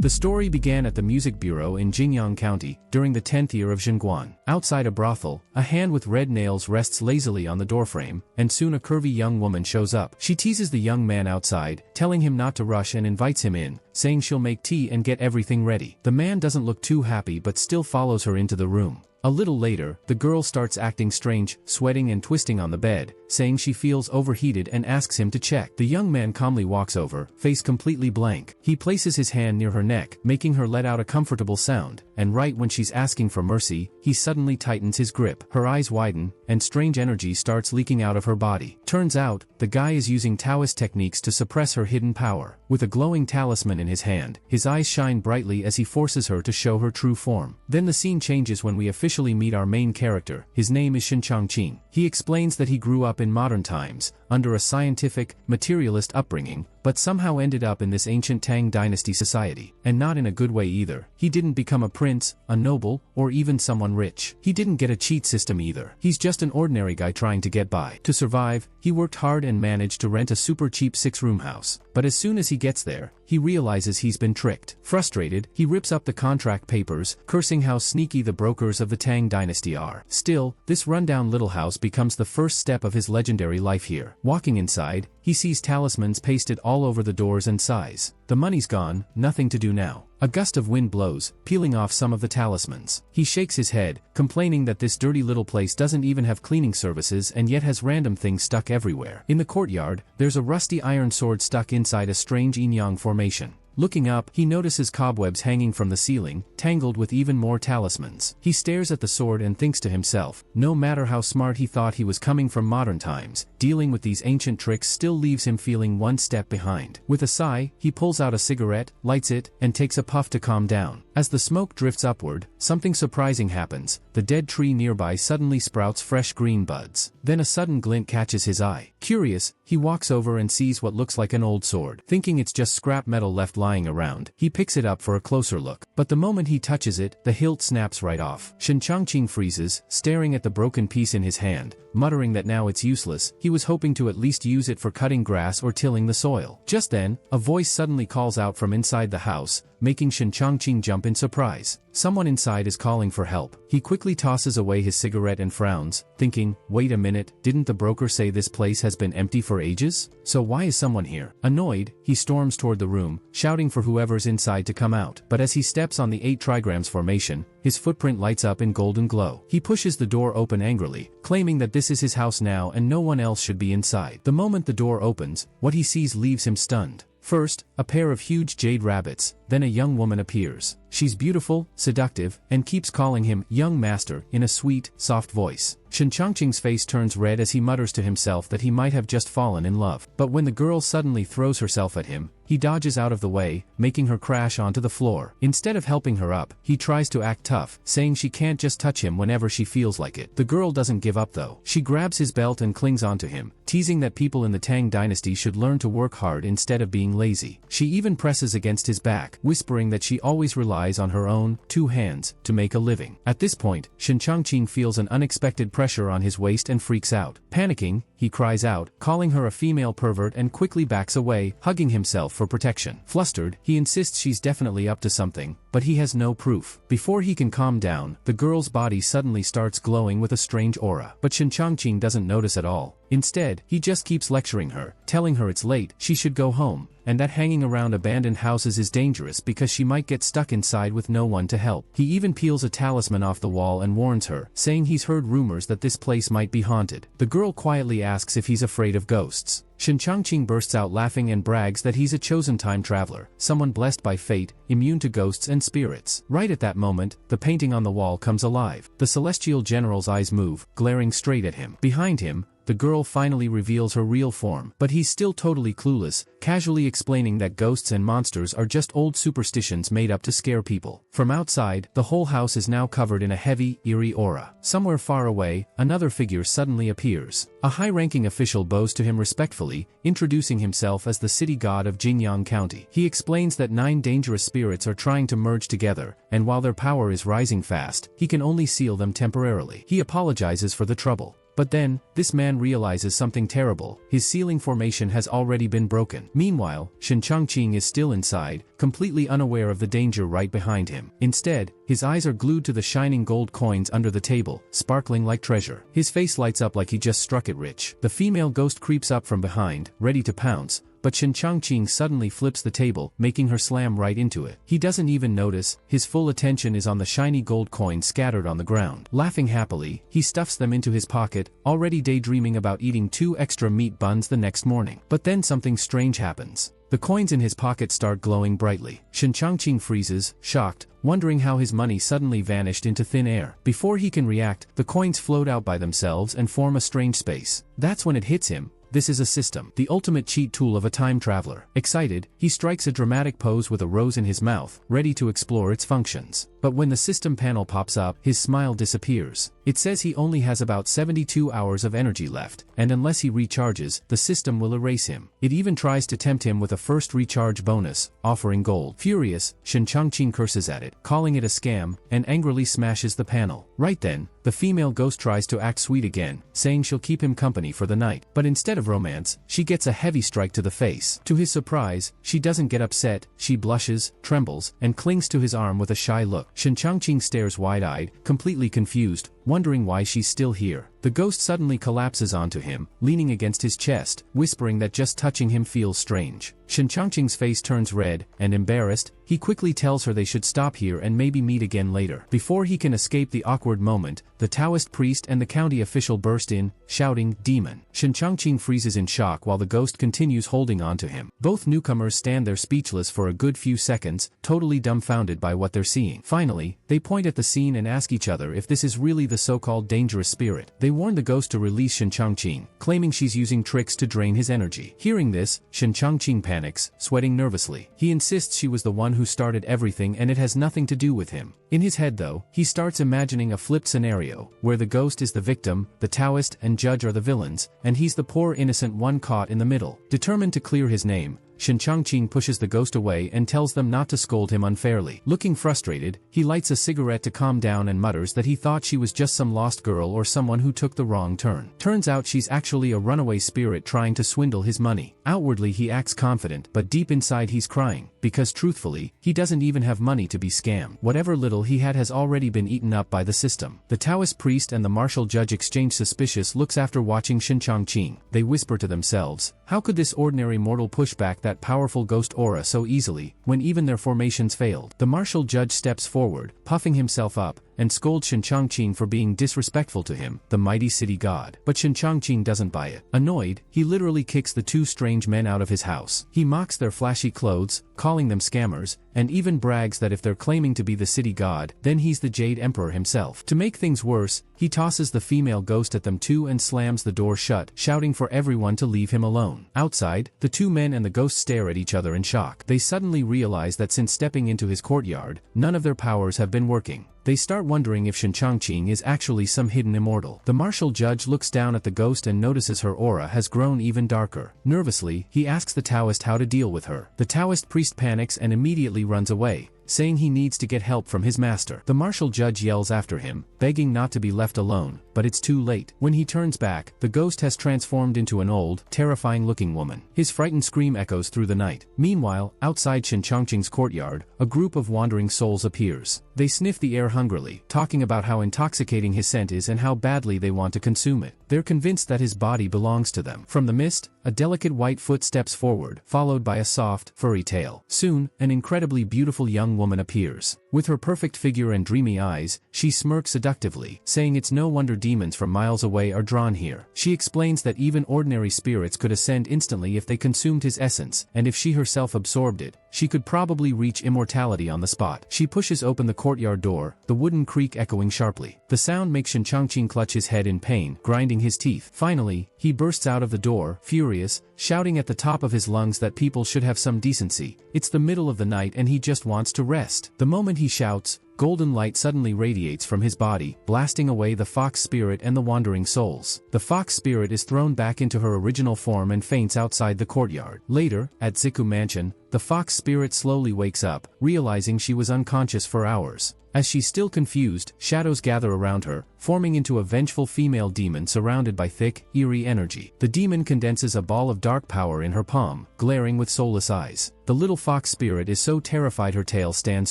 The story began at the Music Bureau in Jingyang County, during the 10th year of Zhenguan. Outside a brothel, a hand with red nails rests lazily on the doorframe, and soon a curvy young woman shows up. She teases the young man outside, telling him not to rush and invites him in, saying she'll make tea and get everything ready. The man doesn't look too happy but still follows her into the room. A little later, the girl starts acting strange, sweating and twisting on the bed, saying she feels overheated and asks him to check. The young man calmly walks over, face completely blank. He places his hand near her neck, making her let out a comfortable sound, and right when she's asking for mercy, he suddenly tightens his grip. Her eyes widen, and strange energy starts leaking out of her body. Turns out, the guy is using Taoist techniques to suppress her hidden power. With a glowing talisman in his hand, his eyes shine brightly as he forces her to show her true form. Then the scene changes when we officially meet our main character. His name is Shinchangqing. He explains that he grew up in modern times, under a scientific, materialist upbringing, but somehow ended up in this ancient Tang dynasty society. And not in a good way either. He didn't become a prince, a noble, or even someone rich. He didn't get a cheat system either. He's just an ordinary guy trying to get by. To survive, he worked hard and managed to rent a super cheap 6-room house. But as soon as he gets there, he realizes he's been tricked. Frustrated, he rips up the contract papers, cursing how sneaky the brokers of the Tang dynasty are. Still, this rundown little house becomes the first step of his legendary life here. Walking inside, he sees talismans pasted all over the doors and sighs. The money's gone, nothing to do now. A gust of wind blows, peeling off some of the talismans. He shakes his head, complaining that this dirty little place doesn't even have cleaning services and yet has random things stuck everywhere. In the courtyard, there's a rusty iron sword stuck inside a strange yin-yang formation. Looking up, he notices cobwebs hanging from the ceiling, tangled with even more talismans. He stares at the sword and thinks to himself, no matter how smart he thought he was coming from modern times, dealing with these ancient tricks still leaves him feeling one step behind. With a sigh, he pulls out a cigarette, lights it, and takes a puff to calm down. As the smoke drifts upward, something surprising happens. The dead tree nearby suddenly sprouts fresh green buds. Then a sudden glint catches his eye. Curious, he walks over and sees what looks like an old sword. Thinking it's just scrap metal left lying around, he picks it up for a closer look. But the moment he touches it, the hilt snaps right off. Shinchangqing freezes, staring at the broken piece in his hand, muttering that now it's useless. He was hoping to at least use it for cutting grass or tilling the soil. Just then, a voice suddenly calls out from inside the house, making Shinchangqing jump in surprise. Someone inside is calling for help. He quickly tosses away his cigarette and frowns, thinking, wait a minute, didn't the broker say this place has been empty for ages? So why is someone here? Annoyed, he storms toward the room, shouting for whoever's inside to come out. But as he steps on the 8 trigrams formation, his footprint lights up in golden glow. He pushes the door open angrily, claiming that this is his house now and no one else should be inside. The moment the door opens, what he sees leaves him stunned. First, a pair of huge jade rabbits, then a young woman appears. She's beautiful, seductive, and keeps calling him young master in a sweet, soft voice. Shinchangqing's face turns red as he mutters to himself that he might have just fallen in love. But when the girl suddenly throws herself at him, he dodges out of the way, making her crash onto the floor. Instead of helping her up, he tries to act tough, saying she can't just touch him whenever she feels like it. The girl doesn't give up though. She grabs his belt and clings onto him, teasing that people in the Tang dynasty should learn to work hard instead of being lazy. She even presses against his back, whispering that she always relies on her own 2 hands to make a living. At this point, Shinchangqing feels an unexpected pressure on his waist and freaks out. Panicking, he cries out, calling her a female pervert and quickly backs away, hugging himself for protection. Flustered, he insists she's definitely up to something, but he has no proof. Before he can calm down, the girl's body suddenly starts glowing with a strange aura. But Shinchangqing doesn't notice at all. Instead, he just keeps lecturing her, telling her it's late, she should go home, and that hanging around abandoned houses is dangerous because she might get stuck inside with no one to help. He even peels a talisman off the wall and warns her, saying he's heard rumors that this place might be haunted. The girl quietly asks if he's afraid of ghosts. Shinchangqing bursts out laughing and brags that he's a chosen time traveler, someone blessed by fate, immune to ghosts and spirits. Right at that moment, the painting on the wall comes alive. The celestial general's eyes move, glaring straight at him. Behind him, the girl finally reveals her real form, but he's still totally clueless, casually explaining that ghosts and monsters are just old superstitions made up to scare people. From outside, the whole house is now covered in a heavy, eerie aura. Somewhere far away, another figure suddenly appears. A high-ranking official bows to him respectfully, introducing himself as the city god of Jingyang County. He explains that 9 dangerous spirits are trying to merge together, and while their power is rising fast, he can only seal them temporarily. He apologizes for the trouble. But then, this man realizes something terrible. His ceiling formation has already been broken. Meanwhile, Shen Changqing is still inside, completely unaware of the danger right behind him. Instead, his eyes are glued to the shining gold coins under the table, sparkling like treasure. His face lights up like he just struck it rich. The female ghost creeps up from behind, ready to pounce, but Shen Changqing suddenly flips the table, making her slam right into it. He doesn't even notice, his full attention is on the shiny gold coins scattered on the ground. Laughing happily, he stuffs them into his pocket, already daydreaming about eating 2 extra meat buns the next morning. But then something strange happens. The coins in his pocket start glowing brightly. Shen Changqing freezes, shocked, wondering how his money suddenly vanished into thin air. Before he can react, the coins float out by themselves and form a strange space. That's when it hits him. This is a system, the ultimate cheat tool of a time traveler. Excited, he strikes a dramatic pose with a rose in his mouth, ready to explore its functions. But when the system panel pops up, his smile disappears. It says he only has about 72 hours of energy left, and unless he recharges, the system will erase him. It even tries to tempt him with a first recharge bonus, offering gold. Furious, Shen Changqing curses at it, calling it a scam, and angrily smashes the panel. Right then, the female ghost tries to act sweet again, saying she'll keep him company for the night. But instead of romance, she gets a heavy strike to the face. To his surprise, she doesn't get upset, she blushes, trembles, and clings to his arm with a shy look. Shen Changqing stares wide-eyed, completely confused, wondering why she's still here. The ghost suddenly collapses onto him, leaning against his chest, whispering that just touching him feels strange. Shen Changqing's face turns red, and embarrassed, he quickly tells her they should stop here and maybe meet again later. Before he can escape the awkward moment, the Taoist priest and the county official burst in, shouting, "Demon!" Shen Changqing freezes in shock while the ghost continues holding on to him. Both newcomers stand there speechless for a good few seconds, totally dumbfounded by what they're seeing. Finally, they point at the scene and ask each other if this is really the so-called dangerous spirit. They warn the ghost to release Shen Changqing, claiming she's using tricks to drain his energy. Hearing this, Shen Changqing panics, sweating nervously. He insists she was the one who started everything and it has nothing to do with him. In his head though, he starts imagining a flipped scenario, where the ghost is the victim, the Taoist and judge are the villains, and he's the poor innocent one caught in the middle. Determined to clear his name, Shen Changqing pushes the ghost away and tells them not to scold him unfairly. Looking frustrated, he lights a cigarette to calm down and mutters that he thought she was just some lost girl or someone who took the wrong turn. Turns out she's actually a runaway spirit trying to swindle his money. Outwardly he acts confident, but deep inside he's crying, because truthfully, he doesn't even have money to be scammed. Whatever little he had has already been eaten up by the system. The Taoist priest and the martial judge exchange suspicious looks after watching Shen Changqing. They whisper to themselves, how could this ordinary mortal push back that powerful ghost aura so easily, when even their formations failed? The martial judge steps forward, puffing himself up, and scolds Shen Changqing for being disrespectful to him, the mighty city god. But Shen Changqing doesn't buy it. Annoyed, he literally kicks the 2 strange men out of his house. He mocks their flashy clothes, calling them scammers, and even brags that if they're claiming to be the city god, then he's the Jade Emperor himself. To make things worse, he tosses the female ghost at them too and slams the door shut, shouting for everyone to leave him alone. Outside, the 2 men and the ghost stare at each other in shock. They suddenly realize that since stepping into his courtyard, none of their powers have been working. They start wondering if Shen Changqing is actually some hidden immortal. The martial judge looks down at the ghost and notices her aura has grown even darker. Nervously, he asks the Taoist how to deal with her. The Taoist priest panics and immediately runs away, saying he needs to get help from his master. The martial judge yells after him, begging not to be left alone, but it's too late. When he turns back, the ghost has transformed into an old, terrifying-looking woman. His frightened scream echoes through the night. Meanwhile, outside Shen Changqing's courtyard, a group of wandering souls appears. They sniff the air hungrily, talking about how intoxicating his scent is and how badly they want to consume it. They're convinced that his body belongs to them. From the mist, a delicate white foot steps forward, followed by a soft, furry tail. Soon, an incredibly beautiful young woman appears. With her perfect figure and dreamy eyes, she smirks seductively, saying it's no wonder demons from miles away are drawn here. She explains that even ordinary spirits could ascend instantly if they consumed his essence, and if she herself absorbed it, she could probably reach immortality on the spot. She pushes open the courtyard door, the wooden creak echoing sharply. The sound makes Shen Changqing clutch his head in pain, grinding his teeth. Finally, he bursts out of the door, furious, shouting at the top of his lungs that people should have some decency. It's the middle of the night and he just wants to rest. The moment he shouts, golden light suddenly radiates from his body, blasting away the fox spirit and the wandering souls. The fox spirit is thrown back into her original form and faints outside the courtyard. Later, at Ziku Mansion, the fox spirit slowly wakes up, realizing she was unconscious for hours. As she's still confused, shadows gather around her, forming into a vengeful female demon surrounded by thick, eerie energy. The demon condenses a ball of dark power in her palm, glaring with soulless eyes. The little fox spirit is so terrified her tail stands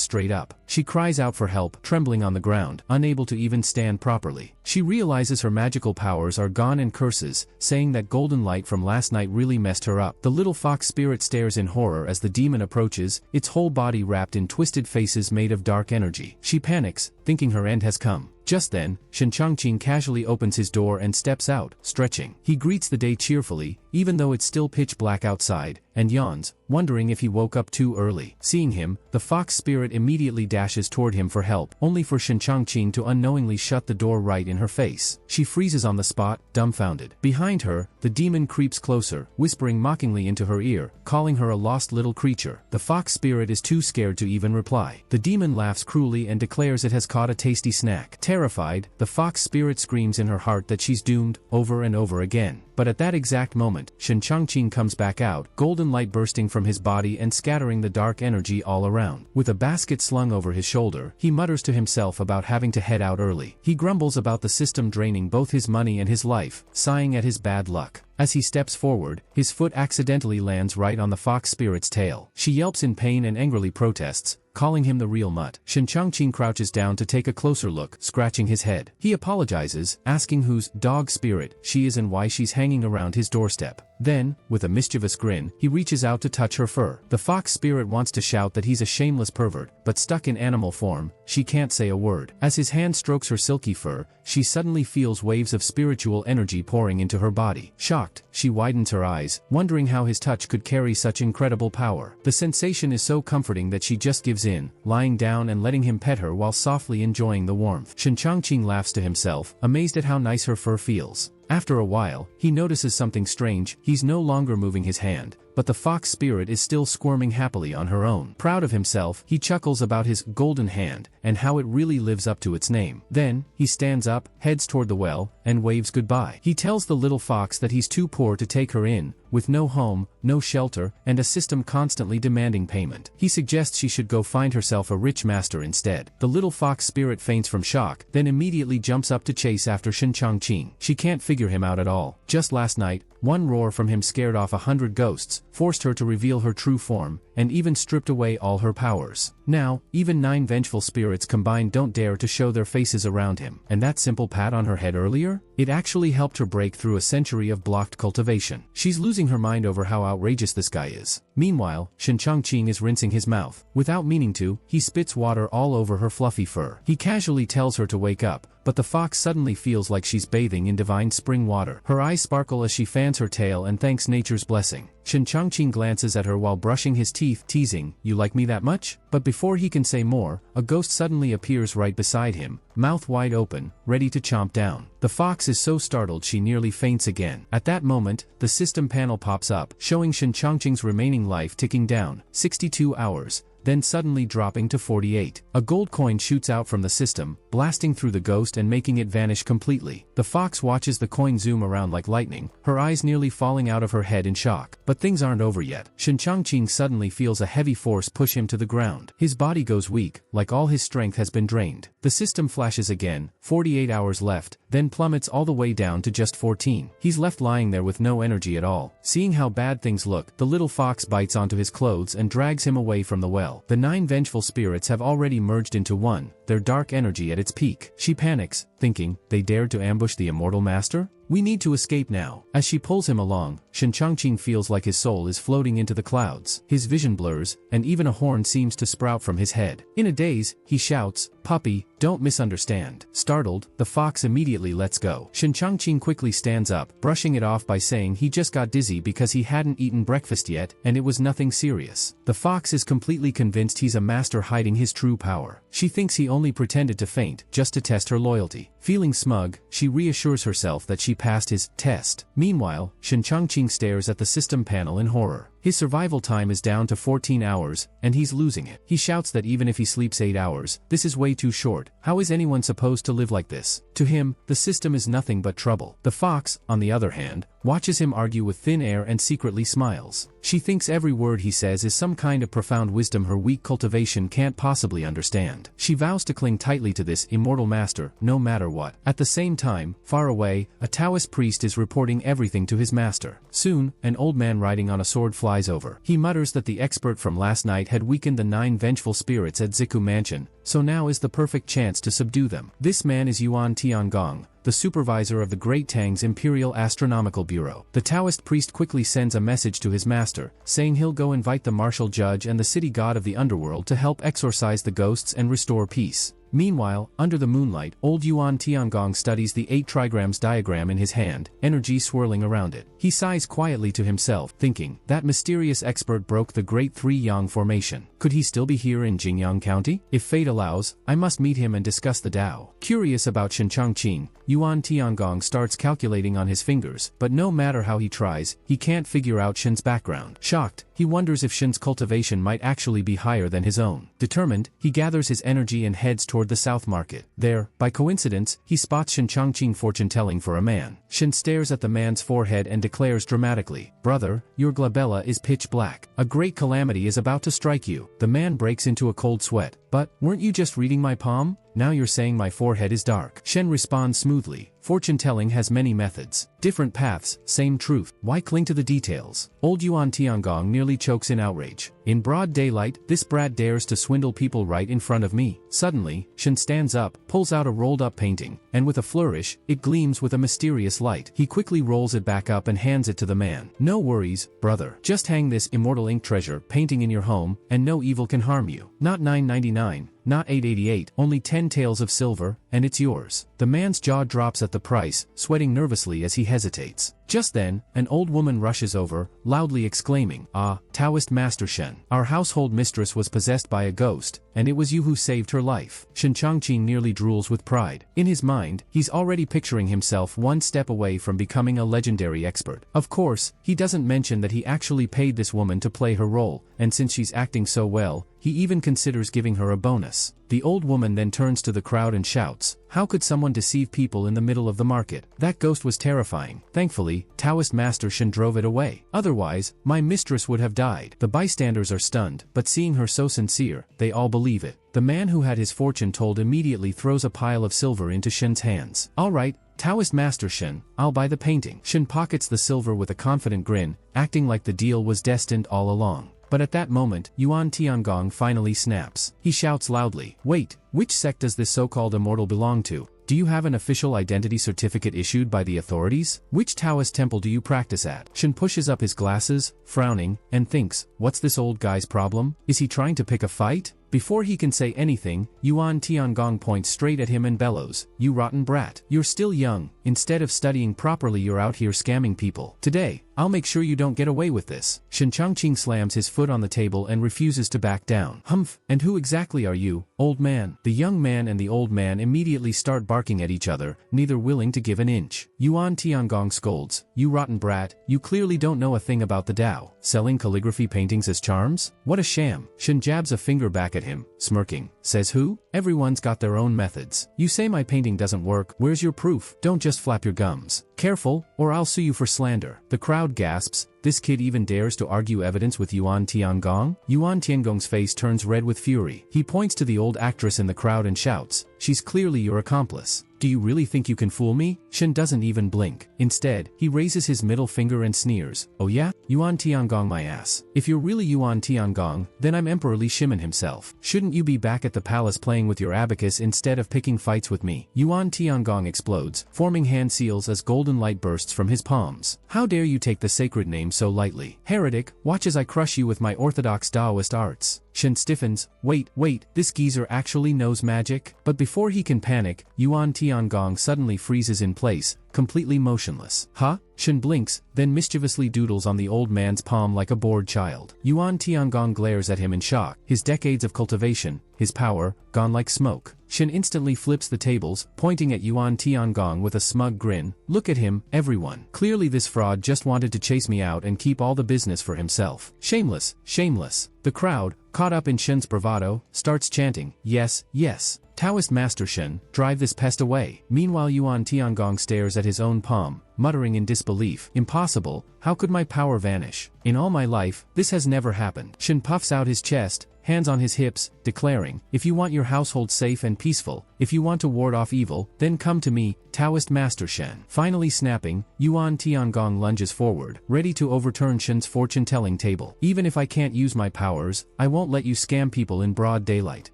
straight up. She cries out for help, trembling on the ground, unable to even stand properly. She realizes her magical powers are gone and curses, saying that golden light from last night really messed her up. The little fox spirit stares in horror as the demon approaches, its whole body wrapped in twisted faces made of dark energy. She panics, thinking her end has come. Just then, Shen Changqing casually opens his door and steps out, stretching. He greets the day cheerfully, even though it's still pitch black outside, and yawns, wondering if he woke up too early. Seeing him, the fox spirit immediately dashes toward him for help, only for Shen Changqing to unknowingly shut the door right in her face. She freezes on the spot, dumbfounded. Behind her, the demon creeps closer, whispering mockingly into her ear, calling her a lost little creature. The fox spirit is too scared to even reply. The demon laughs cruelly and declares it has caught a tasty snack. Terrified, the fox spirit screams in her heart that she's doomed, over and over again. But at that exact moment, Shen Changqing comes back out, golden light bursting from his body and scattering the dark energy all around. With a basket slung over his shoulder, he mutters to himself about having to head out early. He grumbles about the system draining both his money and his life, sighing at his bad luck. As he steps forward, his foot accidentally lands right on the fox spirit's tail. She yelps in pain and angrily protests, calling him the real mutt. Shen Changqing crouches down to take a closer look, scratching his head. He apologizes, asking whose dog spirit she is and why she's hanging around his doorstep. Then, with a mischievous grin, he reaches out to touch her fur. The fox spirit wants to shout that he's a shameless pervert, but stuck in animal form, she can't say a word. As his hand strokes her silky fur, she suddenly feels waves of spiritual energy pouring into her body. Shocked, she widens her eyes, wondering how his touch could carry such incredible power. The sensation is so comforting that she just gives in, lying down and letting him pet her while softly enjoying the warmth. Shen Changqing laughs to himself, amazed at how nice her fur feels. After a while, he notices something strange. He's no longer moving his hand, but the fox spirit is still squirming happily on her own. Proud of himself, he chuckles about his golden hand and how it really lives up to its name. Then, he stands up, heads toward the well, and waves goodbye. He tells the little fox that he's too poor to take her in, with no home, no shelter, and a system constantly demanding payment. He suggests she should go find herself a rich master instead. The little fox spirit faints from shock, then immediately jumps up to chase after Shen Changqing. She can't figure him out at all. Just last night, one roar from him scared off 100 ghosts, forced her to reveal her true form, and even stripped away all her powers. Now, even 9 vengeful spirits combined don't dare to show their faces around him. And that simple pat on her head earlier? It actually helped her break through a century of blocked cultivation. She's losing her mind over how outrageous this guy is. Meanwhile, Shen Changqing is rinsing his mouth. Without meaning to, he spits water all over her fluffy fur. He casually tells her to wake up, but the fox suddenly feels like she's bathing in divine spring water. Her eyes sparkle as she fans her tail and thanks nature's blessing. Shen Changqing glances at her while brushing his teeth, teasing, "You like me that much?" But before he can say more, a ghost suddenly appears right beside him, mouth wide open, ready to chomp down. The fox is so startled she nearly faints again. At that moment, the system panel pops up, showing Shen Changqing's remaining life ticking down, 62 hours. Then suddenly dropping to 48. A gold coin shoots out from the system, blasting through the ghost and making it vanish completely. The fox watches the coin zoom around like lightning, her eyes nearly falling out of her head in shock. But things aren't over yet. Shen Changqing suddenly feels a heavy force push him to the ground. His body goes weak, like all his strength has been drained. The system flashes again, 48 hours left, then plummets all the way down to just 14. He's left lying there with no energy at all. Seeing how bad things look, the little fox bites onto his clothes and drags him away from the well. The 9 vengeful spirits have already merged into one, their dark energy at its peak. She panics, thinking, they dared to ambush the immortal master? We need to escape now. As she pulls him along, Shen Changqing feels like his soul is floating into the clouds. His vision blurs, and even a horn seems to sprout from his head. In a daze, he shouts, "Puppy, don't misunderstand." Startled, the fox immediately lets go. Shen Changqing quickly stands up, brushing it off by saying he just got dizzy because he hadn't eaten breakfast yet, and it was nothing serious. The fox is completely convinced he's a master hiding his true power. She thinks he only pretended to faint, just to test her loyalty. Feeling smug, she reassures herself that she passed his test. Meanwhile, Shen Changqing stares at the system panel in horror. His survival time is down to 14 hours, and he's losing it. He shouts that even if he sleeps 8 hours, this is way too short. How is anyone supposed to live like this? To him, the system is nothing but trouble. The fox, on the other hand, watches him argue with thin air and secretly smiles. She thinks every word he says is some kind of profound wisdom her weak cultivation can't possibly understand. She vows to cling tightly to this immortal master, no matter what. At the same time, far away, a Taoist priest is reporting everything to his master. Soon, an old man riding on a sword flies over. He mutters that the expert from last night had weakened the 9 vengeful spirits at Ziku Mansion, so now is the perfect chance to subdue them. This man is Yuan Tiangong, the supervisor of the Great Tang's Imperial Astronomical Bureau. The Taoist priest quickly sends a message to his master, saying he'll go invite the martial judge and the city god of the underworld to help exorcise the ghosts and restore peace. Meanwhile, under the moonlight, old Yuan Tiangong studies the 8 trigrams diagram in his hand, energy swirling around it. He sighs quietly to himself, thinking, that mysterious expert broke the Great Three Yang formation. Could he still be here in Jingyang County? If fate allows, I must meet him and discuss the Tao. Curious about Shen Changqing, Yuan Tiangong starts calculating on his fingers, but no matter how he tries, he can't figure out Shen's background. Shocked, he wonders if Shen's cultivation might actually be higher than his own. Determined, he gathers his energy and heads toward the South Market. There, by coincidence, he spots Shen Changqing fortune-telling for a man. Shen stares at the man's forehead and declares dramatically, "Brother, your glabella is pitch black. A great calamity is about to strike you." The man breaks into a cold sweat. "But, weren't you just reading my palm? Now you're saying my forehead is dark." Shen responds smoothly, "Fortune-telling has many methods. Different paths, same truth. Why cling to the details?" Old Yuan Tiangong nearly chokes in outrage. In broad daylight, this brat dares to swindle people right in front of me. Suddenly, Shen stands up, pulls out a rolled-up painting, and with a flourish, it gleams with a mysterious light. He quickly rolls it back up and hands it to the man. "No worries, brother. Just hang this immortal ink treasure painting in your home, and no evil can harm you. Not $9.99. Not $8.88, only 10 taels of silver, and it's yours." The man's jaw drops at the price, sweating nervously as he hesitates. Just then, an old woman rushes over, loudly exclaiming, "Ah, Taoist Master Shen, our household mistress was possessed by a ghost, and it was you who saved her life." Shen Changqing nearly drools with pride. In his mind, he's already picturing himself one step away from becoming a legendary expert. Of course, he doesn't mention that he actually paid this woman to play her role, and since she's acting so well, he even considers giving her a bonus. The old woman then turns to the crowd and shouts, "How could someone deceive people in the middle of the market? That ghost was terrifying. Thankfully, Taoist Master Shen drove it away. Otherwise, my mistress would have died." The bystanders are stunned, but seeing her so sincere, they all believe it. The man who had his fortune told immediately throws a pile of silver into Shen's hands. "All right, Taoist Master Shen, I'll buy the painting." Shen pockets the silver with a confident grin, acting like the deal was destined all along. But at that moment, Yuan Tiangong finally snaps. He shouts loudly, "Wait, which sect does this so-called immortal belong to? Do you have an official identity certificate issued by the authorities? Which Taoist temple do you practice at?" Shen pushes up his glasses, frowning, and thinks, what's this old guy's problem? Is he trying to pick a fight? Before he can say anything, Yuan Tiangong points straight at him and bellows, "You rotten brat. You're still young. Instead of studying properly, you're out here scamming people. Today, I'll make sure you don't get away with this." Shen Changqing slams his foot on the table and refuses to back down. "Humph, and who exactly are you, old man?" The young man and the old man immediately start barking at each other, neither willing to give an inch. Yuan Tiangong scolds, "You rotten brat, you clearly don't know a thing about the Tao. Selling calligraphy paintings as charms? What a sham." Shen jabs a finger back at him, smirking, says, "Who? Everyone's got their own methods. You say my painting doesn't work, where's your proof? Don't just flap your gums. Careful, or I'll sue you for slander." The crowd gasps, this kid even dares to argue evidence with Yuan Tiangong? Yuan Tiangong's face turns red with fury. He points to the old actress in the crowd and shouts, "She's clearly your accomplice. Do you really think you can fool me?" Shen doesn't even blink. Instead, he raises his middle finger and sneers, "Oh yeah? Yuan Tiangong my ass. If you're really Yuan Tiangong, then I'm Emperor Li Shimin himself. Shouldn't you be back at the palace playing with your abacus instead of picking fights with me?" Yuan Tiangong explodes, forming hand seals as golden light bursts from his palms. "How dare you take the sacred name so lightly? Heretic, watch as I crush you with my orthodox Taoist arts." Shen stiffens. Wait, this geezer actually knows magic? But before he can panic, Yuan Tiangong suddenly freezes in place, completely motionless. Huh? Shen blinks, then mischievously doodles on the old man's palm like a bored child. Yuan Tiangong glares at him in shock, his decades of cultivation, his power, gone like smoke. Shen instantly flips the tables, pointing at Yuan Tiangong with a smug grin. Look at him, everyone. Clearly this fraud just wanted to chase me out and keep all the business for himself. Shameless, shameless. The crowd, caught up in Shen's bravado, starts chanting, yes, yes. Taoist Master Shen, drive this pest away. Meanwhile Yuan Tiangong stares at his own palm, muttering in disbelief. Impossible, how could my power vanish? In all my life, this has never happened. Shen puffs out his chest, hands on his hips, declaring, if you want your household safe and peaceful, if you want to ward off evil, then come to me, Taoist Master Shen. Finally snapping, Yuan Tiangong lunges forward, ready to overturn Shen's fortune-telling table. Even if I can't use my powers, I won't let you scam people in broad daylight.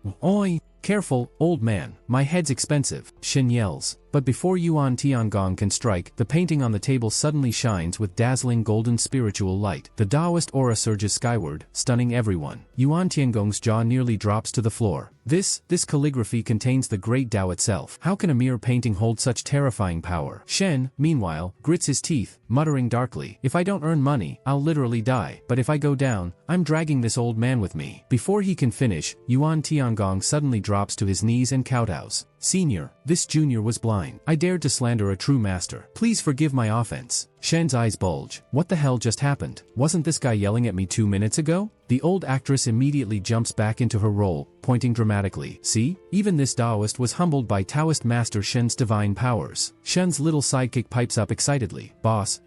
Oi! Careful, old man, my head's expensive, Shen yells. But before Yuan Tiangong can strike, the painting on the table suddenly shines with dazzling golden spiritual light. The Taoist aura surges skyward, stunning everyone. Yuan Tiangong's jaw nearly drops to the floor. This calligraphy contains the great Tao itself. How can a mere painting hold such terrifying power? Shen, meanwhile, grits his teeth, muttering darkly, if I don't earn money, I'll literally die. But if I go down, I'm dragging this old man with me. Before he can finish, Yuan Tiangong suddenly drops to his knees and kowtows. Senior, this junior was blind. I dared to slander a true master. Please forgive my offense. Shen's eyes bulge. What the hell just happened? Wasn't this guy yelling at me 2 minutes ago? The old actress immediately jumps back into her role, pointing dramatically. See? Even this Taoist was humbled by Taoist Master Shen's divine powers. Shen's little sidekick pipes up excitedly. Boss,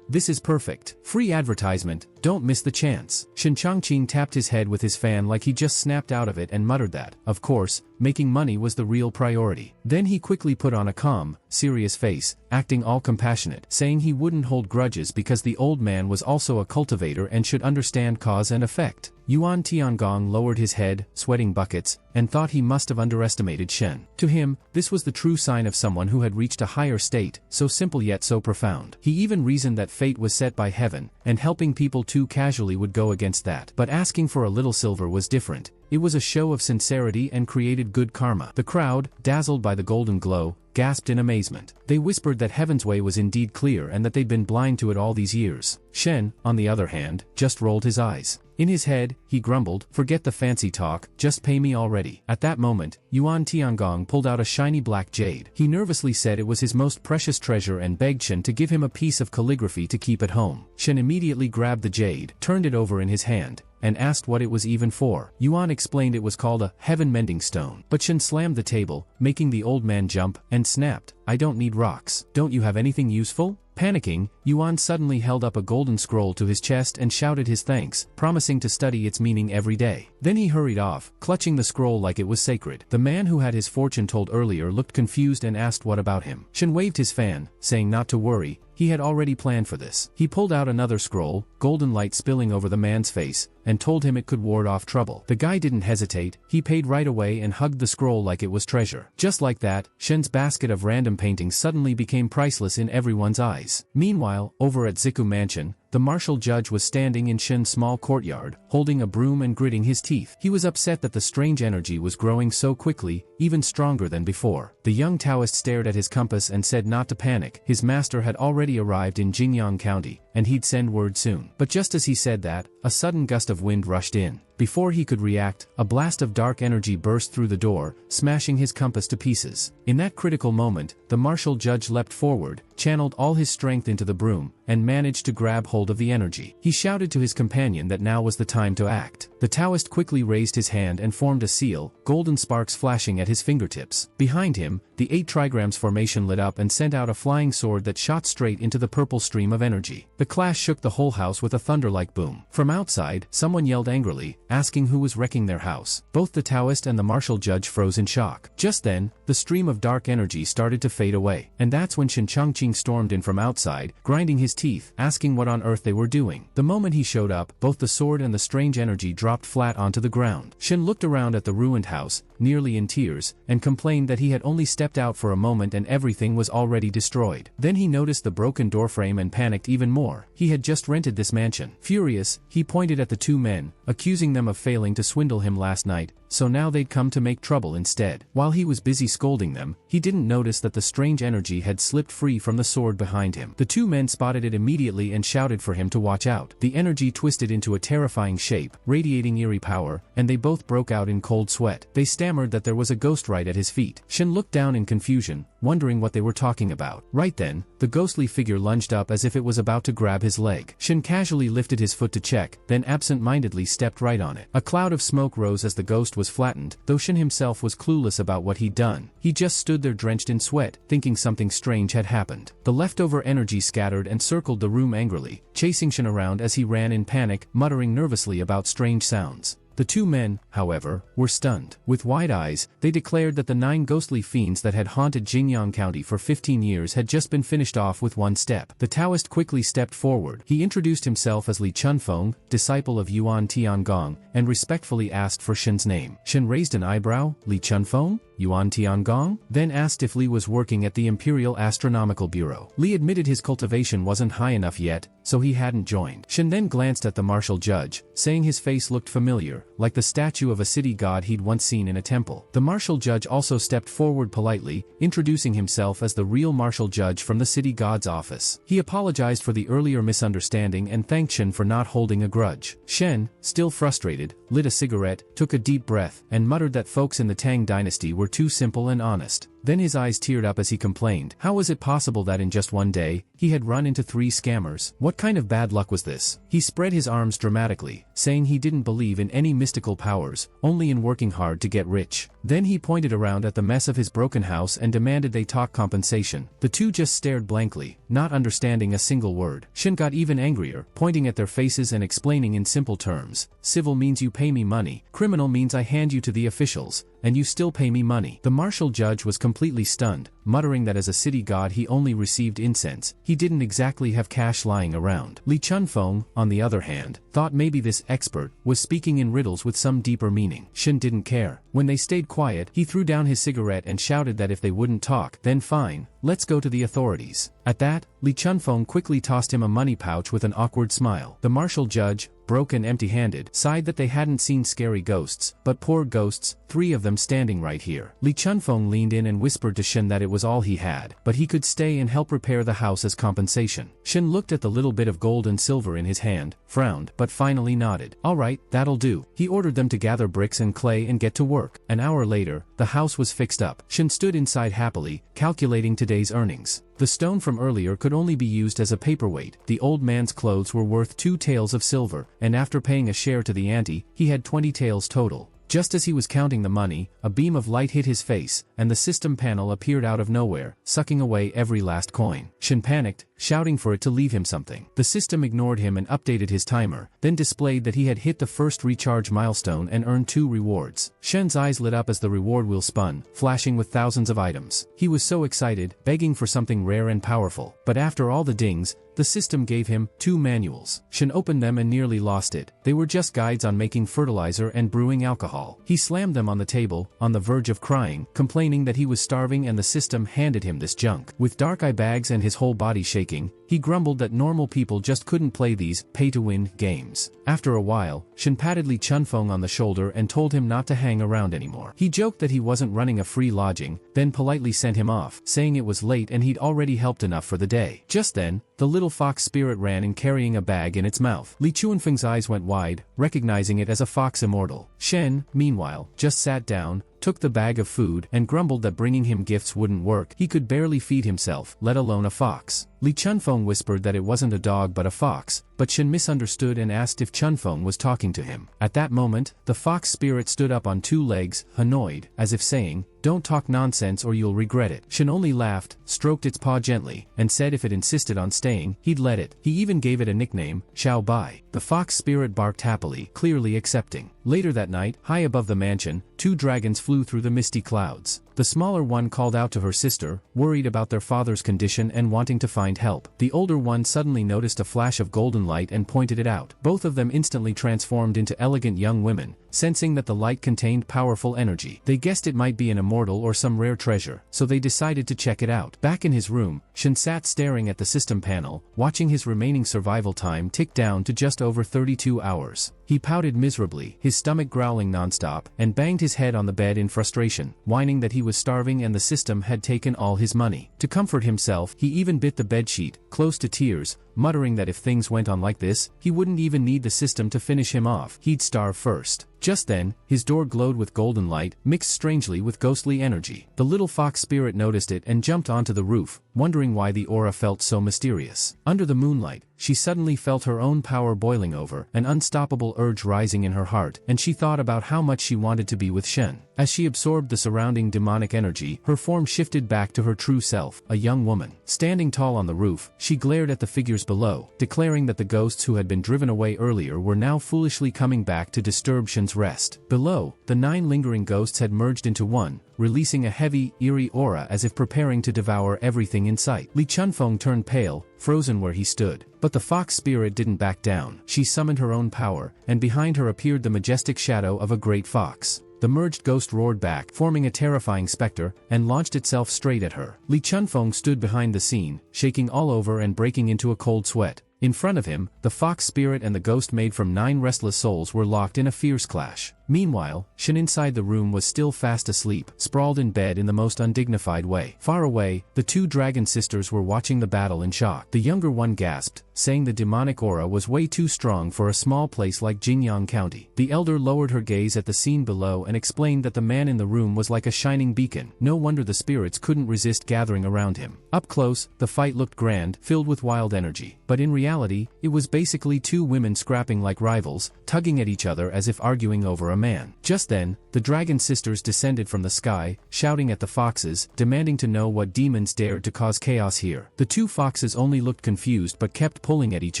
this is perfect. Free advertisement, don't miss the chance. Shen Chongqing tapped his head with his fan like he just snapped out of it and muttered that, of course, making money was the real priority. Then he quickly put on a calm, serious face, acting all compassionate, saying he wouldn't hold grudges because the old man was also a cultivator and should understand cause and effect. Yuan Tiangong lowered his head, sweating buckets, and thought he must have underestimated Shen. To him, this was the true sign of someone who had reached a higher state, so simple yet so profound. He even reasoned that fate was set by heaven, and helping people too casually would go against that. But asking for a little silver was different. It was a show of sincerity and created good karma. The crowd, dazzled by the golden glow, gasped in amazement. They whispered that heaven's way was indeed clear and that they'd been blind to it all these years. Shen, on the other hand, just rolled his eyes. In his head, he grumbled, forget the fancy talk, just pay me already. At that moment, Yuan Tiangong pulled out a shiny black jade. He nervously said it was his most precious treasure and begged Shen to give him a piece of calligraphy to keep at home. Shen immediately grabbed the jade, turned it over in his hand, and asked what it was even for. Yuan explained it was called a heaven-mending stone. But Shen slammed the table, making the old man jump, and snapped, I don't need rocks. Don't you have anything useful? Panicking, Yuan suddenly held up a golden scroll to his chest and shouted his thanks, promising to study its meaning every day. Then he hurried off, clutching the scroll like it was sacred. The man who had his fortune told earlier looked confused and asked what about him. Shen waved his fan, saying not to worry, he had already planned for this. He pulled out another scroll, golden light spilling over the man's face, and told him it could ward off trouble. The guy didn't hesitate, he paid right away and hugged the scroll like it was treasure. Just like that, Shen's basket of random paintings suddenly became priceless in everyone's eyes. Meanwhile, over at Ziku Mansion, the martial judge was standing in Shen's small courtyard, holding a broom and gritting his teeth. He was upset that the strange energy was growing so quickly, even stronger than before. The young Taoist stared at his compass and said not to panic. His master had already arrived in Jingyang County, and he'd send word soon. But just as he said that, a sudden gust of wind rushed in. Before he could react, a blast of dark energy burst through the door, smashing his compass to pieces. In that critical moment, the martial judge leapt forward, channeled all his strength into the broom, and managed to grab hold of the energy. He shouted to his companion that now was the time to act. The Taoist quickly raised his hand and formed a seal, golden sparks flashing at his fingertips. Behind him, the 8 trigrams formation lit up and sent out a flying sword that shot straight into the purple stream of energy. The clash shook the whole house with a thunder-like boom. From outside, someone yelled angrily, asking who was wrecking their house. Both the Taoist and the martial judge froze in shock. Just then, the stream of dark energy started to fade away. And that's when Shen Chongqing stormed in from outside, grinding his teeth, asking what on earth they were doing. The moment he showed up, both the sword and the strange energy dropped flat onto the ground. Shen looked around at the ruined house, nearly in tears, and complained that he had only stepped out for a moment and everything was already destroyed. Then he noticed the broken doorframe and panicked even more. He had just rented this mansion. Furious, he pointed at the 2 men, accusing them them of failing to swindle him last night, so now they'd come to make trouble instead. While he was busy scolding them, he didn't notice that the strange energy had slipped free from the sword behind him. The two men spotted it immediately and shouted for him to watch out. The energy twisted into a terrifying shape, radiating eerie power, and they both broke out in cold sweat. They stammered that there was a ghost right at his feet. Shen looked down in confusion, wondering what they were talking about. Right then, the ghostly figure lunged up as if it was about to grab his leg. Shen casually lifted his foot to check, then absent-mindedly stepped right on it. A cloud of smoke rose as the ghost was flattened, though Shen himself was clueless about what he'd done. He just stood there drenched in sweat, thinking something strange had happened. The leftover energy scattered and circled the room angrily, chasing Shen around as he ran in panic, muttering nervously about strange sounds. The two men, however, were stunned. With wide eyes, they declared that the 9 ghostly fiends that had haunted Jingyang County for 15 years had just been finished off with one step. The Taoist quickly stepped forward. He introduced himself as Li Chunfeng, disciple of Yuan Tiangong, and respectfully asked for Shen's name. Shen raised an eyebrow. Li Chunfeng? Yuan Tiangong? Then asked if Li was working at the Imperial Astronomical Bureau. Li admitted his cultivation wasn't high enough yet, so he hadn't joined. Shen then glanced at the martial judge, saying his face looked familiar, like the statue of a city god he'd once seen in a temple. The martial judge also stepped forward politely, introducing himself as the real martial judge from the city god's office. He apologized for the earlier misunderstanding and thanked Shen for not holding a grudge. Shen, still frustrated, lit a cigarette, took a deep breath, and muttered that folks in the Tang dynasty were too simple and honest. Then his eyes teared up as he complained. How was it possible that in just one day, he had run into 3 scammers? What kind of bad luck was this? He spread his arms dramatically, saying he didn't believe in any mystical powers, only in working hard to get rich. Then he pointed around at the mess of his broken house and demanded they talk compensation. The two just stared blankly, not understanding a single word. Shen got even angrier, pointing at their faces and explaining in simple terms. Civil means you pay me money. Criminal means I hand you to the officials, and you still pay me money. The martial judge was completely stunned, muttering that as a city god he only received incense. He didn't exactly have cash lying around. Li Chunfeng, on the other hand, thought maybe this expert was speaking in riddles with some deeper meaning. Shen didn't care. When they stayed quiet, he threw down his cigarette and shouted that if they wouldn't talk, then fine, let's go to the authorities. At that, Li Chunfeng quickly tossed him a money pouch with an awkward smile. The martial judge, broke and empty-handed, sighed that they hadn't seen scary ghosts, but poor ghosts, 3 of them standing right here. Li Chunfeng leaned in and whispered to Shen that it was all he had, but he could stay and help repair the house as compensation. Shen looked at the little bit of gold and silver in his hand, frowned, but finally nodded. All right, that'll do. He ordered them to gather bricks and clay and get to work. An hour later, the house was fixed up. Shen stood inside happily, calculating today's earnings. The stone from earlier could only be used as a paperweight. The old man's clothes were worth 2 taels of silver, and after paying a share to the auntie, he had 20 taels total. Just as he was counting the money, a beam of light hit his face, and the system panel appeared out of nowhere, sucking away every last coin. Shen panicked, shouting for it to leave him something. The system ignored him and updated his timer, then displayed that he had hit the first recharge milestone and earned 2 rewards. Shen's eyes lit up as the reward wheel spun, flashing with thousands of items. He was so excited, begging for something rare and powerful. But after all the dings, the system gave him 2 manuals. Shen opened them and nearly lost it. They were just guides on making fertilizer and brewing alcohol. He slammed them on the table, on the verge of crying, complaining that he was starving and the system handed him this junk. With dark eye bags and his whole body shaking, he grumbled that normal people just couldn't play these pay-to-win games. After a while, Shen patted Li Chunfeng on the shoulder and told him not to hang around anymore. He joked that he wasn't running a free lodging, then politely sent him off, saying it was late and he'd already helped enough for the day. Just then, the little fox spirit ran in carrying a bag in its mouth. Li Chunfeng's eyes went wide, recognizing it as a fox immortal. Shen, meanwhile, just sat down, took the bag of food, and grumbled that bringing him gifts wouldn't work. He could barely feed himself, let alone a fox. Li Chunfeng whispered that it wasn't a dog but a fox, but Shen misunderstood and asked if Chunfeng was talking to him. At that moment, the fox spirit stood up on 2 legs, annoyed, as if saying, "Don't talk nonsense or you'll regret it." Shen only laughed, stroked its paw gently, and said if it insisted on staying, he'd let it. He even gave it a nickname, Xiao Bai. The fox spirit barked happily, clearly accepting. Later that night, high above the mansion, 2 dragons flew through the misty clouds. The smaller one called out to her sister, worried about their father's condition and wanting to find help. The older one suddenly noticed a flash of golden light and pointed it out. Both of them instantly transformed into elegant young women, sensing that the light contained powerful energy. They guessed it might be an immortal or some rare treasure, so they decided to check it out. Back in his room, Shen sat staring at the system panel, watching his remaining survival time tick down to just over 32 hours. He pouted miserably, his stomach growling nonstop, and banged his head on the bed in frustration, whining that he was starving and the system had taken all his money. To comfort himself, he even bit the bedsheet, close to tears, muttering that if things went on like this, he wouldn't even need the system to finish him off. He'd starve first. Just then, his door glowed with golden light, mixed strangely with ghostly energy. The little fox spirit noticed it and jumped onto the roof, wondering why the aura felt so mysterious. Under the moonlight, she suddenly felt her own power boiling over, an unstoppable urge rising in her heart, and she thought about how much she wanted to be with Shen. As she absorbed the surrounding demonic energy, her form shifted back to her true self, a young woman. Standing tall on the roof, she glared at the figures below, declaring that the ghosts who had been driven away earlier were now foolishly coming back to disturb Shen's rest. Below, the 9 lingering ghosts had merged into one, releasing a heavy, eerie aura as if preparing to devour everything in sight. Li Chunfeng turned pale, frozen where he stood. But the fox spirit didn't back down. She summoned her own power, and behind her appeared the majestic shadow of a great fox. The merged ghost roared back, forming a terrifying specter, and launched itself straight at her. Li Chunfeng stood behind the scene, shaking all over and breaking into a cold sweat. In front of him, the fox spirit and the ghost made from 9 restless souls were locked in a fierce clash. Meanwhile, Shen inside the room was still fast asleep, sprawled in bed in the most undignified way. Far away, the 2 dragon sisters were watching the battle in shock. The younger one gasped, saying the demonic aura was way too strong for a small place like Jingyang County. The elder lowered her gaze at the scene below and explained that the man in the room was like a shining beacon. No wonder the spirits couldn't resist gathering around him. Up close, the fight looked grand, filled with wild energy. But in reality, it was basically 2 women scrapping like rivals, tugging at each other as if arguing over a man. Just then, the dragon sisters descended from the sky, shouting at the foxes, demanding to know what demons dared to cause chaos here. The 2 foxes only looked confused but kept pulling at each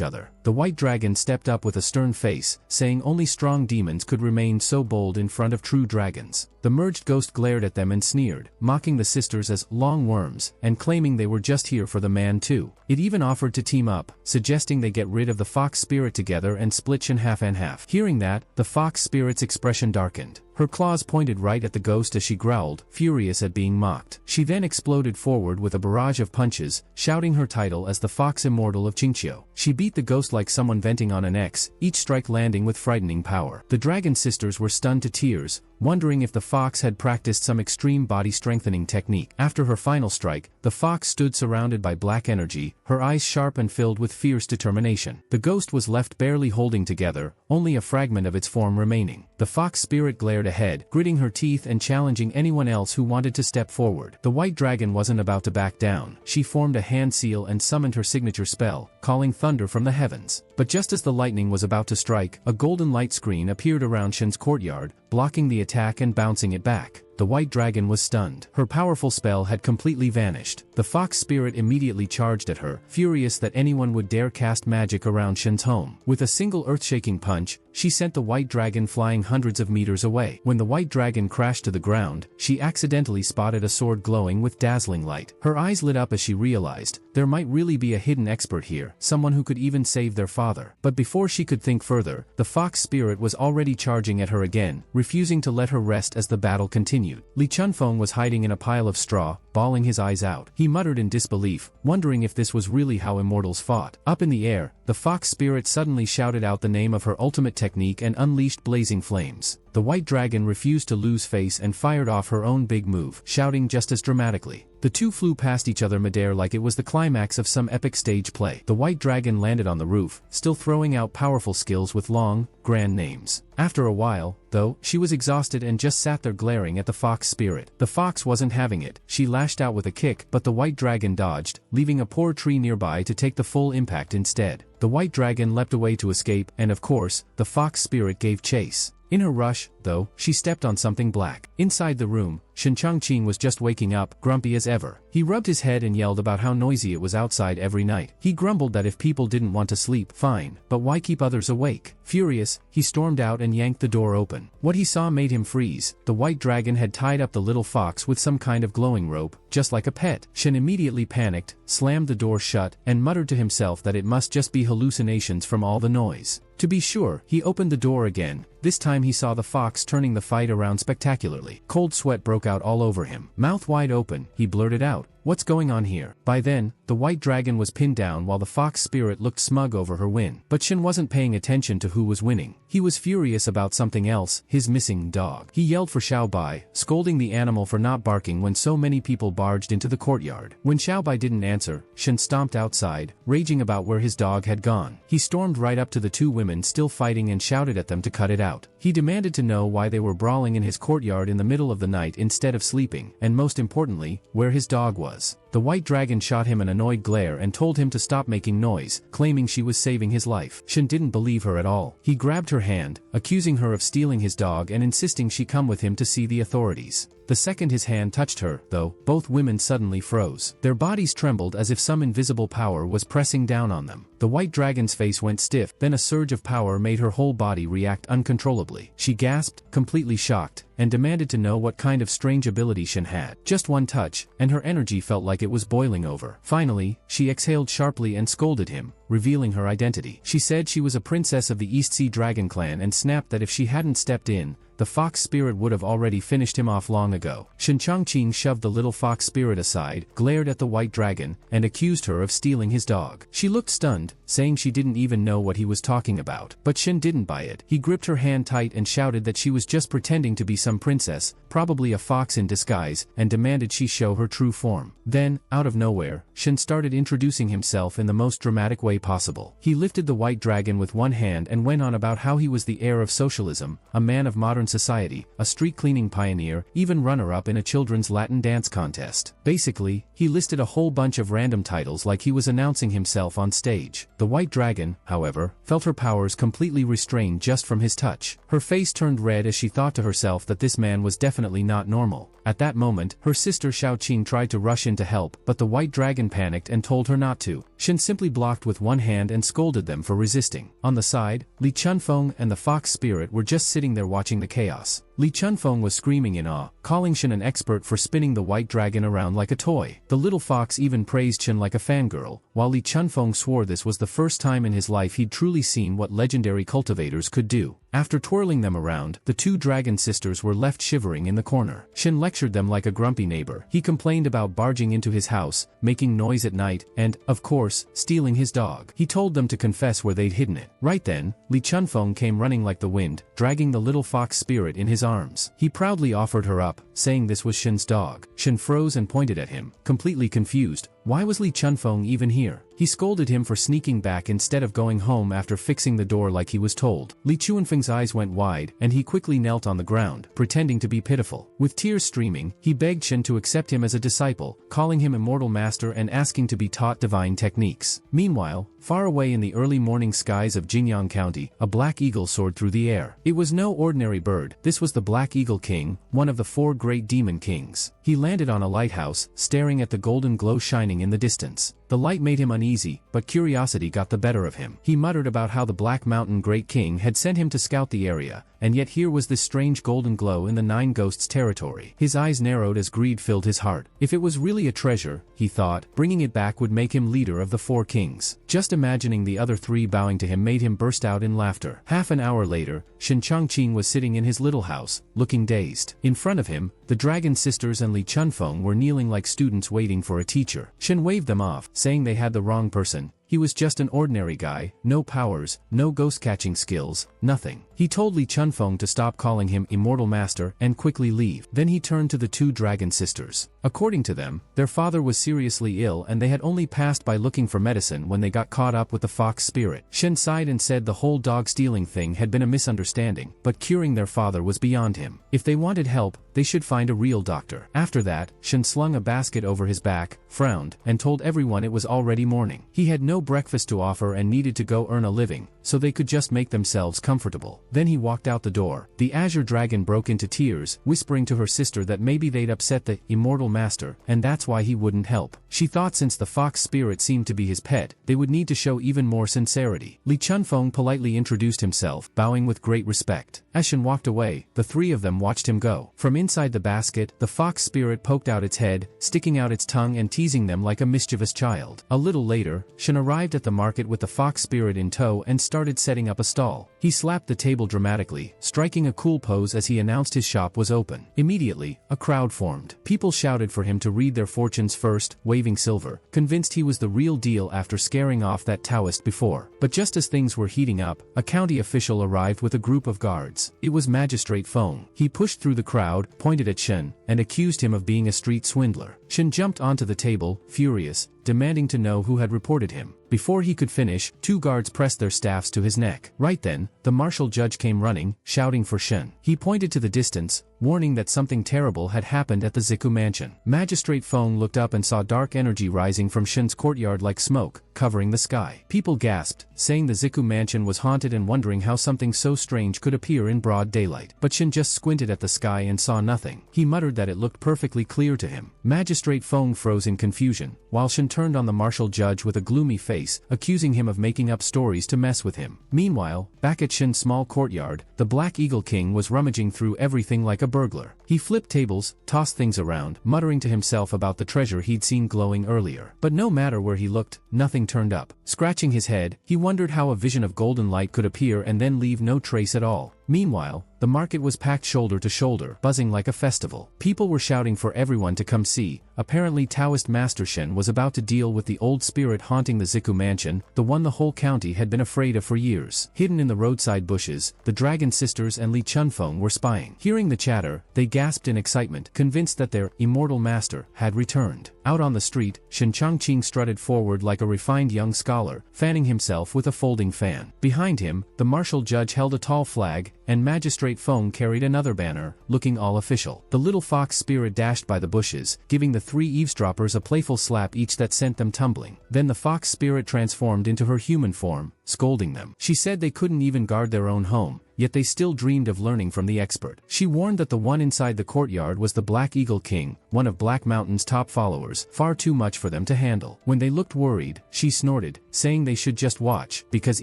other. The white dragon stepped up with a stern face, saying only strong demons could remain so bold in front of true dragons. The merged ghost glared at them and sneered, mocking the sisters as long worms, and claiming they were just here for the man too. It even offered to team up, suggesting they get rid of the fox spirit together and split Shen half and half. Hearing that, the fox spirit's expression darkened. Her claws pointed right at the ghost as she growled, furious at being mocked. She then exploded forward with a barrage of punches, shouting her title as the Fox Immortal of Qingqiu. She beat the ghost like someone venting on an X, each strike landing with frightening power. The dragon sisters were stunned to tears, wondering if the fox had practiced some extreme body strengthening technique. After her final strike, the fox stood surrounded by black energy, her eyes sharp and filled with fierce determination. The ghost was left barely holding together, only a fragment of its form remaining. The fox spirit glared ahead, gritting her teeth and challenging anyone else who wanted to step forward. The white dragon wasn't about to back down. She formed a hand seal and summoned her signature spell, calling thunder from the heavens. But just as the lightning was about to strike, a golden light screen appeared around Shen's courtyard, blocking the attack and bouncing it back. The white dragon was stunned. Her powerful spell had completely vanished. The fox spirit immediately charged at her, furious that anyone would dare cast magic around Shen's home. With a single earth-shaking punch, she sent the white dragon flying hundreds of meters away. When the white dragon crashed to the ground, she accidentally spotted a sword glowing with dazzling light. Her eyes lit up as she realized, there might really be a hidden expert here, someone who could even save their father. But before she could think further, the fox spirit was already charging at her again, refusing to let her rest as the battle continued. Li Chunfeng was hiding in a pile of straw, bawling his eyes out. He muttered in disbelief, wondering if this was really how immortals fought. Up in the air, the fox spirit suddenly shouted out the name of her ultimate technique and unleashed blazing flames. The white dragon refused to lose face and fired off her own big move, shouting just as dramatically. The 2 flew past each other midair like it was the climax of some epic stage play. The white dragon landed on the roof, still throwing out powerful skills with long, grand names. After a while, though, she was exhausted and just sat there glaring at the fox spirit. The fox wasn't having it. She lashed out with a kick, but the white dragon dodged, leaving a poor tree nearby to take the full impact instead. The white dragon leapt away to escape, and of course, the fox spirit gave chase. In her rush, though, she stepped on something black. Inside the room, Shen Changqing was just waking up, grumpy as ever. He rubbed his head and yelled about how noisy it was outside every night. He grumbled that if people didn't want to sleep, fine, but why keep others awake? Furious, he stormed out and yanked the door open. What he saw made him freeze. The white dragon had tied up the little fox with some kind of glowing rope, just like a pet. Shen immediately panicked, slammed the door shut, and muttered to himself that it must just be hallucinations from all the noise. To be sure, he opened the door again. This time he saw the fox turning the fight around spectacularly. Cold sweat broke out all over him. Mouth wide open, he blurted out, "What's going on here?" By then, the white dragon was pinned down while the fox spirit looked smug over her win. But Shen wasn't paying attention to who was winning. He was furious about something else, his missing dog. He yelled for Xiaobai, scolding the animal for not barking when so many people barged into the courtyard. When Xiaobai didn't answer, Shen stomped outside, raging about where his dog had gone. He stormed right up to the two women still fighting and shouted at them to cut it out. He demanded to know why they were brawling in his courtyard in the middle of the night instead of sleeping, and most importantly, where his dog was. The white dragon shot him an annoyed glare and told him to stop making noise, claiming she was saving his life. Shen didn't believe her at all. He grabbed her hand, accusing her of stealing his dog and insisting she come with him to see the authorities. The second his hand touched her, though, both women suddenly froze. Their bodies trembled as if some invisible power was pressing down on them. The white dragon's face went stiff, then a surge of power made her whole body react uncontrollably. She gasped, completely shocked, and demanded to know what kind of strange ability Shen had. Just one touch, and her energy felt like it was boiling over. Finally, she exhaled sharply and scolded him, revealing her identity. She said she was a princess of the East Sea Dragon clan and snapped that if she hadn't stepped in, the fox spirit would have already finished him off long ago. Shen Changqing shoved the little fox spirit aside, glared at the white dragon, and accused her of stealing his dog. She looked stunned, saying she didn't even know what he was talking about. But Shen didn't buy it. He gripped her hand tight and shouted that she was just pretending to be some princess, probably a fox in disguise, and demanded she show her true form. Then, out of nowhere, Shen started introducing himself in the most dramatic way possible. He lifted the white dragon with one hand and went on about how he was the heir of socialism, a man of modern society, a street cleaning pioneer, even runner-up in a children's Latin dance contest. Basically, he listed a whole bunch of random titles like he was announcing himself on stage. The white dragon, however, felt her powers completely restrained just from his touch. Her face turned red as she thought to herself that this man was definitely not normal. At that moment, her sister Xiaoqing tried to rush in to help, but the white dragon panicked and told her not to. Shen simply blocked with one hand and scolded them for resisting. On the side, Li Chunfeng and the fox spirit were just sitting there watching the chaos. Li Chunfeng was screaming in awe, calling Shen an expert for spinning the white dragon around like a toy. The little fox even praised Shen like a fangirl, while Li Chunfeng swore this was the first time in his life he'd truly seen what legendary cultivators could do. After twirling them around, the two dragon sisters were left shivering in the corner. Shen lectured them like a grumpy neighbor. He complained about barging into his house, making noise at night, and, of course, stealing his dog. He told them to confess where they'd hidden it. Right then, Li Chunfeng came running like the wind, dragging the little fox spirit in his arms. He proudly offered her up, saying this was Shen's dog. Shen froze and pointed at him, completely confused. Why was Li Chunfeng even here? He scolded him for sneaking back instead of going home after fixing the door like he was told. Li Chunfeng's eyes went wide, and he quickly knelt on the ground, pretending to be pitiful. With tears streaming, he begged Shen to accept him as a disciple, calling him immortal master and asking to be taught divine techniques. Meanwhile, far away in the early morning skies of Jingyang County, a black eagle soared through the air. It was no ordinary bird. This was the Black Eagle King, one of the 4 great demon kings. He landed on a lighthouse, staring at the golden glow shining in the distance. The light made him uneasy, but curiosity got the better of him. He muttered about how the Black Mountain Great King had sent him to scout the area, and yet here was this strange golden glow in the 9 Ghosts territory. His eyes narrowed as greed filled his heart. If it was really a treasure, he thought, bringing it back would make him leader of the 4 kings. Just imagining the other 3 bowing to him made him burst out in laughter. Half an hour later, Shen Changqing was sitting in his little house, looking dazed. In front of him, the dragon sisters and Li Chunfeng were kneeling like students waiting for a teacher. Shen waved them off, saying they had the wrong person. He was just an ordinary guy, no powers, no ghost-catching skills, nothing. He told Li Chunfeng to stop calling him Immortal Master and quickly leave. Then he turned to the 2 dragon sisters. According to them, their father was seriously ill and they had only passed by looking for medicine when they got caught up with the fox spirit. Shen sighed and said the whole dog-stealing thing had been a misunderstanding, but curing their father was beyond him. If they wanted help, they should find a real doctor. After that, Shen slung a basket over his back, frowned, and told everyone it was already morning. He had no breakfast to offer and needed to go earn a living, so they could just make themselves comfortable. Then he walked out the door. The Azure Dragon broke into tears, whispering to her sister that maybe they'd upset the immortal master, and that's why he wouldn't help. She thought since the fox spirit seemed to be his pet, they would need to show even more sincerity. Li Chunfeng politely introduced himself, bowing with great respect. As Shen walked away, the three of them watched him go. From inside the basket, the fox spirit poked out its head, sticking out its tongue and teasing them like a mischievous child. A little later, Shen arrived at the market with the fox spirit in tow and started setting up a stall. He slapped the table dramatically, striking a cool pose as he announced his shop was open. Immediately, a crowd formed. People shouted for him to read their fortunes first, waving silver, convinced he was the real deal after scaring off that Taoist before. But just as things were heating up, a county official arrived with a group of guards. It was Magistrate Feng. He pushed through the crowd, pointed at Shen, and accused him of being a street swindler. Shen jumped onto the table, furious, demanding to know who had reported him. Before he could finish, two guards pressed their staffs to his neck. Right then, the martial judge came running, shouting for Shen. He pointed to the distance, warning that something terrible had happened at the Ziku mansion. Magistrate Feng looked up and saw dark energy rising from Shen's courtyard like smoke, covering the sky. People gasped, saying the Ziku mansion was haunted and wondering how something so strange could appear in broad daylight. But Shen just squinted at the sky and saw nothing. He muttered that it looked perfectly clear to him. Magistrate Feng froze in confusion, while Shen turned on the martial judge with a gloomy face, accusing him of making up stories to mess with him. Meanwhile, back at Shen's small courtyard, the Black Eagle King was rummaging through everything like a burglar. He flipped tables, tossed things around, muttering to himself about the treasure he'd seen glowing earlier. But no matter where he looked, nothing turned up. Scratching his head, he wondered how a vision of golden light could appear and then leave no trace at all. Meanwhile, the market was packed shoulder to shoulder, buzzing like a festival. People were shouting for everyone to come see. Apparently Taoist Master Shen was about to deal with the old spirit haunting the Ziku mansion, the one the whole county had been afraid of for years. Hidden in the roadside bushes, the Dragon Sisters and Li Chunfeng were spying. Hearing the chatter, they gasped in excitement, convinced that their immortal master had returned. Out on the street, Shen Chongqing strutted forward like a refined young scholar, fanning himself with a folding fan. Behind him, the martial judge held a tall flag, and Magistrate Feng carried another banner, looking all official. The little fox spirit dashed by the bushes, giving the three eavesdroppers a playful slap each that sent them tumbling. Then the fox spirit transformed into her human form, scolding them. She said they couldn't even guard their own home, yet they still dreamed of learning from the expert. She warned that the one inside the courtyard was the Black Eagle King, one of Black Mountain's top followers, far too much for them to handle. When they looked worried, she snorted, saying they should just watch, because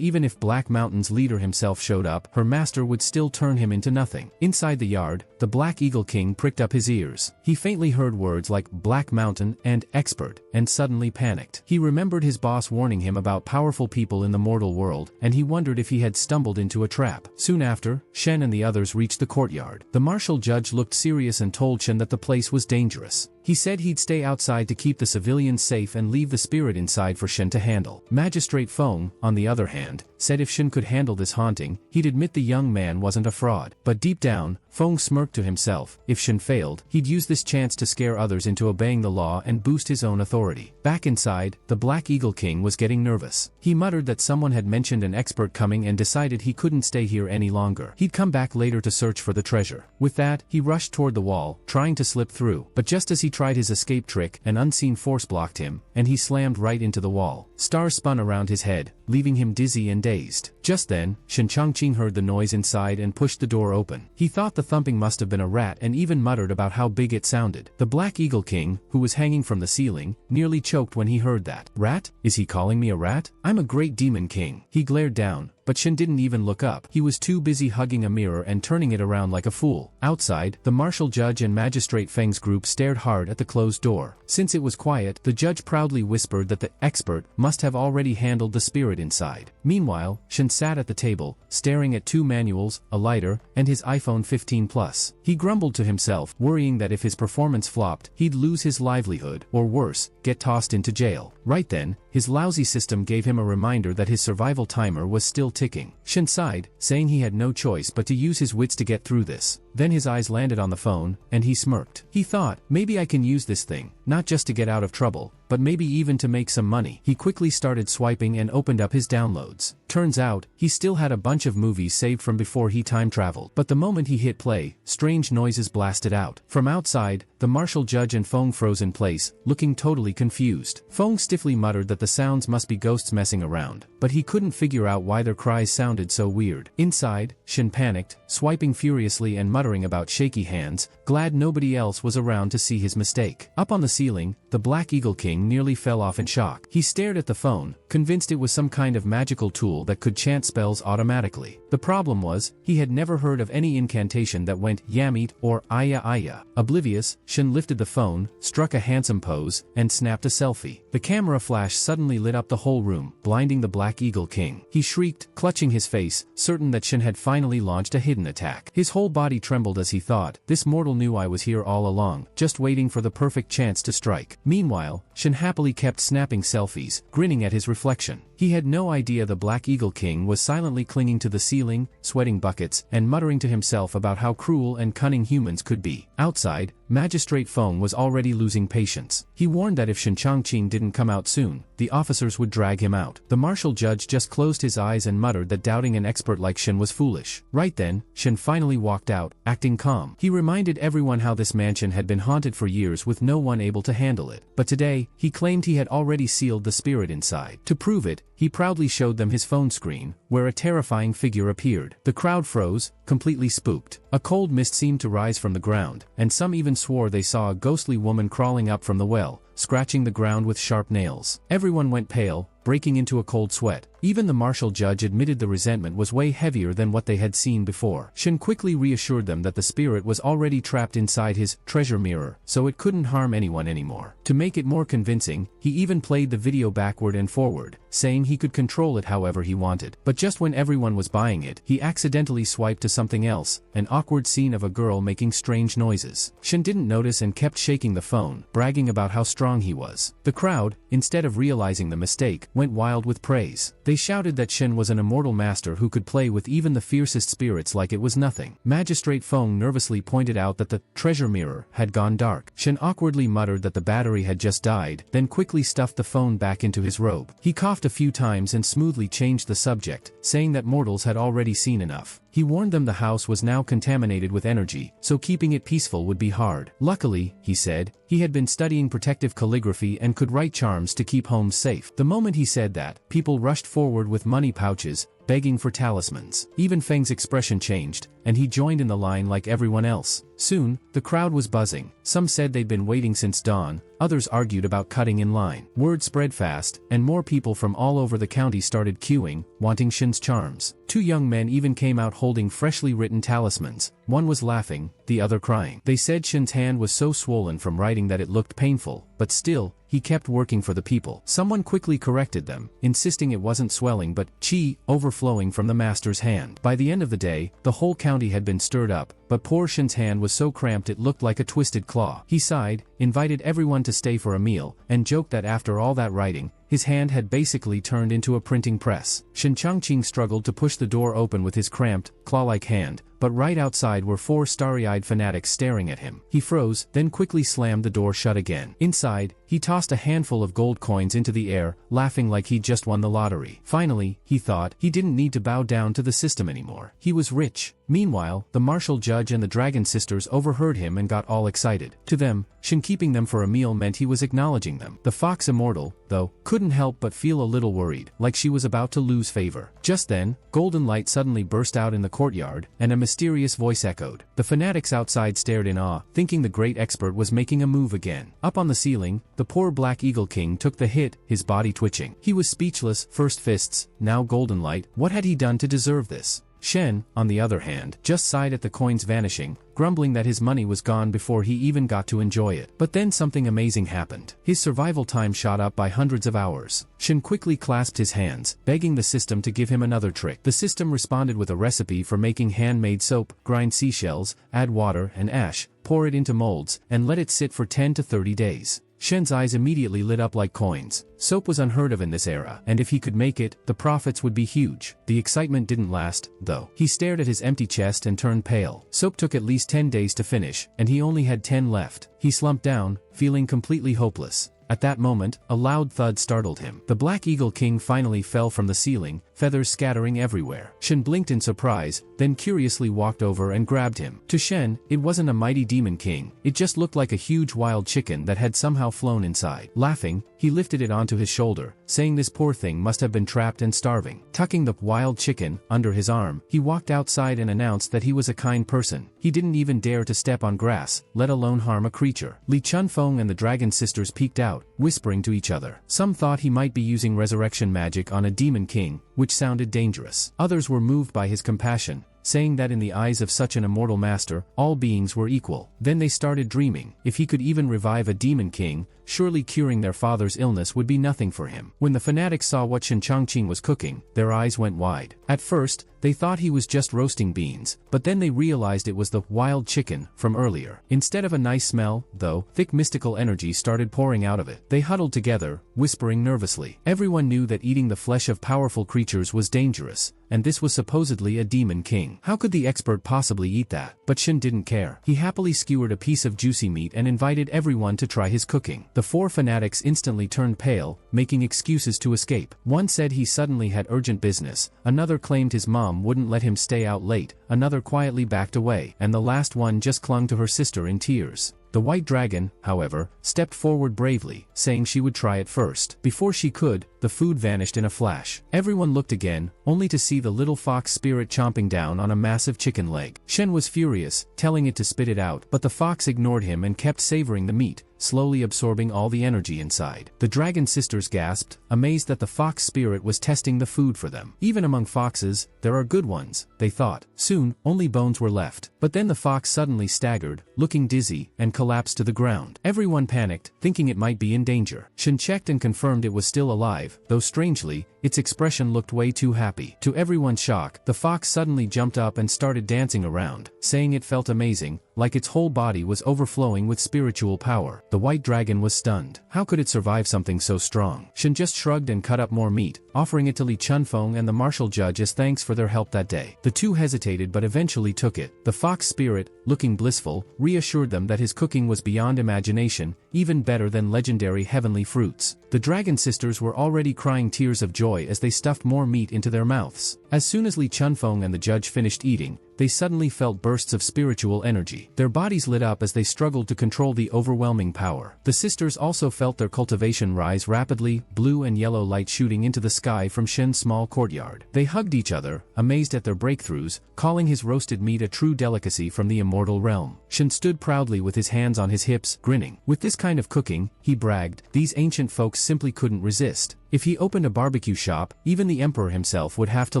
even if Black Mountain's leader himself showed up, her master would still turn him into nothing. Inside the yard, the Black Eagle King pricked up his ears. He faintly heard words like Black Mountain and expert, and suddenly panicked. He remembered his boss warning him about powerful people in the mortal world, and he wondered if he had stumbled into a trap. Soon after, Shen and the others reached the courtyard. The martial judge looked serious and told Shen that the place was dangerous. He said he'd stay outside to keep the civilians safe and leave the spirit inside for Shen to handle. Magistrate Feng, on the other hand, said if Shen could handle this haunting, he'd admit the young man wasn't a fraud. But deep down, Feng smirked to himself. If Shen failed, he'd use this chance to scare others into obeying the law and boost his own authority. Back inside, the Black Eagle King was getting nervous. He muttered that someone had mentioned an expert coming and decided he couldn't stay here any longer. He'd come back later to search for the treasure. With that, he rushed toward the wall, trying to slip through. But just as he tried his escape trick, an unseen force blocked him, and he slammed right into the wall. Stars spun around his head, leaving him dizzy and dazed. Just then, Shen Chongqing heard the noise inside and pushed the door open. He thought the thumping must have been a rat and even muttered about how big it sounded. The Black Eagle King, who was hanging from the ceiling, nearly choked when he heard that. Rat? Is he calling me a rat? I'm a great demon king. He glared down, but Shen didn't even look up. He was too busy hugging a mirror and turning it around like a fool. Outside, the martial judge and Magistrate Feng's group stared hard at the closed door. Since it was quiet, the judge proudly whispered that the expert must have already handled the spirit inside. Meanwhile, Shen sat at the table, staring at two manuals, a lighter, and his iPhone 15 Plus. He grumbled to himself, worrying that if his performance flopped, he'd lose his livelihood, or worse, get tossed into jail. Right then, his lousy system gave him a reminder that his survival timer was still ticking. Shen sighed, saying he had no choice but to use his wits to get through this. Then his eyes landed on the phone, and he smirked. He thought, maybe I can use this thing, not just to get out of trouble, but maybe even to make some money. He quickly started swiping and opened up his downloads. Turns out, he still had a bunch of movies saved from before he time traveled. But the moment he hit play, strange noises blasted out. From outside, the martial judge and Feng froze in place, looking totally confused. Feng stiffly muttered that that the sounds must be ghosts messing around, but he couldn't figure out why their cries sounded so weird. Inside, Shin panicked, swiping furiously and muttering about shaky hands, glad nobody else was around to see his mistake. Up on the ceiling, the Black Eagle King nearly fell off in shock. He stared at the phone, convinced it was some kind of magical tool that could chant spells automatically. The problem was, he had never heard of any incantation that went Yamit or Aya Aya. Oblivious, Shin lifted the phone, struck a handsome pose, and snapped a selfie. The camera flash suddenly lit up the whole room, blinding the Black Eagle King. He shrieked, clutching his face, certain that Shin had finally launched a hidden attack. His whole body trembled as he thought, this mortal knew I was here all along, just waiting for the perfect chance to strike. Meanwhile, Shin happily kept snapping selfies, grinning at his reflection. He had no idea the Black Eagle King was silently clinging to the ceiling, sweating buckets, and muttering to himself about how cruel and cunning humans could be. Outside, Magistrate Feng was already losing patience. He warned that if Shin Changqing didn't come out soon, the officers would drag him out. The martial judge just closed his eyes and muttered that doubting an expert like Shin was foolish. Right then, Shin finally walked out, acting calm. He reminded everyone how this mansion had been haunted for years with no one able to handle it. But today, he claimed he had already sealed the spirit inside. To prove it, he proudly showed them his phone screen, where a terrifying figure appeared. The crowd froze, completely spooked. A cold mist seemed to rise from the ground, and some even swore they saw a ghostly woman crawling up from the well, scratching the ground with sharp nails. Everyone went pale, breaking into a cold sweat. Even the martial judge admitted the resentment was way heavier than what they had seen before. Shin quickly reassured them that the spirit was already trapped inside his treasure mirror, so it couldn't harm anyone anymore. To make it more convincing, he even played the video backward and forward, saying he could control it however he wanted. But just when everyone was buying it, he accidentally swiped to something else, an awkward scene of a girl making strange noises. Shin didn't notice and kept shaking the phone, bragging about how strong he was. The crowd, instead of realizing the mistake, went wild with praise. They shouted that Shin was an immortal master who could play with even the fiercest spirits like it was nothing. Magistrate Feng nervously pointed out that the treasure mirror had gone dark. Shin awkwardly muttered that the battery had just died, then quickly stuffed the phone back into his robe. He coughed a few times and smoothly changed the subject, saying that mortals had already seen enough. He warned them the house was now contaminated with energy, so keeping it peaceful would be hard. Luckily, he said, he had been studying protective calligraphy and could write charms to keep homes safe. The moment he said that, people rushed forward with money pouches, begging for talismans. Even Feng's expression changed, and he joined in the line like everyone else. Soon, the crowd was buzzing. Some said they'd been waiting since dawn, others argued about cutting in line. Word spread fast, and more people from all over the county started queuing, wanting Shin's charms. 2 young men even came out holding freshly written talismans. One was laughing, the other crying. They said Shin's hand was so swollen from writing that it looked painful, but still, he kept working for the people. Someone quickly corrected them, insisting it wasn't swelling but qi overflowing from the master's hand. By the end of the day, the whole county had been stirred up, but poor Shin's hand was so cramped it looked like a twisted claw. He sighed, invited everyone to stay for a meal, and joked that after all that writing, his hand had basically turned into a printing press. Shin Changqing struggled to push the door open with his cramped, claw-like hand, but right outside were 4 starry-eyed fanatics staring at him. He froze, then quickly slammed the door shut again. Inside, he tossed a handful of gold coins into the air, laughing like he'd just won the lottery. Finally, he thought, he didn't need to bow down to the system anymore. He was rich. Meanwhile, the martial judge and the dragon sisters overheard him and got all excited. To them, Shin keeping them for a meal meant he was acknowledging them. The fox immortal, though, couldn't help but feel a little worried, like she was about to lose favor. Just then, golden light suddenly burst out in the courtyard, and a mysterious voice echoed. The fanatics outside stared in awe, thinking the great expert was making a move again. Up on the ceiling, the poor Black Eagle King took the hit, his body twitching. He was speechless, first fists, now golden light. What had he done to deserve this? Shen, on the other hand, just sighed at the coins vanishing, grumbling that his money was gone before he even got to enjoy it. But then something amazing happened. His survival time shot up by hundreds of hours. Shen quickly clasped his hands, begging the system to give him another trick. The system responded with a recipe for making handmade soap: grind seashells, add water and ash, pour it into molds, and let it sit for 10 to 30 days. Shen's eyes immediately lit up like coins. Soap was unheard of in this era, and if he could make it, the profits would be huge. The excitement didn't last, though. He stared at his empty chest and turned pale. Soap took at least 10 days to finish, and he only had 10 left. He slumped down, feeling completely hopeless. At that moment, a loud thud startled him. The Black Eagle King finally fell from the ceiling, feathers scattering everywhere. Shen blinked in surprise, then curiously walked over and grabbed him. To Shen, it wasn't a mighty demon king, it just looked like a huge wild chicken that had somehow flown inside. Laughing, he lifted it onto his shoulder, saying this poor thing must have been trapped and starving. Tucking the wild chicken under his arm, he walked outside and announced that he was a kind person. He didn't even dare to step on grass, let alone harm a creature. Li Chunfeng and the dragon sisters peeked out, whispering to each other. Some thought he might be using resurrection magic on a demon king, which sounded dangerous. Others were moved by his compassion, saying that in the eyes of such an immortal master, all beings were equal. Then they started dreaming, if he could even revive a demon king, surely curing their father's illness would be nothing for him. When the fanatics saw what Shen Changqing was cooking, their eyes went wide. At first, they thought he was just roasting beans, but then they realized it was the wild chicken from earlier. Instead of a nice smell, though, thick mystical energy started pouring out of it. They huddled together, whispering nervously. Everyone knew that eating the flesh of powerful creatures was dangerous, and this was supposedly a demon king. How could the expert possibly eat that? But Shen didn't care. He happily skewered a piece of juicy meat and invited everyone to try his cooking. The four fanatics instantly turned pale, making excuses to escape. One said he suddenly had urgent business, another claimed his mom wouldn't let him stay out late, another quietly backed away, and the last one just clung to her sister in tears. The white dragon, however, stepped forward bravely, saying she would try it first. Before she could, the food vanished in a flash. Everyone looked again, only to see the little fox spirit chomping down on a massive chicken leg. Shen was furious, telling it to spit it out, but the fox ignored him and kept savoring the meat, slowly absorbing all the energy inside. The dragon sisters gasped, amazed that the fox spirit was testing the food for them. Even among foxes, there are good ones, they thought. Soon, only bones were left. But then the fox suddenly staggered, looking dizzy, and collapsed to the ground. Everyone panicked, thinking it might be in danger. Shen checked and confirmed it was still alive, though strangely, its expression looked way too happy. To everyone's shock, the fox suddenly jumped up and started dancing around, saying it felt amazing, like its whole body was overflowing with spiritual power. The white dragon was stunned. How could it survive something so strong? Shen just shrugged and cut up more meat, offering it to Li Chunfeng and the martial judge as thanks for their help that day. The two hesitated but eventually took it. The fox spirit, looking blissful, reassured them that his cooking was beyond imagination, even better than legendary heavenly fruits. The dragon sisters were already crying tears of joy as they stuffed more meat into their mouths. As soon as Li Chunfeng and the judge finished eating, they suddenly felt bursts of spiritual energy. Their bodies lit up as they struggled to control the overwhelming power. The sisters also felt their cultivation rise rapidly, blue and yellow light shooting into the sky from Shen's small courtyard. They hugged each other, amazed at their breakthroughs, calling his roasted meat a true delicacy from the immortal realm. Shen stood proudly with his hands on his hips, grinning. With this kind of cooking, he bragged, these ancient folks simply couldn't resist. If he opened a barbecue shop, even the emperor himself would have to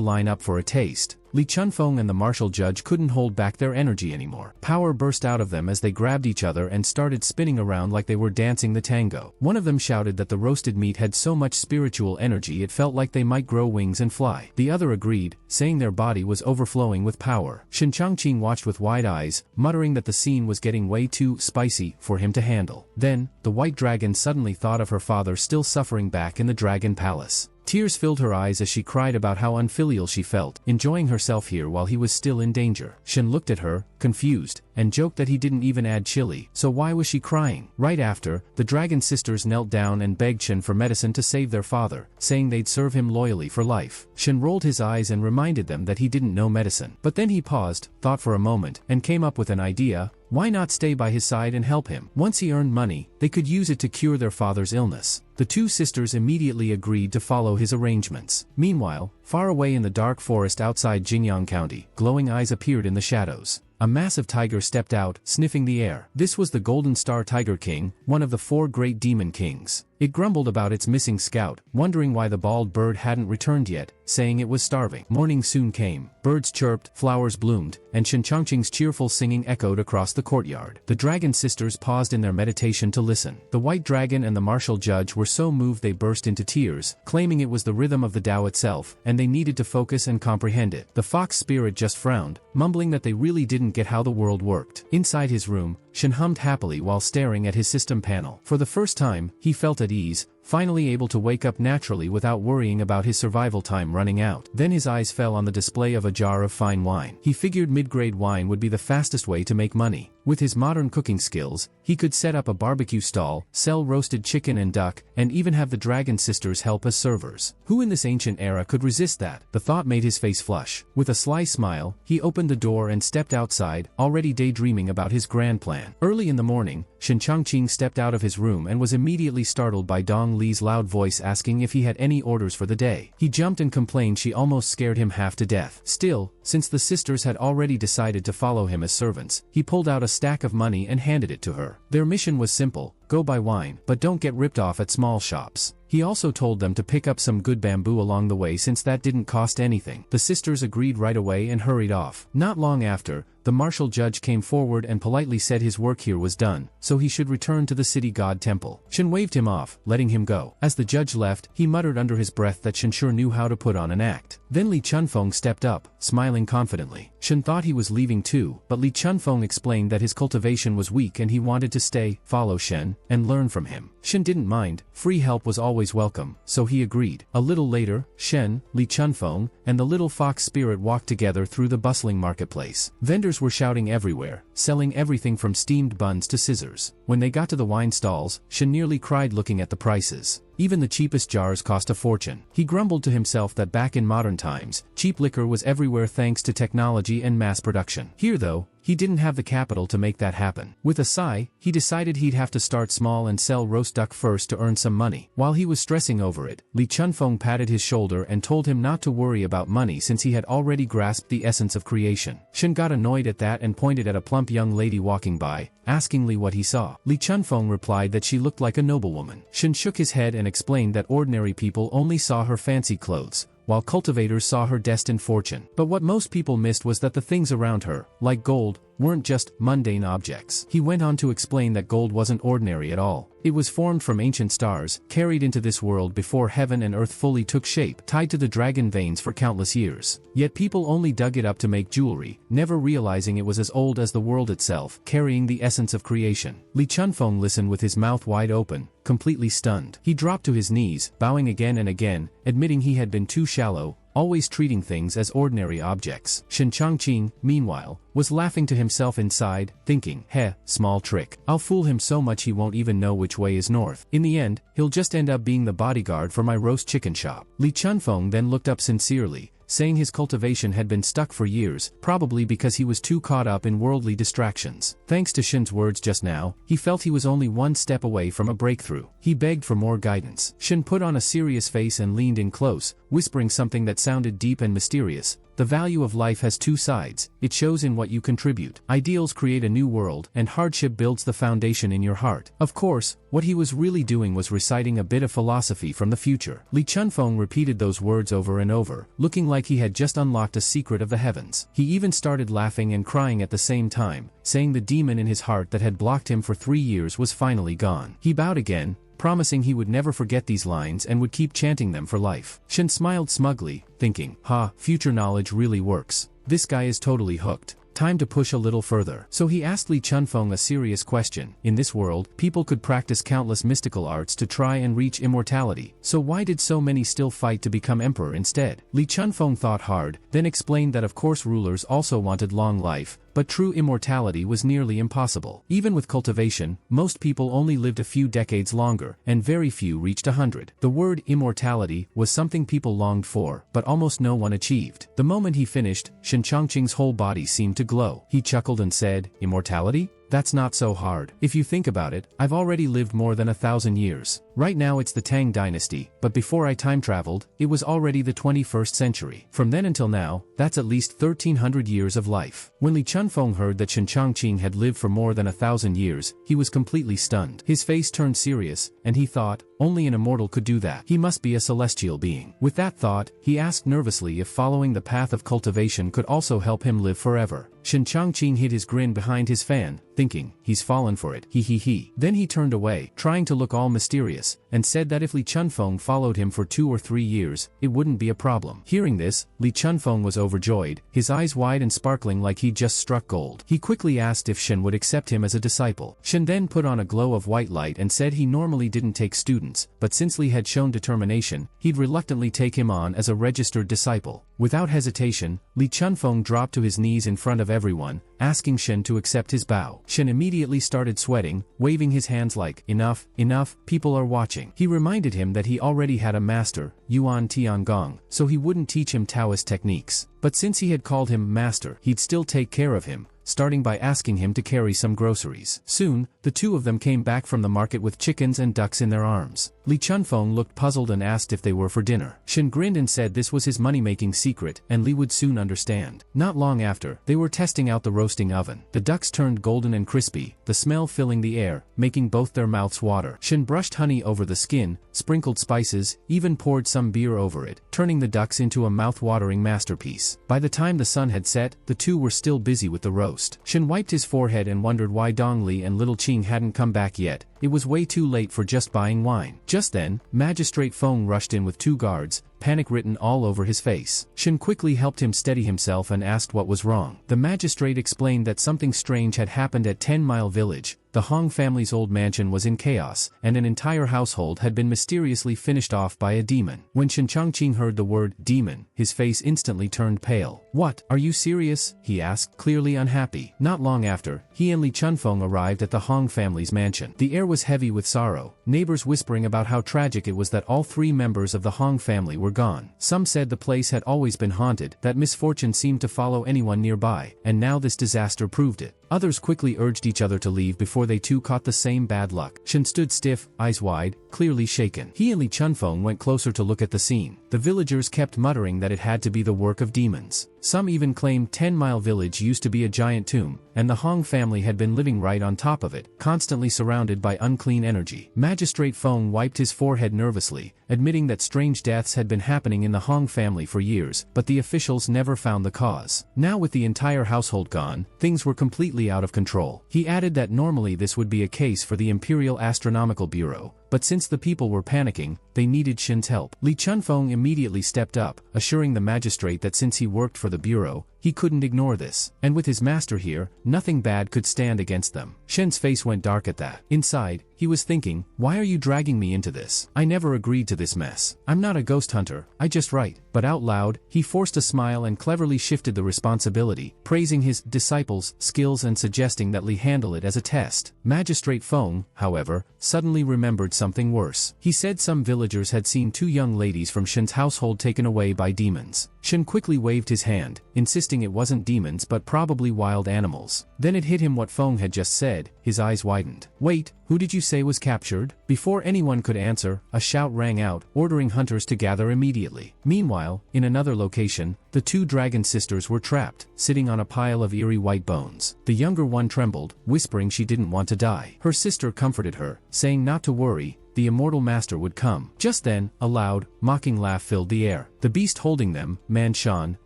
line up for a taste. Li Chunfeng and the martial judge couldn't hold back their energy anymore. Power burst out of them as they grabbed each other and started spinning around like they were dancing the tango. One of them shouted that the roasted meat had so much spiritual energy it felt like they might grow wings and fly. The other agreed, saying their body was overflowing with power. Shen Changqing watched with wide eyes, muttering that the scene was getting way too spicy for him to handle. Then, the white dragon suddenly thought of her father still suffering back in the dragon palace. Tears filled her eyes as she cried about how unfilial she felt, enjoying herself here while he was still in danger. Shen looked at her, confused, and joked that he didn't even add chili, so why was she crying? Right after, the dragon sisters knelt down and begged Shen for medicine to save their father, saying they'd serve him loyally for life. Shen rolled his eyes and reminded them that he didn't know medicine. But then he paused, thought for a moment, and came up with an idea. Why not stay by his side and help him? Once he earned money, they could use it to cure their father's illness. The two sisters immediately agreed to follow his arrangements. Meanwhile, far away in the dark forest outside Jingyang County, glowing eyes appeared in the shadows. A massive tiger stepped out, sniffing the air. This was the Golden Star Tiger King, one of the 4 great demon kings. It grumbled about its missing scout, wondering why the bald bird hadn't returned yet, saying it was starving. Morning soon came. Birds chirped, flowers bloomed, and Shen Changqing's cheerful singing echoed across the courtyard. The dragon sisters paused in their meditation to listen. The white dragon and the martial judge were so moved they burst into tears, claiming it was the rhythm of the Tao itself, and they needed to focus and comprehend it. The fox spirit just frowned, mumbling that they really didn't get how the world worked. Inside his room, Shen hummed happily while staring at his system panel. For the first time, he felt at ease, finally able to wake up naturally without worrying about his survival time running out. Then his eyes fell on the display of a jar of fine wine. He figured mid-grade wine would be the fastest way to make money. With his modern cooking skills, he could set up a barbecue stall, sell roasted chicken and duck, and even have the Dragon Sisters help as servers. Who in this ancient era could resist that? The thought made his face flush. With a sly smile, he opened the door and stepped outside, already daydreaming about his grand plan. Early in the morning, Shen Changqing stepped out of his room and was immediately startled by Dong Li's loud voice asking if he had any orders for the day. He jumped and complained she almost scared him half to death. Still, since the sisters had already decided to follow him as servants, he pulled out a stack of money and handed it to her. Their mission was simple: go buy wine, but don't get ripped off at small shops. He also told them to pick up some good bamboo along the way since that didn't cost anything. The sisters agreed right away and hurried off. Not long after, the martial judge came forward and politely said his work here was done, so he should return to the city god temple. Shen waved him off, letting him go. As the judge left, he muttered under his breath that Shen sure knew how to put on an act. Then Li Chunfeng stepped up, smiling confidently. Shen thought he was leaving too, but Li Chunfeng explained that his cultivation was weak and he wanted to stay, follow Shen, and learn from him. Shen didn't mind, free help was always welcome, so he agreed. A little later, Shen, Li Chunfeng, and the little fox spirit walked together through the bustling marketplace. Vendors were shouting everywhere, selling everything from steamed buns to scissors. When they got to the wine stalls, Shen nearly cried looking at the prices. Even the cheapest jars cost a fortune. He grumbled to himself that back in modern times, cheap liquor was everywhere thanks to technology and mass production. Here though, he didn't have the capital to make that happen. With a sigh, he decided he'd have to start small and sell roast duck first to earn some money. While he was stressing over it, Li Chunfeng patted his shoulder and told him not to worry about money since he had already grasped the essence of creation. Shen got annoyed at that and pointed at a plump young lady walking by, asking Li what he saw. Li Chunfeng replied that she looked like a noblewoman. Shen shook his head and explained that ordinary people only saw her fancy clothes, while cultivators saw her destined fortune. But what most people missed was that the things around her, like gold, weren't just mundane objects. He went on to explain that gold wasn't ordinary at all. It was formed from ancient stars, carried into this world before heaven and earth fully took shape, tied to the dragon veins for countless years. Yet people only dug it up to make jewelry, never realizing it was as old as the world itself, carrying the essence of creation. Li Chunfeng listened with his mouth wide open, completely stunned. He dropped to his knees, bowing again and again, admitting he had been too shallow, always treating things as ordinary objects. Shen Changqing, meanwhile, was laughing to himself inside, thinking, heh, small trick. I'll fool him so much he won't even know which way is north. In the end, he'll just end up being the bodyguard for my roast chicken shop. Li Chunfeng then looked up sincerely, saying his cultivation had been stuck for years, probably because he was too caught up in worldly distractions. Thanks to Shen's words just now, he felt he was only one step away from a breakthrough. He begged for more guidance. Shen put on a serious face and leaned in close, whispering something that sounded deep and mysterious. The value of life has two sides. It shows in what you contribute. Ideals create a new world, and hardship builds the foundation in your heart. Of course, what he was really doing was reciting a bit of philosophy from the future. Li Chunfeng repeated those words over and over, looking like he had just unlocked a secret of the heavens. He even started laughing and crying at the same time, saying the demon in his heart that had blocked him for 3 years was finally gone. He bowed again, promising he would never forget these lines and would keep chanting them for life. Shen smiled smugly, thinking, future knowledge really works. This guy is totally hooked. Time to push a little further. So he asked Li Chunfeng a serious question. In this world, people could practice countless mystical arts to try and reach immortality. So why did so many still fight to become emperor instead? Li Chunfeng thought hard, then explained that of course rulers also wanted long life, but true immortality was nearly impossible. Even with cultivation, most people only lived a few decades longer, and very few reached 100. The word immortality was something people longed for, but almost no one achieved. The moment he finished, Shen Changqing's whole body seemed to glow. He chuckled and said, "Immortality? That's not so hard. If you think about it, I've already lived more than 1,000 years. Right now it's the Tang dynasty, but before I time traveled, it was already the 21st century. From then until now, that's at least 1,300 years of life." When Li Chunfeng heard that Shen Changqing had lived for more than 1,000 years, he was completely stunned. His face turned serious, and he thought, only an immortal could do that. He must be a celestial being. With that thought, he asked nervously if following the path of cultivation could also help him live forever. Shen Changqing hid his grin behind his fan, thinking, he's fallen for it, he. Then he turned away, trying to look all mysterious, and said that if Li Chunfeng followed him for 2 or 3 years, it wouldn't be a problem. Hearing this, Li Chunfeng was overjoyed, his eyes wide and sparkling like he'd just struck gold. He quickly asked if Shen would accept him as a disciple. Shen then put on a glow of white light and said he normally didn't take students, students, but since Li had shown determination, he'd reluctantly take him on as a registered disciple. Without hesitation, Li Chunfeng dropped to his knees in front of everyone, asking Shen to accept his bow. Shen immediately started sweating, waving his hands like, "Enough, enough, people are watching." He reminded him that he already had a master, Yuan Tiangong, so he wouldn't teach him Taoist techniques. But since he had called him master, he'd still take care of him, starting by asking him to carry some groceries. Soon, the two of them came back from the market with chickens and ducks in their arms. Li Chunfeng looked puzzled and asked if they were for dinner. Shen grinned and said this was his money-making secret, and Li would soon understand. Not long after, they were testing out the roasting oven. The ducks turned golden and crispy, the smell filling the air, making both their mouths water. Shen brushed honey over the skin, sprinkled spices, even poured some beer over it, turning the ducks into a mouth-watering masterpiece. By the time the sun had set, the two were still busy with the roast. Shen wiped his forehead and wondered why Dong Li and Little Qing hadn't come back yet. It was way too late for just buying wine. Just then, Magistrate Feng rushed in with 2 guards, panic written all over his face. Shen quickly helped him steady himself and asked what was wrong. The magistrate explained that something strange had happened at 10 Mile Village. The Hong family's old mansion was in chaos, and an entire household had been mysteriously finished off by a demon. When Shen Chongqing heard the word demon, his face instantly turned pale. "What, are you serious?" he asked, clearly unhappy. Not long after, he and Li Chunfeng arrived at the Hong family's mansion. The air was heavy with sorrow, neighbors whispering about how tragic it was that all 3 members of the Hong family were gone. Some said the place had always been haunted, that misfortune seemed to follow anyone nearby, and now this disaster proved it. Others quickly urged each other to leave before they too caught the same bad luck. Shen stood stiff, eyes wide, clearly shaken. He and Li Chunfeng went closer to look at the scene. The villagers kept muttering that it had to be the work of demons. Some even claimed 10 Mile Village used to be a giant tomb, and the Hong family had been living right on top of it, constantly surrounded by unclean energy. Magistrate Feng wiped his forehead nervously, admitting that strange deaths had been happening in the Hong family for years, but the officials never found the cause. Now with the entire household gone, things were completely out of control. He added that normally this would be a case for the Imperial Astronomical Bureau, but since the people were panicking, they needed Shen's help. Li Chunfeng immediately stepped up, assuring the magistrate that since he worked for the bureau, he couldn't ignore this. And with his master here, nothing bad could stand against them. Shen's face went dark at that. Inside, he was thinking, why are you dragging me into this? I never agreed to this mess. I'm not a ghost hunter, I just write. But out loud, he forced a smile and cleverly shifted the responsibility, praising his disciples' skills and suggesting that Li handle it as a test. Magistrate Feng, however, suddenly remembered something worse. He said some villagers had seen 2 young ladies from Shen's household taken away by demons. Shen quickly waved his hand, insisting it wasn't demons but probably wild animals. Then it hit him what Feng had just said. His eyes widened. "Wait, who did you say was captured?" Before anyone could answer, a shout rang out, ordering hunters to gather immediately. Meanwhile, in another location, the 2 dragon sisters were trapped, sitting on a pile of eerie white bones. The younger one trembled, whispering she didn't want to die. Her sister comforted her, saying not to worry, the immortal master would come. Just then, a loud, mocking laugh filled the air. The beast holding them, Man Shan,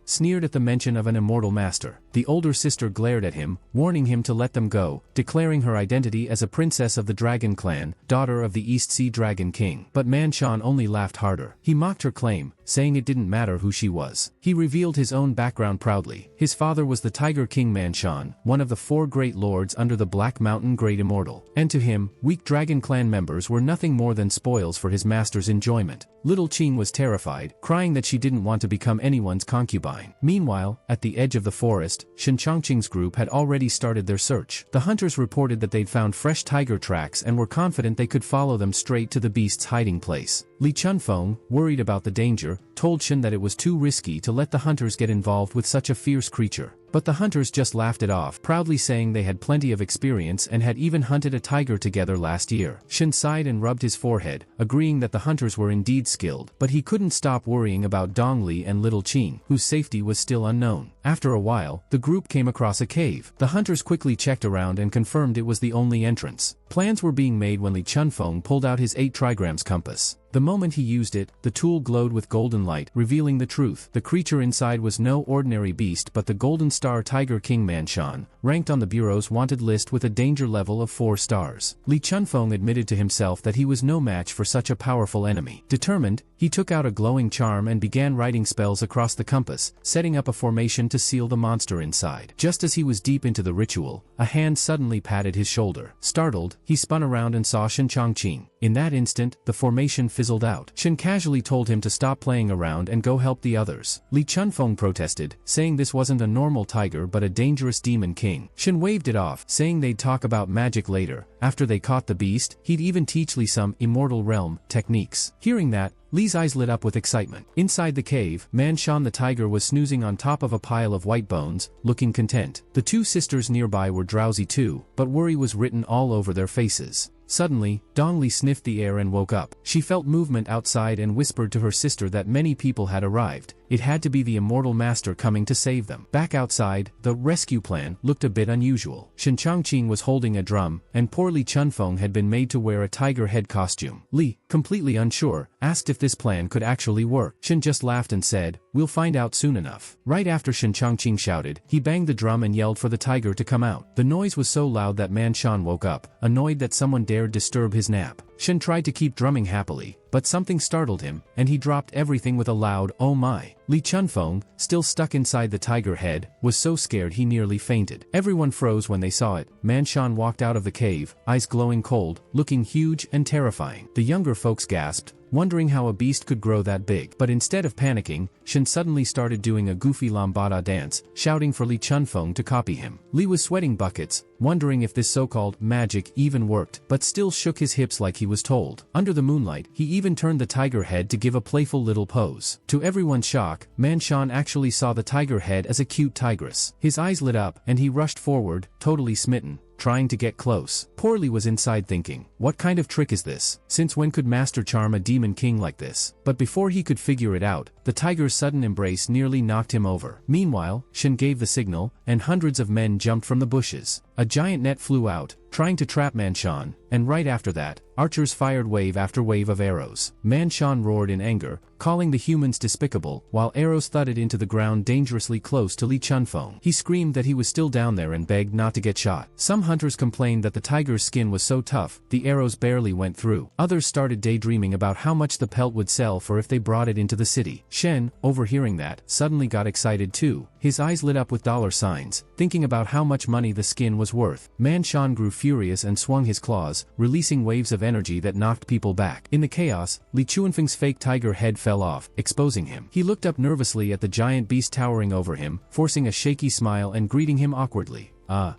sneered at the mention of an immortal master. The older sister glared at him, warning him to let them go, declaring her identity as a princess of the Dragon Clan, daughter of the East Sea Dragon King. But Man Shan only laughed harder. He mocked her claim, saying it didn't matter who she was. He revealed his own background proudly. His father was the Tiger King Man Shan, one of the 4 great lords under the Black Mountain Great Immortal. And to him, weak Dragon Clan members were nothing more than spoils for his master's enjoyment. Little Qing was terrified, crying that she didn't want to become anyone's concubine. Meanwhile, at the edge of the forest, Shen Chongqing's group had already started their search. The hunters reported that they'd found fresh tiger tracks and were confident they could follow them straight to the beast's hiding place. Li Chunfeng, worried about the danger, told Shen that it was too risky to let the hunters get involved with such a fierce creature. But the hunters just laughed it off, proudly saying they had plenty of experience and had even hunted a tiger together last year. Shen sighed and rubbed his forehead, agreeing that the hunters were indeed skilled, but he couldn't stop worrying about Dong Li and Little Qing, whose safety was still unknown. After a while, the group came across a cave. The hunters quickly checked around and confirmed it was the only entrance. Plans were being made when Li Chunfeng pulled out his 8 trigrams compass. The moment he used it, the tool glowed with golden light, revealing the truth. The creature inside was no ordinary beast but the Golden Star Tiger King Man Shan, ranked on the Bureau's wanted list with a danger level of 4 stars. Li Chunfeng admitted to himself that he was no match for such a powerful enemy. Determined, he took out a glowing charm and began writing spells across the compass, setting up a formation to seal the monster inside. Just as he was deep into the ritual, a hand suddenly patted his shoulder. Startled, he spun around and saw Shen Chongqing. In that instant, the formation fizzled out. Shen casually told him to stop playing around and go help the others. Li Chunfeng protested, saying this wasn't a normal tiger but a dangerous demon king. Shen waved it off, saying they'd talk about magic later. After they caught the beast, he'd even teach Li some immortal realm techniques. Hearing that, Li's eyes lit up with excitement. Inside the cave, Manshan the tiger was snoozing on top of a pile of white bones, looking content. The two sisters nearby were drowsy too, but worry was written all over their faces. Suddenly, Dongli sniffed the air and woke up. She felt movement outside and whispered to her sister that many people had arrived. It had to be the immortal master coming to save them. Back outside, the rescue plan looked a bit unusual. Shen Changqing was holding a drum, and poor Li Chunfeng had been made to wear a tiger head costume. Li, completely unsure, asked if this plan could actually work. Shen just laughed and said, "We'll find out soon enough." Right after Shen Changqing shouted, he banged the drum and yelled for the tiger to come out. The noise was so loud that Manshan woke up, annoyed that someone dared disturb his nap. Shen tried to keep drumming happily, but something startled him, and he dropped everything with a loud, "Oh my!" Li Chunfeng, still stuck inside the tiger head, was so scared he nearly fainted. Everyone froze when they saw it. Manshan walked out of the cave, eyes glowing cold, looking huge and terrifying. The younger folks gasped, wondering how a beast could grow that big. But instead of panicking, Shen suddenly started doing a goofy lambada dance, shouting for Li Chunfeng to copy him. Li was sweating buckets, wondering if this so-called magic even worked, but still shook his hips like he was told. Under the moonlight, he even turned the tiger head to give a playful little pose. To everyone's shock, Manshan actually saw the tiger head as a cute tigress. His eyes lit up, and he rushed forward, totally smitten, trying to get close. Poor Li was inside thinking, what kind of trick is this? Since when could Master charm a demon king like this? But before he could figure it out, the tiger's sudden embrace nearly knocked him over. Meanwhile, Shen gave the signal, and hundreds of men jumped from the bushes. A giant net flew out, trying to trap Manshan, and right after that, archers fired wave after wave of arrows. Manshan roared in anger, calling the humans despicable, while arrows thudded into the ground dangerously close to Li Chunfeng. He screamed that he was still down there and begged not to get shot. Some hunters complained that the tiger's skin was so tough, the arrows barely went through. Others started daydreaming about how much the pelt would sell for if they brought it into the city. Shen, overhearing that, suddenly got excited too. His eyes lit up with dollar signs, thinking about how much money the skin was worth. Manshan grew furious and swung his claws, releasing waves of energy that knocked people back. In the chaos, Li Chunfeng's fake tiger head fell off, exposing him. He looked up nervously at the giant beast towering over him, forcing a shaky smile and greeting him awkwardly.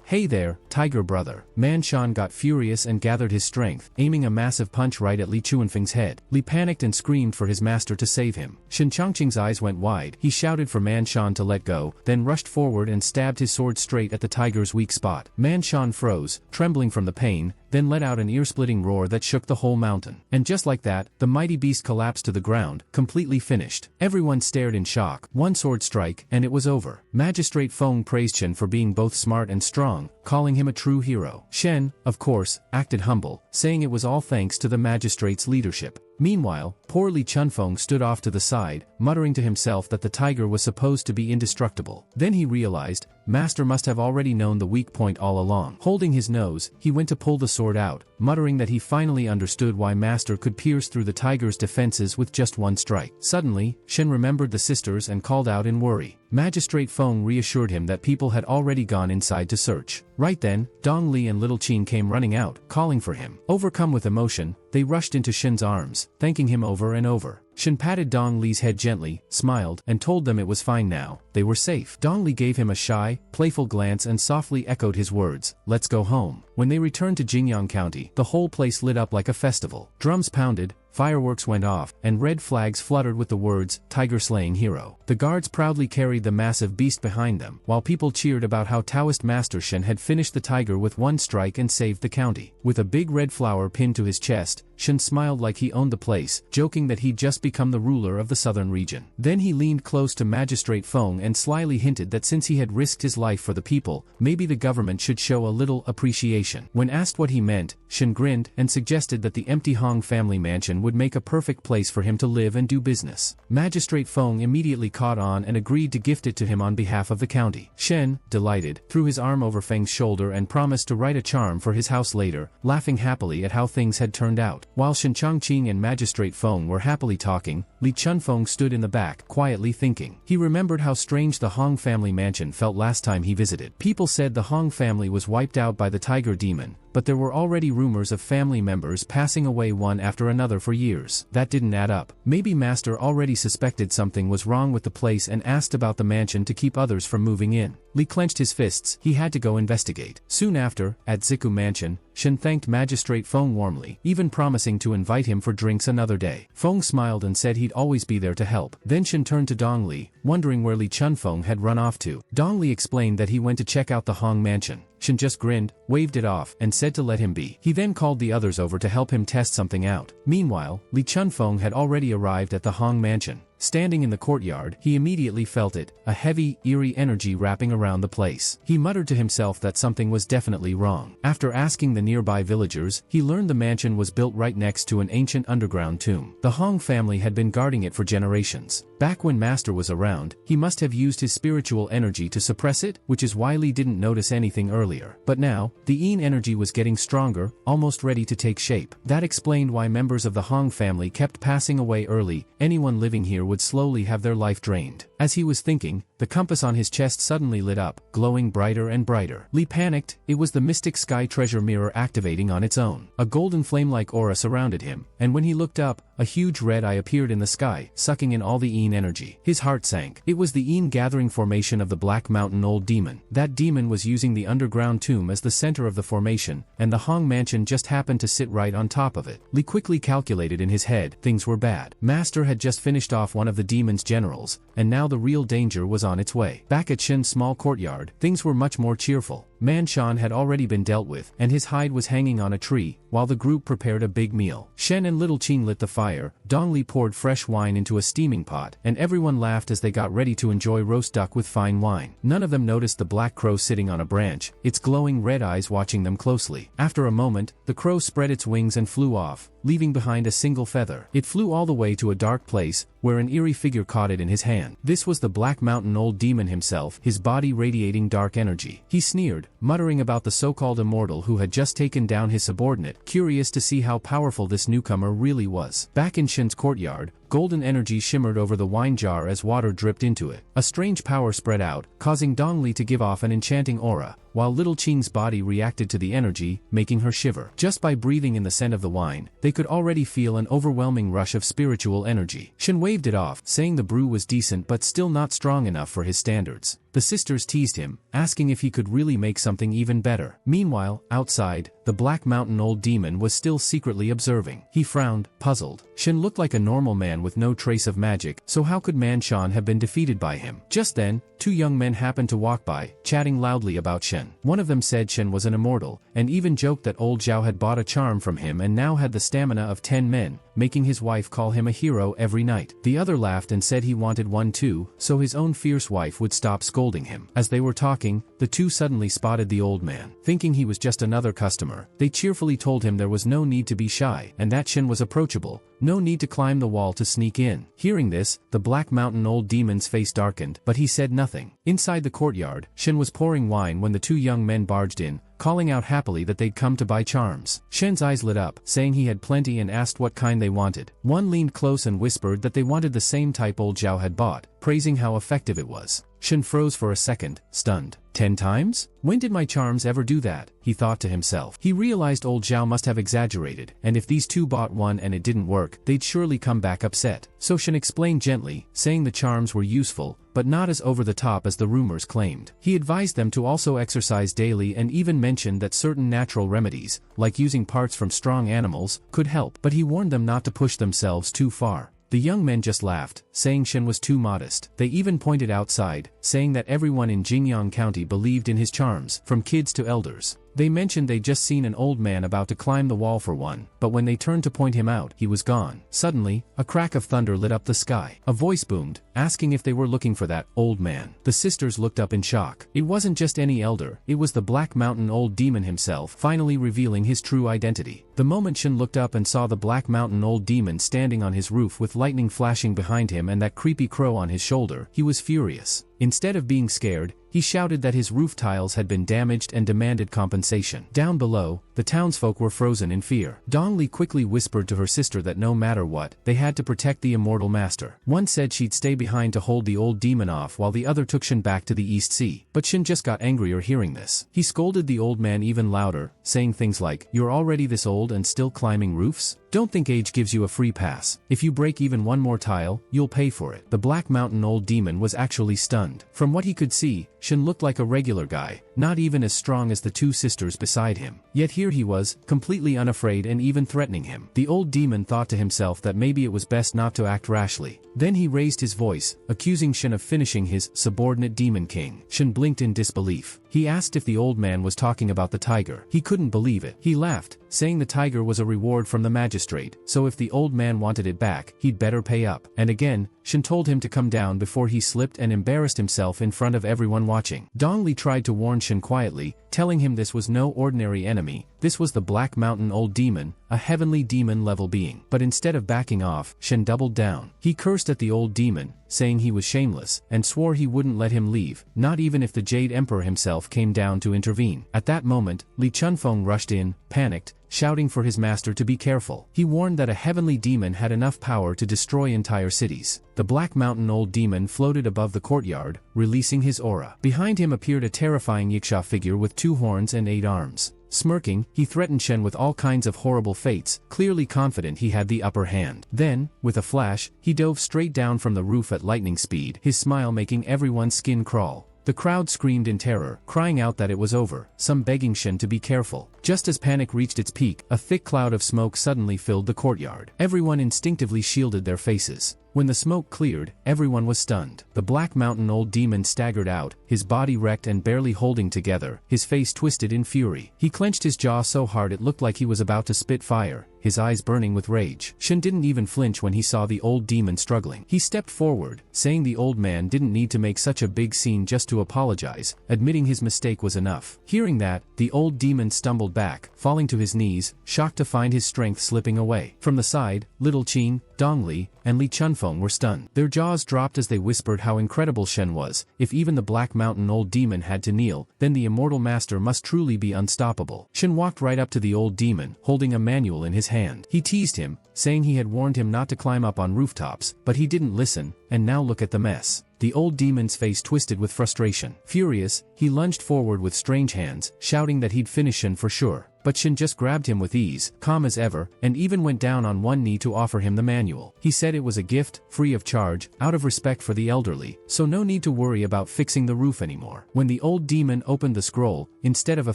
Hey there, tiger brother." Manshan got furious and gathered his strength, aiming a massive punch right at Li Chunfeng's head. Li panicked and screamed for his master to save him. Shen Changqing's eyes went wide. He shouted for Manshan to let go, then rushed forward and stabbed his sword straight at the tiger's weak spot. Manshan froze, trembling from the pain, then let out an ear-splitting roar that shook the whole mountain. And just like that, the mighty beast collapsed to the ground, completely finished. Everyone stared in shock. One sword strike, and it was over. Magistrate Feng praised Shen for being both smart and strong, calling him a true hero. Shen, of course, acted humble, saying it was all thanks to the magistrate's leadership. Meanwhile, poor Li Chunfeng stood off to the side, muttering to himself that the tiger was supposed to be indestructible. Then he realized, Master must have already known the weak point all along. Holding his nose, he went to pull the sword out, muttering that he finally understood why Master could pierce through the tiger's defenses with just one strike. Suddenly, Shen remembered the sisters and called out in worry. Magistrate Feng reassured him that people had already gone inside to search. Right then, Dong Li and Little Qin came running out, calling for him. Overcome with emotion, they rushed into Shen's arms, thanking him over and over. Shen patted Dong Li's head gently, smiled, and told them it was fine now, they were safe. Dong Li gave him a shy, playful glance and softly echoed his words, "Let's go home." When they returned to Jingyang County, the whole place lit up like a festival. Drums pounded, fireworks went off, and red flags fluttered with the words, "Tiger Slaying Hero." The guards proudly carried the massive beast behind them, while people cheered about how Taoist Master Shen had finished the tiger with one strike and saved the county. With a big red flower pinned to his chest, Shen smiled like he owned the place, joking that he'd just become the ruler of the southern region. Then he leaned close to Magistrate Feng and slyly hinted that since he had risked his life for the people, maybe the government should show a little appreciation. When asked what he meant, Shen grinned and suggested that the empty Hong family mansion would make a perfect place for him to live and do business. Magistrate Feng immediately caught on and agreed to gift it to him on behalf of the county. Shen, delighted, threw his arm over Feng's shoulder and promised to write a charm for his house later, laughing happily at how things had turned out. While Shen Changqing and Magistrate Feng were happily talking, Li Chunfeng stood in the back, quietly thinking. He remembered how strange the Hong family mansion felt last time he visited. People said the Hong family was wiped out by the tiger demon, but there were already rumors of family members passing away one after another for years. That didn't add up. Maybe Master already suspected something was wrong with the place and asked about the mansion to keep others from moving in. Lee clenched his fists. He had to go investigate. Soon after, at Ziku Mansion, Shen thanked Magistrate Feng warmly, even promising to invite him for drinks another day. Feng smiled and said he'd always be there to help. Then Shen turned to Dong Li, wondering where Li Chunfeng had run off to. Dong Li explained that he went to check out the Hong Mansion. Shen just grinned, waved it off, and said to let him be. He then called the others over to help him test something out. Meanwhile, Li Chunfeng had already arrived at the Hong Mansion. Standing in the courtyard, he immediately felt it, a heavy, eerie energy wrapping around the place. He muttered to himself that something was definitely wrong. After asking the nearby villagers, he learned the mansion was built right next to an ancient underground tomb. The Hong family had been guarding it for generations. Back when Master was around, he must have used his spiritual energy to suppress it, which is why Li didn't notice anything earlier. But now, the Yin energy was getting stronger, almost ready to take shape. That explained why members of the Hong family kept passing away early. Anyone living here would slowly have their life drained. As he was thinking, the compass on his chest suddenly lit up, glowing brighter and brighter. Li panicked. It was the mystic sky treasure mirror activating on its own. A golden flame-like aura surrounded him, and when he looked up, a huge red eye appeared in the sky, sucking in all the Yin energy. His heart sank. It was the Yin gathering formation of the Black Mountain Old Demon. That demon was using the underground tomb as the center of the formation, and the Hong Mansion just happened to sit right on top of it. Li quickly calculated in his head, things were bad. Master had just finished off one of the demon's generals, and now the real danger was on its way. Back at Shen's small courtyard, things were much more cheerful. Man Shan had already been dealt with, and his hide was hanging on a tree, while the group prepared a big meal. Shen and Little Qing lit the fire, Dong Li poured fresh wine into a steaming pot, and everyone laughed as they got ready to enjoy roast duck with fine wine. None of them noticed the black crow sitting on a branch, its glowing red eyes watching them closely. After a moment, the crow spread its wings and flew off, leaving behind a single feather. It flew all the way to a dark place, where an eerie figure caught it in his hand. This was the Black Mountain Old Demon himself, his body radiating dark energy. He sneered, muttering about the so-called immortal who had just taken down his subordinate, curious to see how powerful this newcomer really was. Back in Shen's courtyard, golden energy shimmered over the wine jar as water dripped into it. A strange power spread out, causing Dong Li to give off an enchanting aura, while Little Qing's body reacted to the energy, making her shiver. Just by breathing in the scent of the wine, they could already feel an overwhelming rush of spiritual energy. Shen waved it off, saying the brew was decent but still not strong enough for his standards. The sisters teased him, asking if he could really make something even better. Meanwhile, outside, the Black Mountain Old Demon was still secretly observing. He frowned, puzzled. Shen looked like a normal man with no trace of magic, so how could Man Shan have been defeated by him? Just then, two young men happened to walk by, chatting loudly about Shen. One of them said Shen was an immortal, and even joked that old Zhao had bought a charm from him and now had the stamina of 10 men, making his wife call him a hero every night. The other laughed and said he wanted one too, so his own fierce wife would stop scolding him. As they were talking, the two suddenly spotted the old man. Thinking he was just another customer, they cheerfully told him there was no need to be shy, and that Shen was approachable. No need to climb the wall to sneak in. Hearing this, the Black Mountain Old Demon's face darkened, but he said nothing. Inside the courtyard, Shen was pouring wine when the two young men barged in, calling out happily that they'd come to buy charms. Shen's eyes lit up, saying he had plenty and asked what kind they wanted. One leaned close and whispered that they wanted the same type old Zhao had bought, praising how effective it was. Shen froze for a second, stunned. 10 times? When did my charms ever do that? He thought to himself. He realized old Zhao must have exaggerated, and if these two bought one and it didn't work, they'd surely come back upset. So Shen explained gently, saying the charms were useful, but not as over the top as the rumors claimed. He advised them to also exercise daily and even mentioned that certain natural remedies, like using parts from strong animals, could help, but he warned them not to push themselves too far. The young men just laughed, saying Shen was too modest. They even pointed outside, saying that everyone in Jingyang County believed in his charms, from kids to elders. They mentioned they'd just seen an old man about to climb the wall for one, but when they turned to point him out, he was gone. Suddenly, a crack of thunder lit up the sky. A voice boomed, asking if they were looking for that old man. The sisters looked up in shock. It wasn't just any elder, it was the Black Mountain Old Demon himself, finally revealing his true identity. The moment Shen looked up and saw the Black Mountain Old Demon standing on his roof with lightning flashing behind him and that creepy crow on his shoulder, he was furious. Instead of being scared, he shouted that his roof tiles had been damaged and demanded compensation. Down below, the townsfolk were frozen in fear. Dong Li quickly whispered to her sister that no matter what, they had to protect the immortal master. One said she'd stay behind to hold the old demon off while the other took Shen back to the East Sea. But Shen just got angrier hearing this. He scolded the old man even louder, saying things like, "You're already this old and still climbing roofs? Don't think age gives you a free pass. If you break even one more tile, you'll pay for it." The Black Mountain old demon was actually stunned. From what he could see, Shen looked like a regular guy, not even as strong as the two sisters beside him. Yet here he was, completely unafraid and even threatening him. The old demon thought to himself that maybe it was best not to act rashly. Then he raised his voice, accusing Shen of finishing his subordinate demon king. Shen blinked in disbelief. He asked if the old man was talking about the tiger. He couldn't believe it. He laughed, saying the tiger was a reward from the magistrate, so if the old man wanted it back, he'd better pay up. And again, Shen told him to come down before he slipped and embarrassed himself in front of everyone watching. Dong Li tried to warn Shen quietly, telling him this was no ordinary enemy. This was the Black Mountain old demon, a heavenly demon-level being. But instead of backing off, Shen doubled down. He cursed at the old demon, saying he was shameless, and swore he wouldn't let him leave, not even if the Jade Emperor himself came down to intervene. At that moment, Li Chunfeng rushed in, panicked, shouting for his master to be careful. He warned that a heavenly demon had enough power to destroy entire cities. The Black Mountain old demon floated above the courtyard, releasing his aura. Behind him appeared a terrifying Yiksha figure with 2 horns and 8 arms. Smirking, he threatened Shen with all kinds of horrible fates, clearly confident he had the upper hand. Then, with a flash, he dove straight down from the roof at lightning speed, his smile making everyone's skin crawl. The crowd screamed in terror, crying out that it was over, some begging Shen to be careful. Just as panic reached its peak, a thick cloud of smoke suddenly filled the courtyard. Everyone instinctively shielded their faces. When the smoke cleared, everyone was stunned. The Black Mountain old demon staggered out, his body wrecked and barely holding together, his face twisted in fury. He clenched his jaw so hard it looked like he was about to spit fire, his eyes burning with rage. Shen didn't even flinch when he saw the old demon struggling. He stepped forward, saying the old man didn't need to make such a big scene just to apologize, admitting his mistake was enough. Hearing that, the old demon stumbled back, falling to his knees, shocked to find his strength slipping away. From the side, Little Qing, Dong Li, and Li Chunfeng were stunned. Their jaws dropped as they whispered how incredible Shen was. If even the Black Mountain old demon had to kneel, then the immortal master must truly be unstoppable. Shen walked right up to the old demon, holding a manual in his hand. He teased him, saying he had warned him not to climb up on rooftops, but he didn't listen, and now look at the mess. The old demon's face twisted with frustration. Furious, he lunged forward with strange hands, shouting that he'd finish Shen for sure. But Shen just grabbed him with ease, calm as ever, and even went down on one knee to offer him the manual. He said it was a gift, free of charge, out of respect for the elderly, so no need to worry about fixing the roof anymore. When the old demon opened the scroll, instead of a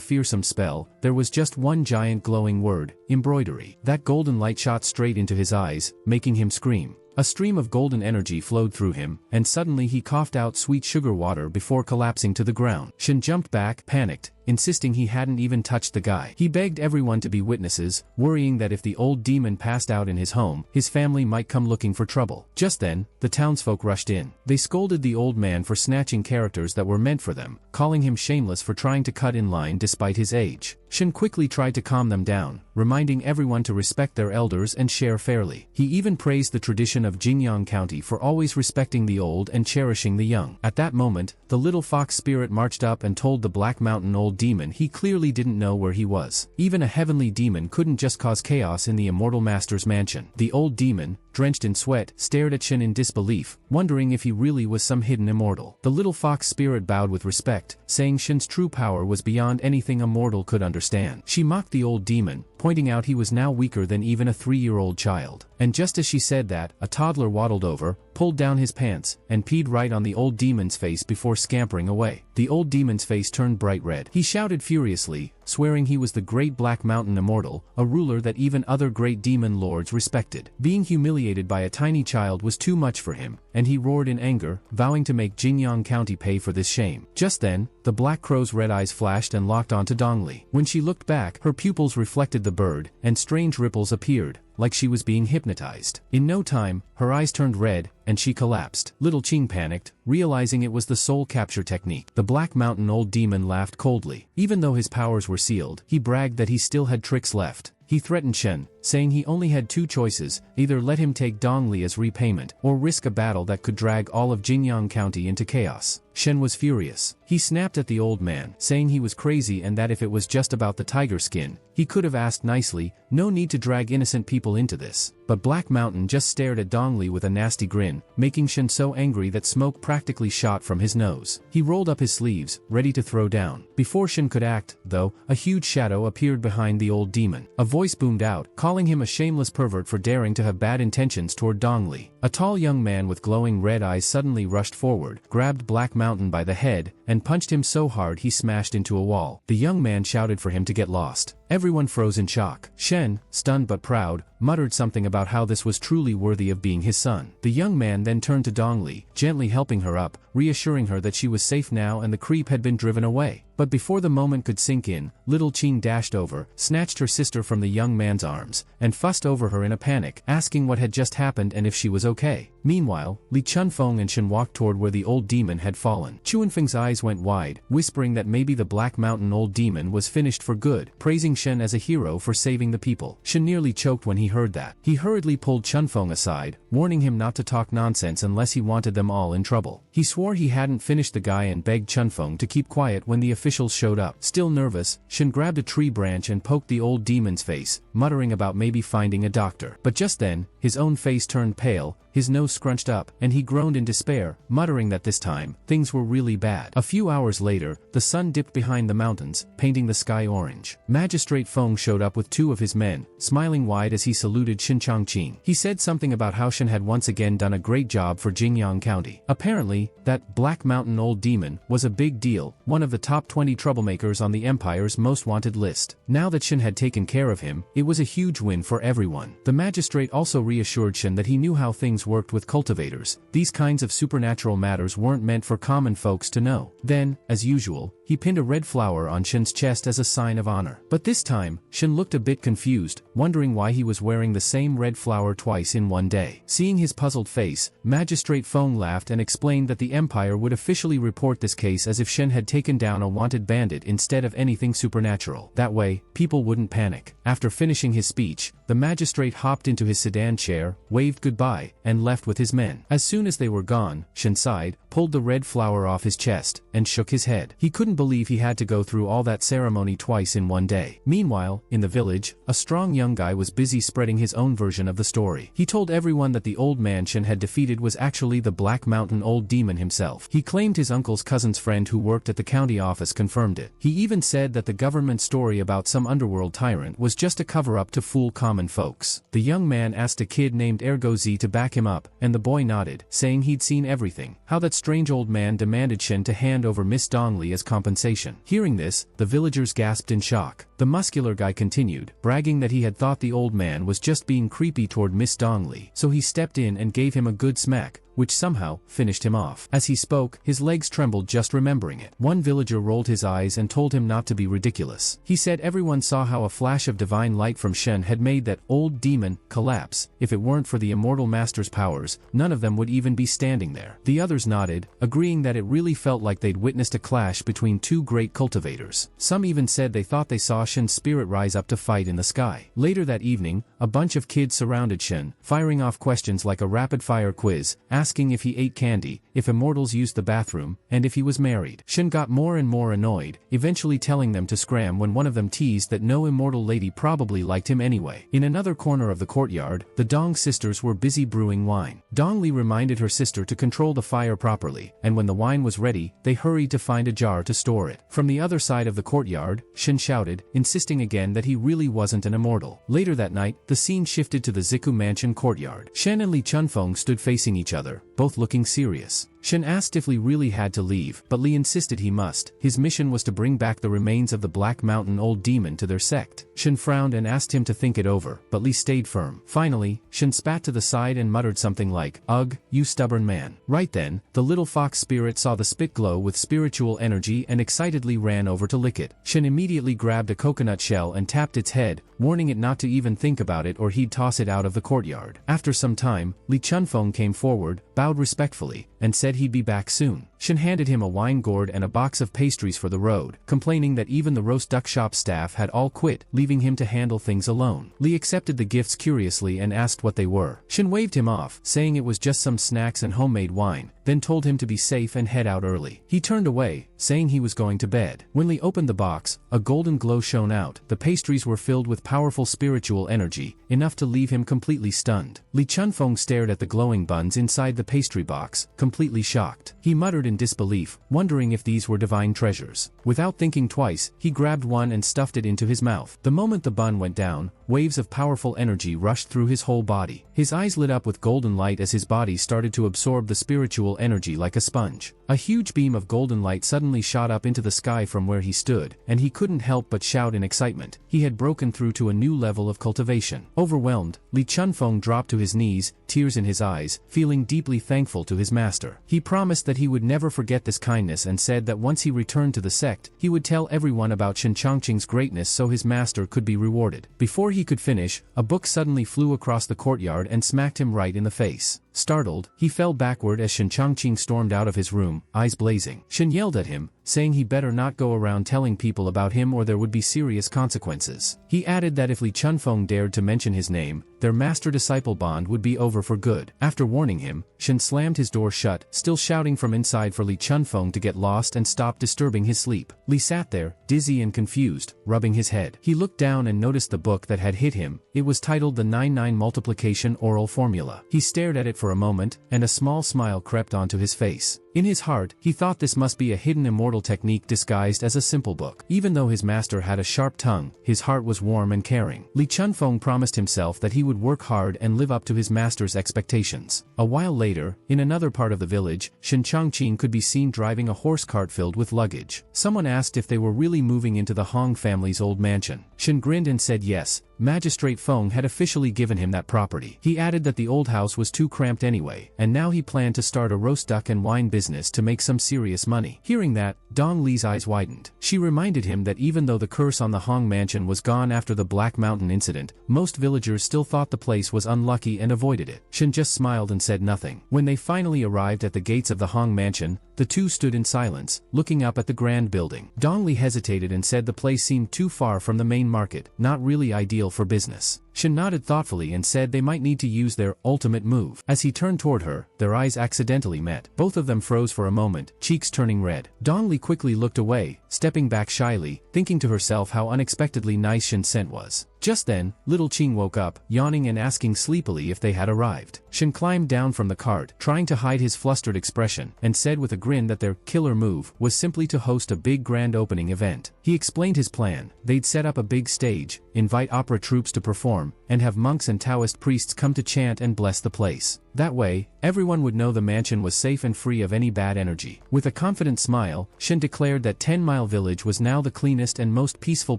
fearsome spell, there was just one giant glowing word, embroidery. That golden light shot straight into his eyes, making him scream. A stream of golden energy flowed through him, and suddenly he coughed out sweet sugar water before collapsing to the ground. Shen jumped back, panicked, insisting he hadn't even touched the guy. He begged everyone to be witnesses, worrying that if the old demon passed out in his home, his family might come looking for trouble. Just then, the townsfolk rushed in. They scolded the old man for snatching characters that were meant for them, calling him shameless for trying to cut in line despite his age. Shen quickly tried to calm them down, reminding everyone to respect their elders and share fairly. He even praised the tradition of Jingyang County for always respecting the old and cherishing the young. At that moment, the little fox spirit marched up and told the Black Mountain old demon he clearly didn't know where he was. Even a heavenly demon couldn't just cause chaos in the immortal master's mansion. The old demon, drenched in sweat, stared at Shen in disbelief, wondering if he really was some hidden immortal. The little fox spirit bowed with respect, saying Shen's true power was beyond anything a mortal could understand. She mocked the old demon, pointing out he was now weaker than even a 3-year-old child. And just as she said that, a toddler waddled over, pulled down his pants, and peed right on the old demon's face before scampering away. The old demon's face turned bright red. He shouted furiously, swearing he was the great Black Mountain immortal, a ruler that even other great demon lords respected. Being humiliated by a tiny child was too much for him, and he roared in anger, vowing to make Jingyang County pay for this shame. Just then, the black crow's red eyes flashed and locked onto Dong Li. When she looked back, her pupils reflected the bird, and strange ripples appeared, like she was being hypnotized. In no time, her eyes turned red, and she collapsed. Little Qing panicked, realizing it was the soul capture technique. The Black Mountain old demon laughed coldly. Even though his powers were sealed, he bragged that he still had tricks left. He threatened Shen, saying he only had 2 choices, either let him take Dong Li as repayment, or risk a battle that could drag all of Jingyang County into chaos. Shen was furious. He snapped at the old man, saying he was crazy and that if it was just about the tiger skin, he could have asked nicely, no need to drag innocent people into this. But Black Mountain just stared at Dong Li with a nasty grin, making Shen so angry that smoke practically shot from his nose. He rolled up his sleeves, ready to throw down. Before Shen could act, though, a huge shadow appeared behind the old demon. A voice boomed out, calling him a shameless pervert for daring to have bad intentions toward Dong Li. A tall young man with glowing red eyes suddenly rushed forward, grabbed Black Mountain by the head, and punched him so hard he smashed into a wall. The young man shouted for him to get lost. Everyone froze in shock. Shen, stunned but proud, muttered something about how this was truly worthy of being his son. The young man then turned to Dong Li, gently helping her up, reassuring her that she was safe now and the creep had been driven away. But before the moment could sink in, little Qing dashed over, snatched her sister from the young man's arms, and fussed over her in a panic, asking what had just happened and if she was okay. Meanwhile, Li Chunfeng and Shen walked toward where the old demon had fallen. Chuanfeng's eyes went wide, whispering that maybe the Black Mountain old demon was finished for good, praising Shen as a hero for saving the people. Shen nearly choked when he heard that. He hurriedly pulled Chunfeng aside, warning him not to talk nonsense unless he wanted them all in trouble. He swore he hadn't finished the guy and begged Chunfeng to keep quiet when the officials showed up. Still nervous, Shen grabbed a tree branch and poked the old demon's face, muttering about maybe finding a doctor. But just then, his own face turned pale, his nose scrunched up, and he groaned in despair, muttering that this time, things were really bad. A few hours later, the sun dipped behind the mountains, painting the sky orange. Magistrate Feng showed up with two of his men, smiling wide as he saluted Shen Changqing. He said something about how Shen had once again done a great job for Jingyang County. Apparently, that Black Mountain old demon was a big deal, one of the top 20 troublemakers on the Empire's most wanted list. Now that Shen had taken care of him, it was a huge win for everyone. The magistrate also reassured Shen that he knew how things worked with cultivators. These kinds of supernatural matters weren't meant for common folks to know. Then, as usual, he pinned a red flower on Shen's chest as a sign of honor. But this time, Shen looked a bit confused, wondering why he was wearing the same red flower twice in one day. Seeing his puzzled face, Magistrate Feng laughed and explained that the Empire would officially report this case as if Shen had taken down a wanted bandit instead of anything supernatural. That way, people wouldn't panic. After finishing his speech, the magistrate hopped into his sedan chair, waved goodbye, and left with his men. As soon as they were gone, Shen sighed, pulled the red flower off his chest, and shook his head. He couldn't believe he had to go through all that ceremony twice in one day. Meanwhile, in the village, a strong young guy was busy spreading his own version of the story. He told everyone that the old man Shen had defeated was actually the Black Mountain old demon himself. He claimed his uncle's cousin's friend who worked at the county office confirmed it. He even said that the government story about some underworld tyrant was just a cover-up to fool common folks. The young man asked a kid named Ergozi to back him up, and the boy nodded, saying he'd seen everything. How that strange old man demanded Shen to hand over Miss Dong Li as compensation. Hearing this, the villagers gasped in shock. The muscular guy continued, bragging that he had thought the old man was just being creepy toward Miss Dong Li, so he stepped in and gave him a good smack, which somehow finished him off. As he spoke, his legs trembled just remembering it. One villager rolled his eyes and told him not to be ridiculous. He said everyone saw how a flash of divine light from Shen had made that old demon collapse. If it weren't for the immortal master's powers, none of them would even be standing there. The others nodded, agreeing that it really felt like they'd witnessed a clash between two great cultivators. Some even said they thought they saw Shen's spirit rise up to fight in the sky. Later that evening, a bunch of kids surrounded Shen, firing off questions like a rapid-fire quiz, asking if he ate candy, if immortals used the bathroom, and if he was married. Shen got more and more annoyed, eventually telling them to scram when one of them teased that no immortal lady probably liked him anyway. In another corner of the courtyard, the Dong sisters were busy brewing wine. Dong Li reminded her sister to control the fire properly, and when the wine was ready, they hurried to find a jar to store it. From the other side of the courtyard, Shen shouted, insisting again that he really wasn't an immortal. Later that night, the scene shifted to the Ziku Mansion courtyard. Shen and Li Chunfeng stood facing each other, both looking serious. Shen asked if Li really had to leave, but Li insisted he must. His mission was to bring back the remains of the Black Mountain old demon to their sect. Shen frowned and asked him to think it over, but Li stayed firm. Finally, Shen spat to the side and muttered something like, "Ugh, you stubborn man." Right then, the little fox spirit saw the spit glow with spiritual energy and excitedly ran over to lick it. Shen immediately grabbed a coconut shell and tapped its head, warning it not to even think about it or he'd toss it out of the courtyard. After some time, Li Chunfeng came forward, bowed respectfully, and said he'd be back soon. Shin handed him a wine gourd and a box of pastries for the road, complaining that even the roast duck shop staff had all quit, leaving him to handle things alone. Lee accepted the gifts curiously and asked what they were. Shin waved him off, saying it was just some snacks and homemade wine, then told him to be safe and head out early. He turned away, saying he was going to bed. When Lee opened the box, a golden glow shone out. The pastries were filled with powerful spiritual energy, enough to leave him completely stunned. Lee Chunfeng stared at the glowing buns inside the pastry box, completely shocked. He muttered in disbelief, wondering if these were divine treasures. Without thinking twice, he grabbed one and stuffed it into his mouth. The moment the bun went down, waves of powerful energy rushed through his whole body. His eyes lit up with golden light as his body started to absorb the spiritual energy like a sponge. A huge beam of golden light suddenly shot up into the sky from where he stood, and he couldn't help but shout in excitement. He had broken through to a new level of cultivation. Overwhelmed, Lee Chunfeng dropped to his knees, tears in his eyes, feeling deeply thankful to his master. He promised that he would never forget this kindness and said that once he returned to the sect, he would tell everyone about Shin Changqing's greatness so his master could be rewarded. Before he could finish, a book suddenly flew across the courtyard and smacked him right in the face. Startled, he fell backward as Shin Changqing stormed out of his room, eyes blazing. Shin yelled at him, saying he better not go around telling people about him or there would be serious consequences. He added that if Lee Chunfeng dared to mention his name, their master-disciple bond would be over for good. After warning him, Shin slammed his door shut, still shouting from inside for Lee Chunfeng to get lost and stop disturbing his sleep. Lee sat there, dizzy and confused, rubbing his head. He looked down and noticed the book that had hit him. It was titled The 9-9 Multiplication Oral Formula. He stared at it for a moment, and a small smile crept onto his face. In his heart, he thought this must be a hidden immortal technique disguised as a simple book. Even though his master had a sharp tongue, his heart was warm and caring. Lee Chunfeng promised himself that he would work hard and live up to his master's expectations. A while later, in another part of the village, Shin Changqing could be seen driving a horse cart filled with luggage. Someone asked if they were really moving into the Hong family's old mansion. Shin grinned and said yes. Magistrate Feng had officially given him that property. He added that the old house was too cramped anyway, and now he planned to start a roast duck and wine business to make some serious money. Hearing that, Dong Li's eyes widened. She reminded him that even though the curse on the Hong mansion was gone after the Black Mountain incident, most villagers still thought the place was unlucky and avoided it. Shin just smiled and said nothing. When they finally arrived at the gates of the Hong mansion, the two stood in silence, looking up at the grand building. Dong Li hesitated and said the place seemed too far from the main market, not really ideal for business. Shin nodded thoughtfully and said they might need to use their ultimate move. As he turned toward her, their eyes accidentally met. Both of them froze for a moment, cheeks turning red. Dong Li quickly looked away, stepping back shyly, thinking to herself how unexpectedly nice Shin's scent was. Just then, little Qing woke up, yawning and asking sleepily if they had arrived. Shin climbed down from the cart, trying to hide his flustered expression, and said with a grin that their killer move was simply to host a big grand opening event. He explained his plan. They'd set up a big stage, invite opera troupes to perform, and have monks and Taoist priests come to chant and bless the place. That way, everyone would know the mansion was safe and free of any bad energy. With a confident smile, Shin declared that 10 Mile Village was now the cleanest and most peaceful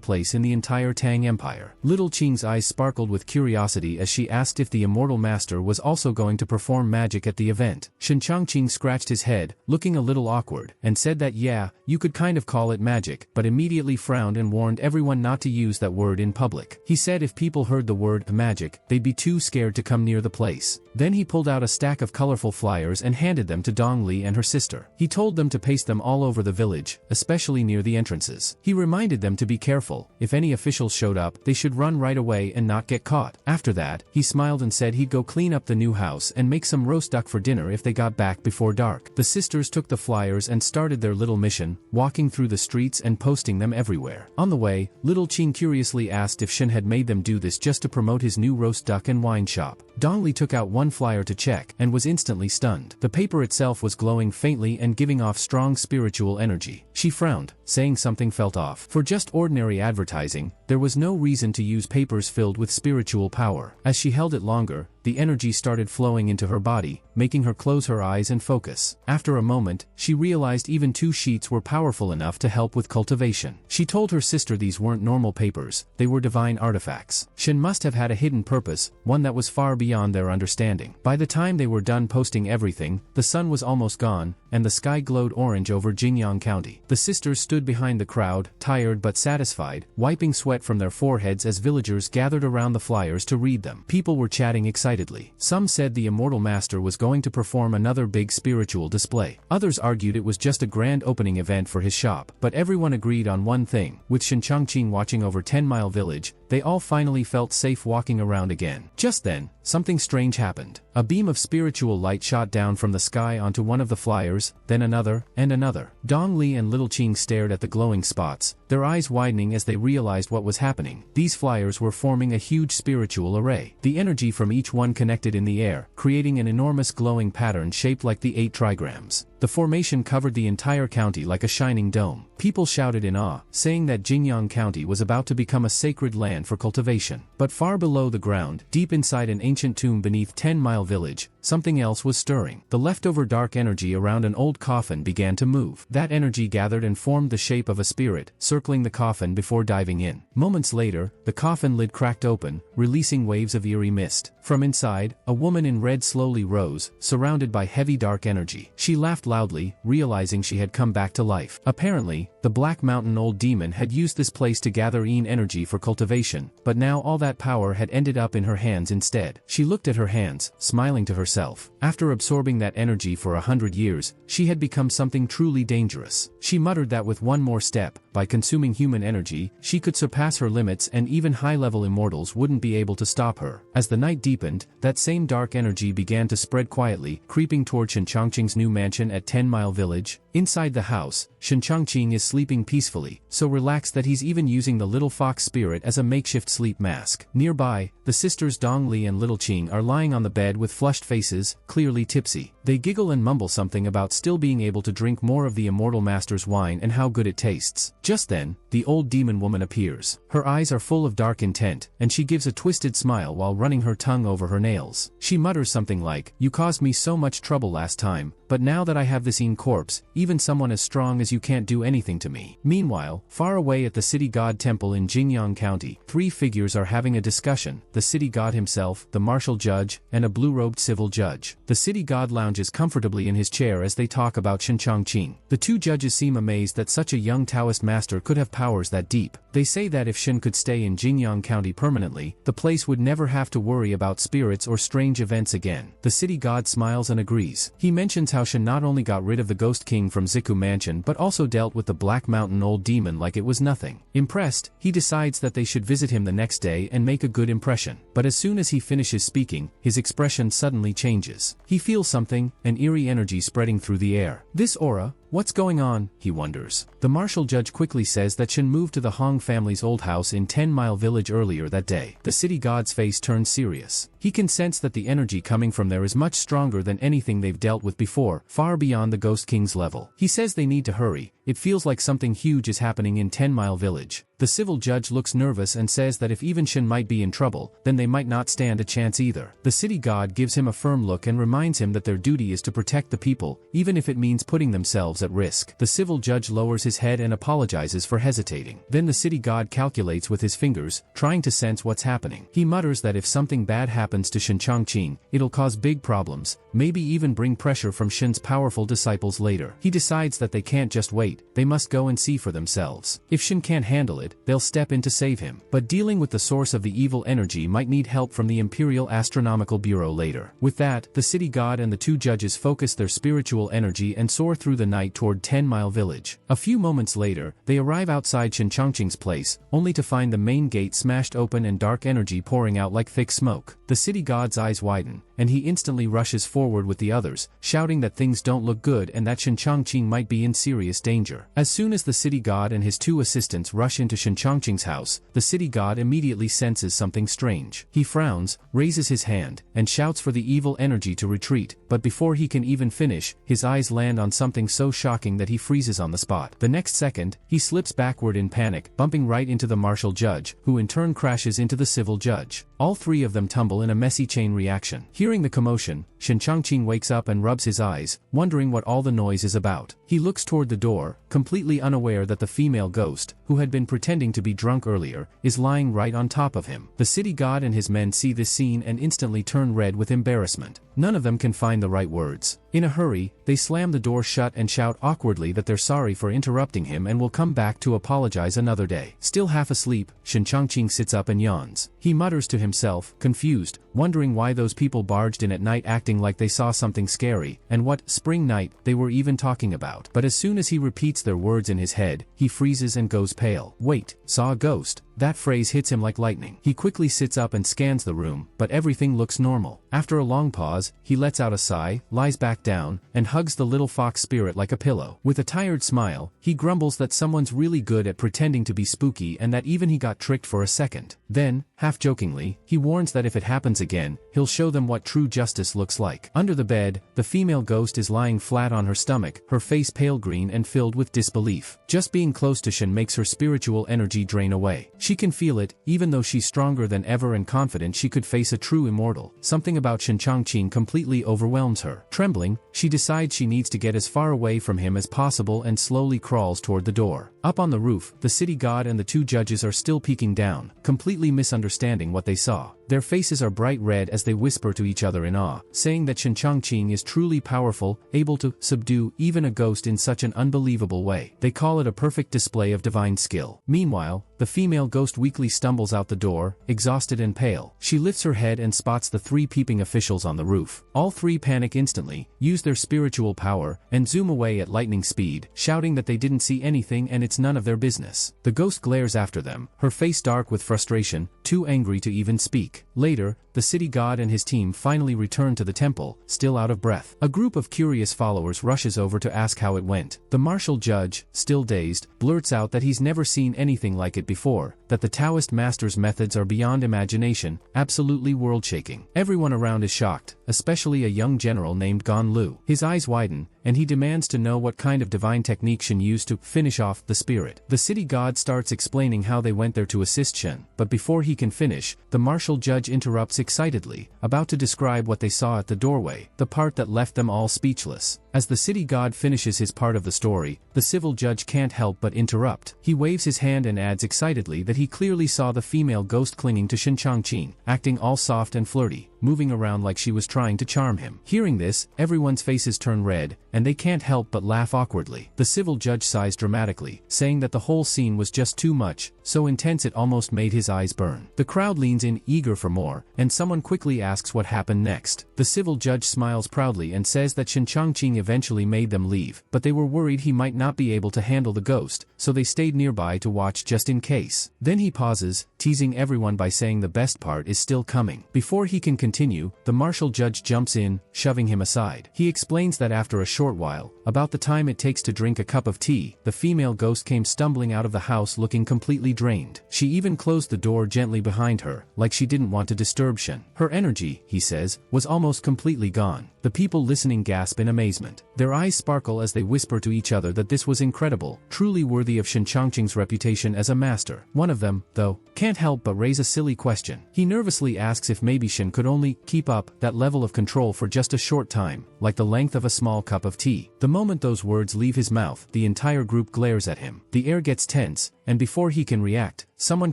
place in the entire Tang Empire. Little Qing's eyes sparkled with curiosity as she asked if the immortal master was also going to perform magic at the event. Shin Changqing scratched his head, looking a little awkward, and said that yeah, you could kind of call it magic, but immediately frowned and warned everyone not to use that word in public. He said if people heard the word magic, they'd be too scared to come near the place. Then he pulled out a stack of colorful flyers and handed them to Dong Li and her sister. He told them to paste them all over the village, especially near the entrances. He reminded them to be careful. If any officials showed up, they should run right away and not get caught. After that, he smiled and said he'd go clean up the new house and make some roast duck for dinner if they got back before dark. The sisters took the flyers and started their little mission, walking through the streets and posting them everywhere. On the way, little Qing curiously asked if Shin had made them do this just to promote his new roast duck and wine shop. Dong Li took out one flyer to check, and was instantly stunned. The paper itself was glowing faintly and giving off strong spiritual energy. She frowned, saying something felt off. For just ordinary advertising, there was no reason to use papers filled with spiritual power. As she held it longer, the energy started flowing into her body, making her close her eyes and focus. After a moment, she realized even 2 sheets were powerful enough to help with cultivation. She told her sister these weren't normal papers, they were divine artifacts. Shin must have had a hidden purpose, one that was far beyond their understanding. By the time they were done posting everything, the sun was almost gone, and the sky glowed orange over Jingyang County. The sisters stood stood behind the crowd, tired but satisfied, wiping sweat from their foreheads as villagers gathered around the flyers to read them. People were chatting excitedly. Some said the immortal master was going to perform another big spiritual display. Others argued it was just a grand opening event for his shop. But everyone agreed on one thing: with Shin Changqing watching over 10 Mile Village, they all finally felt safe walking around again. Just then, something strange happened. A beam of spiritual light shot down from the sky onto one of the flyers, then another, and another. Dong Li and Little Qing stared at the glowing spots, their eyes widening as they realized what was happening. These flyers were forming a huge spiritual array. The energy from each one connected in the air, creating an enormous glowing pattern shaped like the 8 trigrams. The formation covered the entire county like a shining dome. People shouted in awe, saying that Jingyang County was about to become a sacred land for cultivation. But far below the ground, deep inside an ancient tomb beneath 10 Mile Village, something else was stirring. The leftover dark energy around an old coffin began to move. That energy gathered and formed the shape of a spirit, circling the coffin before diving in. Moments later, the coffin lid cracked open, releasing waves of eerie mist. From inside, a woman in red slowly rose, surrounded by heavy dark energy. She laughed loudly, realizing she had come back to life. Apparently, the Black Mountain Old Demon had used this place to gather Yin energy for cultivation, but now all that power had ended up in her hands instead. She looked at her hands, smiling to herself. After absorbing that energy for 100 years, she had become something truly dangerous. She muttered that with one more step, by consuming human energy, she could surpass her limits and even high-level immortals wouldn't be able to stop her. As the night deepened, that same dark energy began to spread quietly, creeping toward Shin Changqing's new mansion at 10 Mile Village. Inside the house, Shin Changqing is sleeping peacefully, so relaxed that he's even using the little fox spirit as a makeshift sleep mask. Nearby, the sisters Dong Li and Little Qing are lying on the bed with flushed faces, clearly tipsy. They giggle and mumble something about still being able to drink more of the immortal master's wine and how good it tastes. Just then, the old demon woman appears. Her eyes are full of dark intent, and she gives a twisted smile while running her tongue over her nails. She mutters something like, "You caused me so much trouble last time, but now that I have this Yin corpse, even someone as strong as you can't do anything to me." Meanwhile, far away at the city god temple in Jingyang County, 3 figures are having a discussion: the city god himself, the martial judge, and a blue-robed civil judge. The city god lounges comfortably in his chair as they talk about Shin Changqing. The 2 judges seem amazed that such a young Taoist master could have powers that deep. They say that if Shin could stay in Jingyang County permanently, the place would never have to worry about spirits or strange events again. The city god smiles and agrees. He mentions how Shin not only got rid of the Ghost King from Ziku Mansion but also dealt with the Black Mountain Old Demon like it was nothing. Impressed, he decides that they should visit him the next day and make a good impression. But as soon as he finishes speaking, his expression suddenly changes. He feels something, an eerie energy spreading through the air. This aura, what's going on, he wonders. The martial judge quickly says that Shin moved to the Hong family's old house in 10 Mile Village earlier that day. The city god's face turns serious. He can sense that the energy coming from there is much stronger than anything they've dealt with before, far beyond the Ghost King's level. He says they need to hurry. It feels like something huge is happening in 10 Mile Village. The civil judge looks nervous and says that if even Shin might be in trouble, then they might not stand a chance either. The city god gives him a firm look and reminds him that their duty is to protect the people, even if it means putting themselves at risk. The civil judge lowers his head and apologizes for hesitating. Then the city god calculates with his fingers, trying to sense what's happening. He mutters that if something bad happens to Shin Changqing, it'll cause big problems, maybe even bring pressure from Shin's powerful disciples later. He decides that they can't just wait, they must go and see for themselves. If Shin can't handle it, they'll step in to save him. But dealing with the source of the evil energy might need help from the Imperial Astronomical Bureau later. With that, the city god and the 2 judges focus their spiritual energy and soar through the night toward 10 Mile Village. A few moments later, they arrive outside Shin Changqing's place, only to find the main gate smashed open and dark energy pouring out like thick smoke. The city god's eyes widen, and he instantly rushes forward with the others, shouting that things don't look good and that Shin Changqing might be in serious danger. As soon as the city god and his 2 assistants rush into Shin Changqing's house, the city god immediately senses something strange. He frowns, raises his hand, and shouts for the evil energy to retreat, but before he can even finish, his eyes land on something so shocking that he freezes on the spot. The next second, he slips backward in panic, bumping right into the martial judge, who in turn crashes into the civil judge. All 3 of them tumble in a messy chain reaction. Hearing the commotion, Shin Changqing wakes up and rubs his eyes, wondering what all the noise is about. He looks toward the door, completely unaware that the female ghost, who had been pretending to be drunk earlier, is lying right on top of him. The city god and his men see this scene and instantly turn red with embarrassment. None of them can find the right words. In a hurry, they slam the door shut and shout awkwardly that they're sorry for interrupting him and will come back to apologize another day. Still half asleep, Shen Changqing sits up and yawns. He mutters to himself, confused, wondering why those people barged in at night acting like they saw something scary, and what spring night they were even talking about. But as soon as he repeats their words in his head, he freezes and goes pale. Wait, saw a ghost? That phrase hits him like lightning. He quickly sits up and scans the room, but everything looks normal. After a long pause, he lets out a sigh, lies back down, and hugs the little fox spirit like a pillow. With a tired smile, he grumbles that someone's really good at pretending to be spooky and that even he got tricked for a second. Then, half-jokingly, he warns that if it happens again, he'll show them what true justice looks like. Under the bed, the female ghost is lying flat on her stomach, her face pale green and filled with disbelief. Just being close to Shen makes her spiritual energy drain away. She can feel it, even though she's stronger than ever and confident she could face a true immortal. Something about Shen Changqing completely overwhelms her. Trembling, she decides she needs to get as far away from him as possible and slowly crawls toward the door. Up on the roof, the city god and the two judges are still peeking down, completely misunderstanding what they saw. Their faces are bright red as they whisper to each other in awe, saying that Shen Changqing is truly powerful, able to subdue even a ghost in such an unbelievable way. They call it a perfect display of divine skill. Meanwhile, the female ghost weakly stumbles out the door, exhausted and pale. She lifts her head and spots the three peeping officials on the roof. All three panic instantly, use their spiritual power, and zoom away at lightning speed, shouting that they didn't see anything and it's none of their business. The ghost glares after them, her face dark with frustration, too angry to even speak. Later, the city god and his team finally return to the temple, still out of breath. A group of curious followers rushes over to ask how it went. The martial judge, still dazed, blurts out that he's never seen anything like it before, that the Taoist master's methods are beyond imagination, absolutely world-shaking. Everyone around is shocked, especially a young general named Gan Lu. His eyes widen, and he demands to know what kind of divine technique Shen used to finish off the spirit. The city god starts explaining how they went there to assist Shen, but before he can finish, the martial judge interrupts excitedly, about to describe what they saw at the doorway, the part that left them all speechless. As the city god finishes his part of the story, the civil judge can't help but interrupt. He waves his hand and adds excitedly that he clearly saw the female ghost clinging to Shen Changqing, acting all soft and flirty, moving around like she was trying to charm him. Hearing this, everyone's faces turn red, and they can't help but laugh awkwardly. The civil judge sighs dramatically, saying that the whole scene was just too much, so intense it almost made his eyes burn. The crowd leans in eager for more, and someone quickly asks what happened next. The civil judge smiles proudly and says that Shen Changqing eventually made them leave, but they were worried he might not be able to handle the ghost, so they stayed nearby to watch just in case. Then he pauses, teasing everyone by saying the best part is still coming. Before he can continue, the martial judge jumps in, shoving him aside. He explains that after a short while, about the time it takes to drink a cup of tea, the female ghost came stumbling out of the house looking completely drained. She even closed the door gently behind her, like she didn't want to disturb Shen. Her energy, he says, was almost completely gone. The people listening gasp in amazement. Their eyes sparkle as they whisper to each other that this was incredible, truly worthy of Shen Changqing's reputation as a master. One of them, though, can't help but raise a silly question. He nervously asks if maybe Shen could only keep up that level of control for just a short time, like the length of a small cup of tea. The moment those words leave his mouth, the entire group glares at him. The air gets tense, and before he can react, someone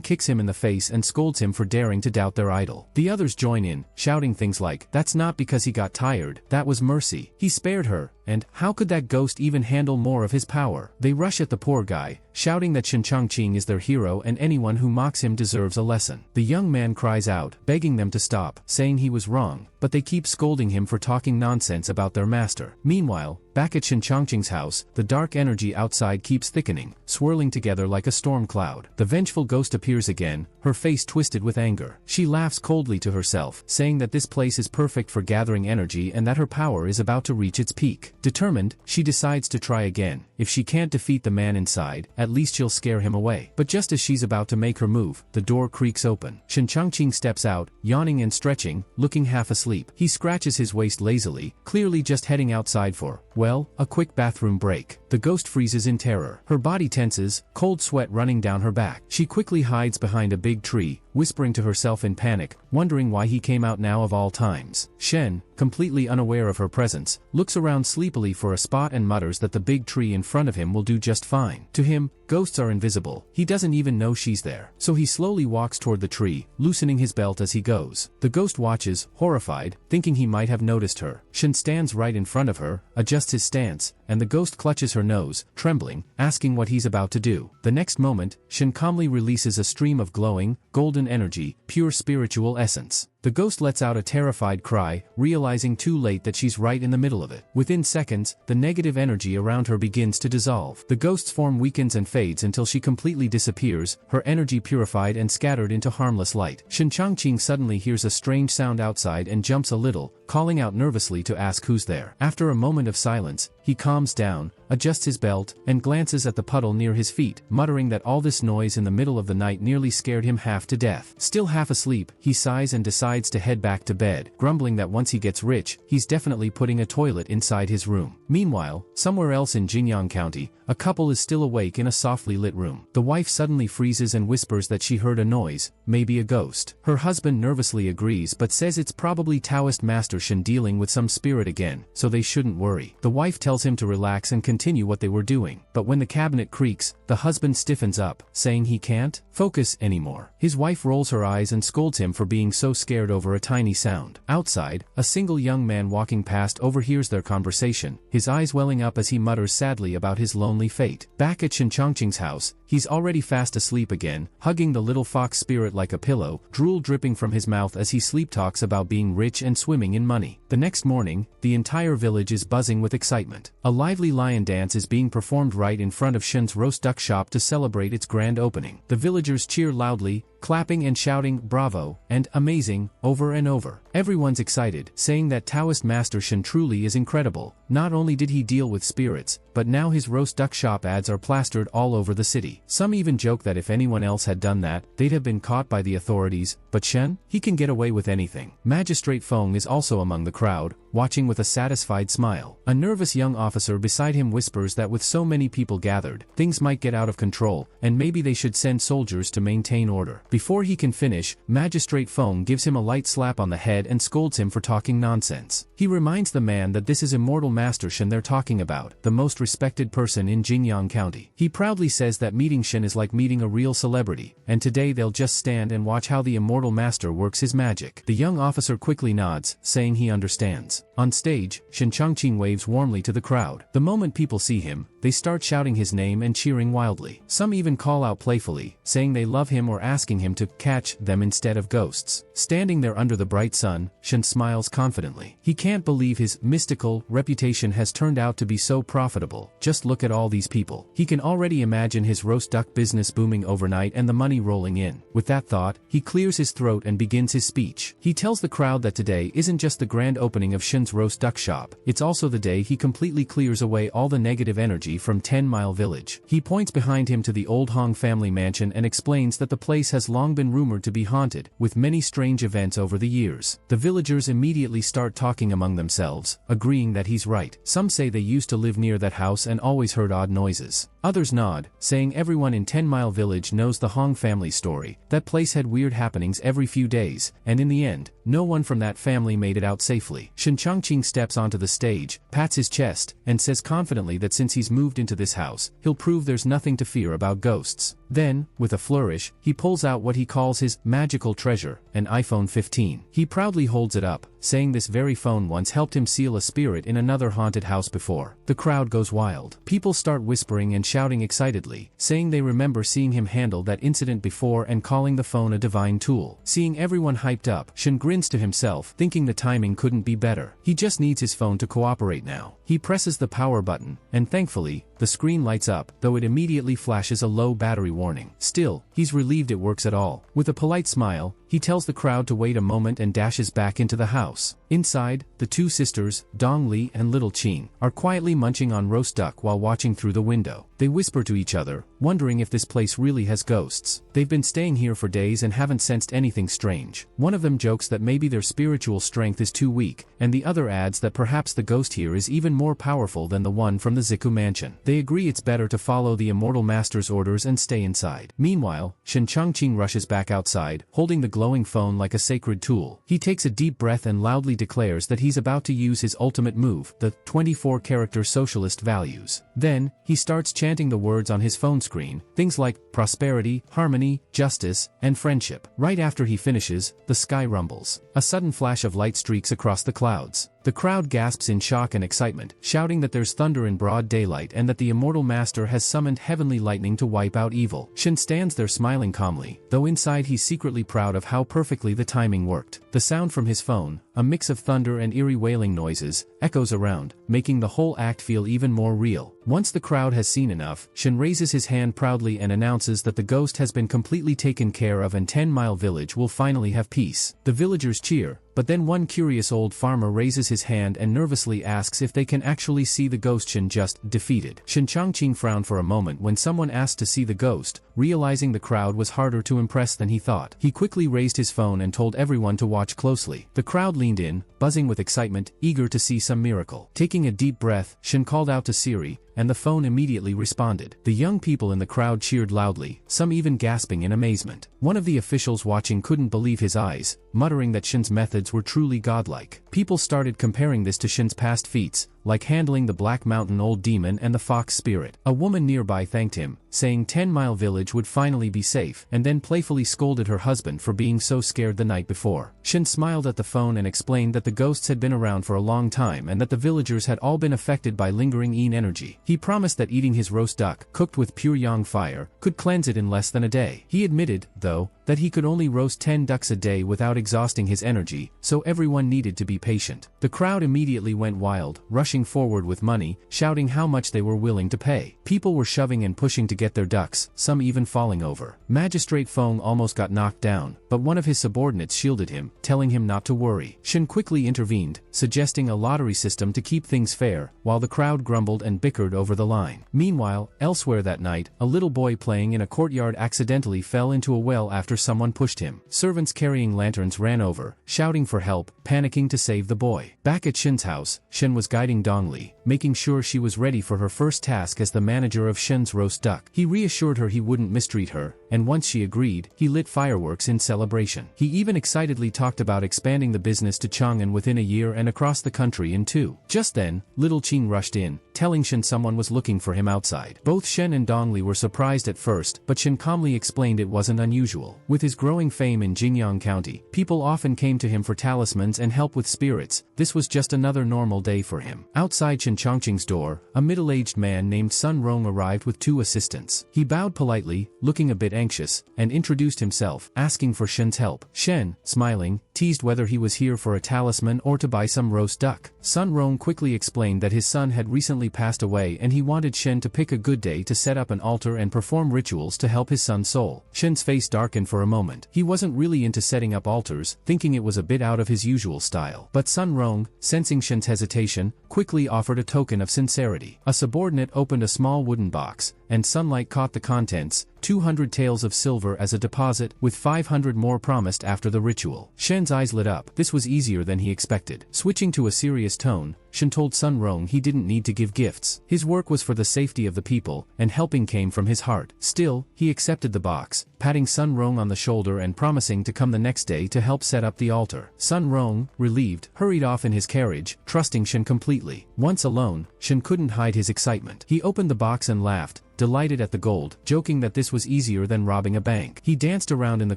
kicks him in the face and scolds him for daring to doubt their idol. The others join in, shouting things like, "That's not because he got tired, that was mercy. He spared her," and "How could that ghost even handle more of his power?" They rush at the poor guy, shouting that Shen Changqing is their hero and anyone who mocks him deserves a lesson. The young man cries out, begging them to stop, saying he was wrong, but they keep scolding him for talking nonsense about their master. Meanwhile, back at Shen Changqing's house, the dark energy outside keeps thickening, swirling together like a storm cloud. The vengeful ghost appears again, her face twisted with anger. She laughs coldly to herself, saying that this place is perfect for gathering energy and that her power is about to reach its peak. Determined, she decides to try again. If she can't defeat the man inside, at least she'll scare him away. But just as she's about to make her move, the door creaks open. Shen Changqing steps out, yawning and stretching, looking half asleep. He scratches his waist lazily, clearly just heading outside for, well, a quick bathroom break. The ghost freezes in terror. Her body tenses, cold sweat running down her back. She quickly hides behind a big tree, whispering to herself in panic, wondering why he came out now of all times. Shen, completely unaware of her presence, looks around sleepily for a spot and mutters that the big tree in front of him will do just fine. To him, ghosts are invisible. He doesn't even know she's there. So he slowly walks toward the tree, loosening his belt as he goes. The ghost watches, horrified, thinking he might have noticed her. Shen stands right in front of her, adjusts his stance, and the ghost clutches her nose, trembling, asking what he's about to do. The next moment, Shen calmly releases a stream of glowing, golden energy, pure spiritual essence. The ghost lets out a terrified cry, realizing too late that she's right in the middle of it. Within seconds, the negative energy around her begins to dissolve. The ghost's form weakens and fades until she completely disappears, her energy purified and scattered into harmless light. Shen Changqing suddenly hears a strange sound outside and jumps a little, calling out nervously to ask who's there. After a moment of silence, he calms down, adjusts his belt, and glances at the puddle near his feet, muttering that all this noise in the middle of the night nearly scared him half to death. Still half asleep, he sighs and decides to head back to bed, grumbling that once he gets rich, he's definitely putting a toilet inside his room. Meanwhile, somewhere else in Jingyang County, a couple is still awake in a softly lit room. The wife suddenly freezes and whispers that she heard a noise, maybe a ghost. Her husband nervously agrees but says it's probably Taoist Master Shen dealing with some spirit again, so they shouldn't worry. The wife tells him to relax and continue what they were doing, but when the cabinet creaks, the husband stiffens up, saying he can't focus anymore. His wife rolls her eyes and scolds him for being so scared over a tiny sound. Outside, a single young man walking past overhears their conversation, his eyes welling up as he mutters sadly about his lonely fate. Back at Shen Changqing's house, he's already fast asleep again, hugging the little fox spirit like a pillow, drool dripping from his mouth as he sleep talks about being rich and swimming in money. The next morning, the entire village is buzzing with excitement. A lively lion dance is being performed right in front of Shen's roast duck shop to celebrate its grand opening. The villagers cheer loudly, clapping and shouting "Bravo" and "Amazing" over and over. Everyone's excited, saying that Taoist Master Shen truly is incredible. Not only did he deal with spirits, but now his roast duck shop ads are plastered all over the city. Some even joke that if anyone else had done that, they'd have been caught by the authorities, but Shen? He can get away with anything. Magistrate Feng is also among the crowd, watching with a satisfied smile. A nervous young officer beside him whispers that with so many people gathered, things might get out of control, and maybe they should send soldiers to maintain order. Before he can finish, Magistrate Feng gives him a light slap on the head and scolds him for talking nonsense. He reminds the man that this is Immortal Master Shen they're talking about, the most respected person in Jingyang County. He proudly says that meeting Shen is like meeting a real celebrity, and today they'll just stand and watch how the Immortal Master works his magic. The young officer quickly nods, saying he understands. On stage, Shen Changqing waves warmly to the crowd. The moment people see him, they start shouting his name and cheering wildly. Some even call out playfully, saying they love him or asking him to catch them instead of ghosts. Standing there under the bright sun, Shen smiles confidently. He can't believe his mystical reputation has turned out to be so profitable. Just look at all these people. He can already imagine his roast duck business booming overnight and the money rolling in. With that thought, he clears his throat and begins his speech. He tells the crowd that today isn't just the grand opening of Shen's roast duck shop, it's also the day he completely clears away all the negative energy from 10 Mile Village. He points behind him to the old Hong family mansion and explains that the place has long been rumored to be haunted, with many strange events over the years. The villagers immediately start talking among themselves, agreeing that he's right. Some say they used to live near that house and always heard odd noises. Others nod, saying everyone in 10 Mile Village knows the Hong family story. That place had weird happenings every few days, and in the end, no one from that family made it out safely. Shen Changqing steps onto the stage, pats his chest, and says confidently that since he's moved into this house, he'll prove there's nothing to fear about ghosts. Then, with a flourish, he pulls out what he calls his magical treasure, an iPhone 15. He proudly holds it up, saying this very phone once helped him seal a spirit in another haunted house before. The crowd goes wild. People start whispering and shouting excitedly, saying they remember seeing him handle that incident before and calling the phone a divine tool. Seeing everyone hyped up, Shen grins to himself, thinking the timing couldn't be better. He just needs his phone to cooperate now. He presses the power button, and thankfully, the screen lights up, though it immediately flashes a low battery warning. Still, he's relieved it works at all. With a polite smile, he tells the crowd to wait a moment and dashes back into the house. Inside, the two sisters, Dong Li and Little Qin, are quietly munching on roast duck while watching through the window. They whisper to each other, wondering if this place really has ghosts. They've been staying here for days and haven't sensed anything strange. One of them jokes that maybe their spiritual strength is too weak, and the other adds that perhaps the ghost here is even more powerful than the one from the Ziku mansion. They agree it's better to follow the immortal master's orders and stay inside. Meanwhile, Shen Changqing rushes back outside, holding the glowing phone like a sacred tool. He takes a deep breath and loudly declares that he's about to use his ultimate move, the 24-character socialist values. Then, he starts chanting the words on his phone screen, things like prosperity, harmony, justice, and friendship. Right after he finishes, the sky rumbles. A sudden flash of light streaks across the clouds. The crowd gasps in shock and excitement, shouting that there's thunder in broad daylight and that the immortal master has summoned heavenly lightning to wipe out evil. Shen stands there smiling calmly, though inside he's secretly proud of how perfectly the timing worked. The sound from his phone, a mix of thunder and eerie wailing noises, echoes around, making the whole act feel even more real. Once the crowd has seen enough, Shen raises his hand proudly and announces that the ghost has been completely taken care of and 10-Mile Village will finally have peace. The villagers cheer, but then one curious old farmer raises his hand and nervously asks if they can actually see the ghost Shen just defeated. Shen Changqing frowned for a moment when someone asked to see the ghost, realizing the crowd was harder to impress than he thought. He quickly raised his phone and told everyone to watch closely. The crowd leaned in, buzzing with excitement, eager to see some miracle. Taking a deep breath, Shen called out to Siri, and the phone immediately responded. The young people in the crowd cheered loudly, some even gasping in amazement. One of the officials watching couldn't believe his eyes, muttering that Shen's methods were truly godlike. People started comparing this to Shen's past feats, like handling the Black Mountain Old Demon and the Fox Spirit. A woman nearby thanked him, saying 10-Mile Village would finally be safe, and then playfully scolded her husband for being so scared the night before. Shen smiled at the phone and explained that the ghosts had been around for a long time and that the villagers had all been affected by lingering Yin energy. He promised that eating his roast duck, cooked with pure yang fire, could cleanse it in less than a day. He admitted, though, that he could only roast 10 ducks a day without exhausting his energy, so everyone needed to be patient. The crowd immediately went wild, rushing forward with money, shouting how much they were willing to pay. People were shoving and pushing to get their ducks, some even falling over. Magistrate Feng almost got knocked down, but one of his subordinates shielded him, telling him not to worry. Shen quickly intervened, suggesting a lottery system to keep things fair, while the crowd grumbled and bickered over the line. Meanwhile, elsewhere that night, a little boy playing in a courtyard accidentally fell into a well after someone pushed him. Servants carrying lanterns ran over, shouting for help, panicking to save the boy. Back at Shen's house, Shen was guiding Dongli, making sure she was ready for her first task as the manager of Shen's roast duck. He reassured her he wouldn't mistreat her, and once she agreed, he lit fireworks in celebration. He even excitedly talked about expanding the business to Chang'an within a year and across the country in 2. Just then, little Qing rushed in, telling Shen someone was looking for him outside. Both Shen and Dongli were surprised at first, but Shen calmly explained it wasn't unusual. With his growing fame in Jingyang County, people often came to him for talismans and help with spirits. This was just another normal day for him. Outside Shen Changqing's door, a middle-aged man named Sun Rong arrived with 2 assistants. He bowed politely, looking a bit anxious, and introduced himself, asking for Shen's help. Shen, smiling, teased whether he was here for a talisman or to buy some roast duck. Sun Rong quickly explained that his son had recently passed away and he wanted Shen to pick a good day to set up an altar and perform rituals to help his son's soul. Shen's face darkened for a moment. He wasn't really into setting up altars, thinking it was a bit out of his usual style. But Sun Rong, sensing Shen's hesitation, quickly offered a token of sincerity. A subordinate opened a small wooden box, and sunlight caught the contents, 200 taels of silver as a deposit, with 500 more promised after the ritual. Shen's eyes lit up. This was easier than he expected. Switching to a serious tone, Shen told Sun Rong he didn't need to give gifts. His work was for the safety of the people, and helping came from his heart. Still, he accepted the box, patting Sun Rong on the shoulder and promising to come the next day to help set up the altar. Sun Rong, relieved, hurried off in his carriage, trusting Shen completely. Once alone, Shen couldn't hide his excitement. He opened the box and laughed, delighted at the gold, joking that this was easier than robbing a bank. He danced around in the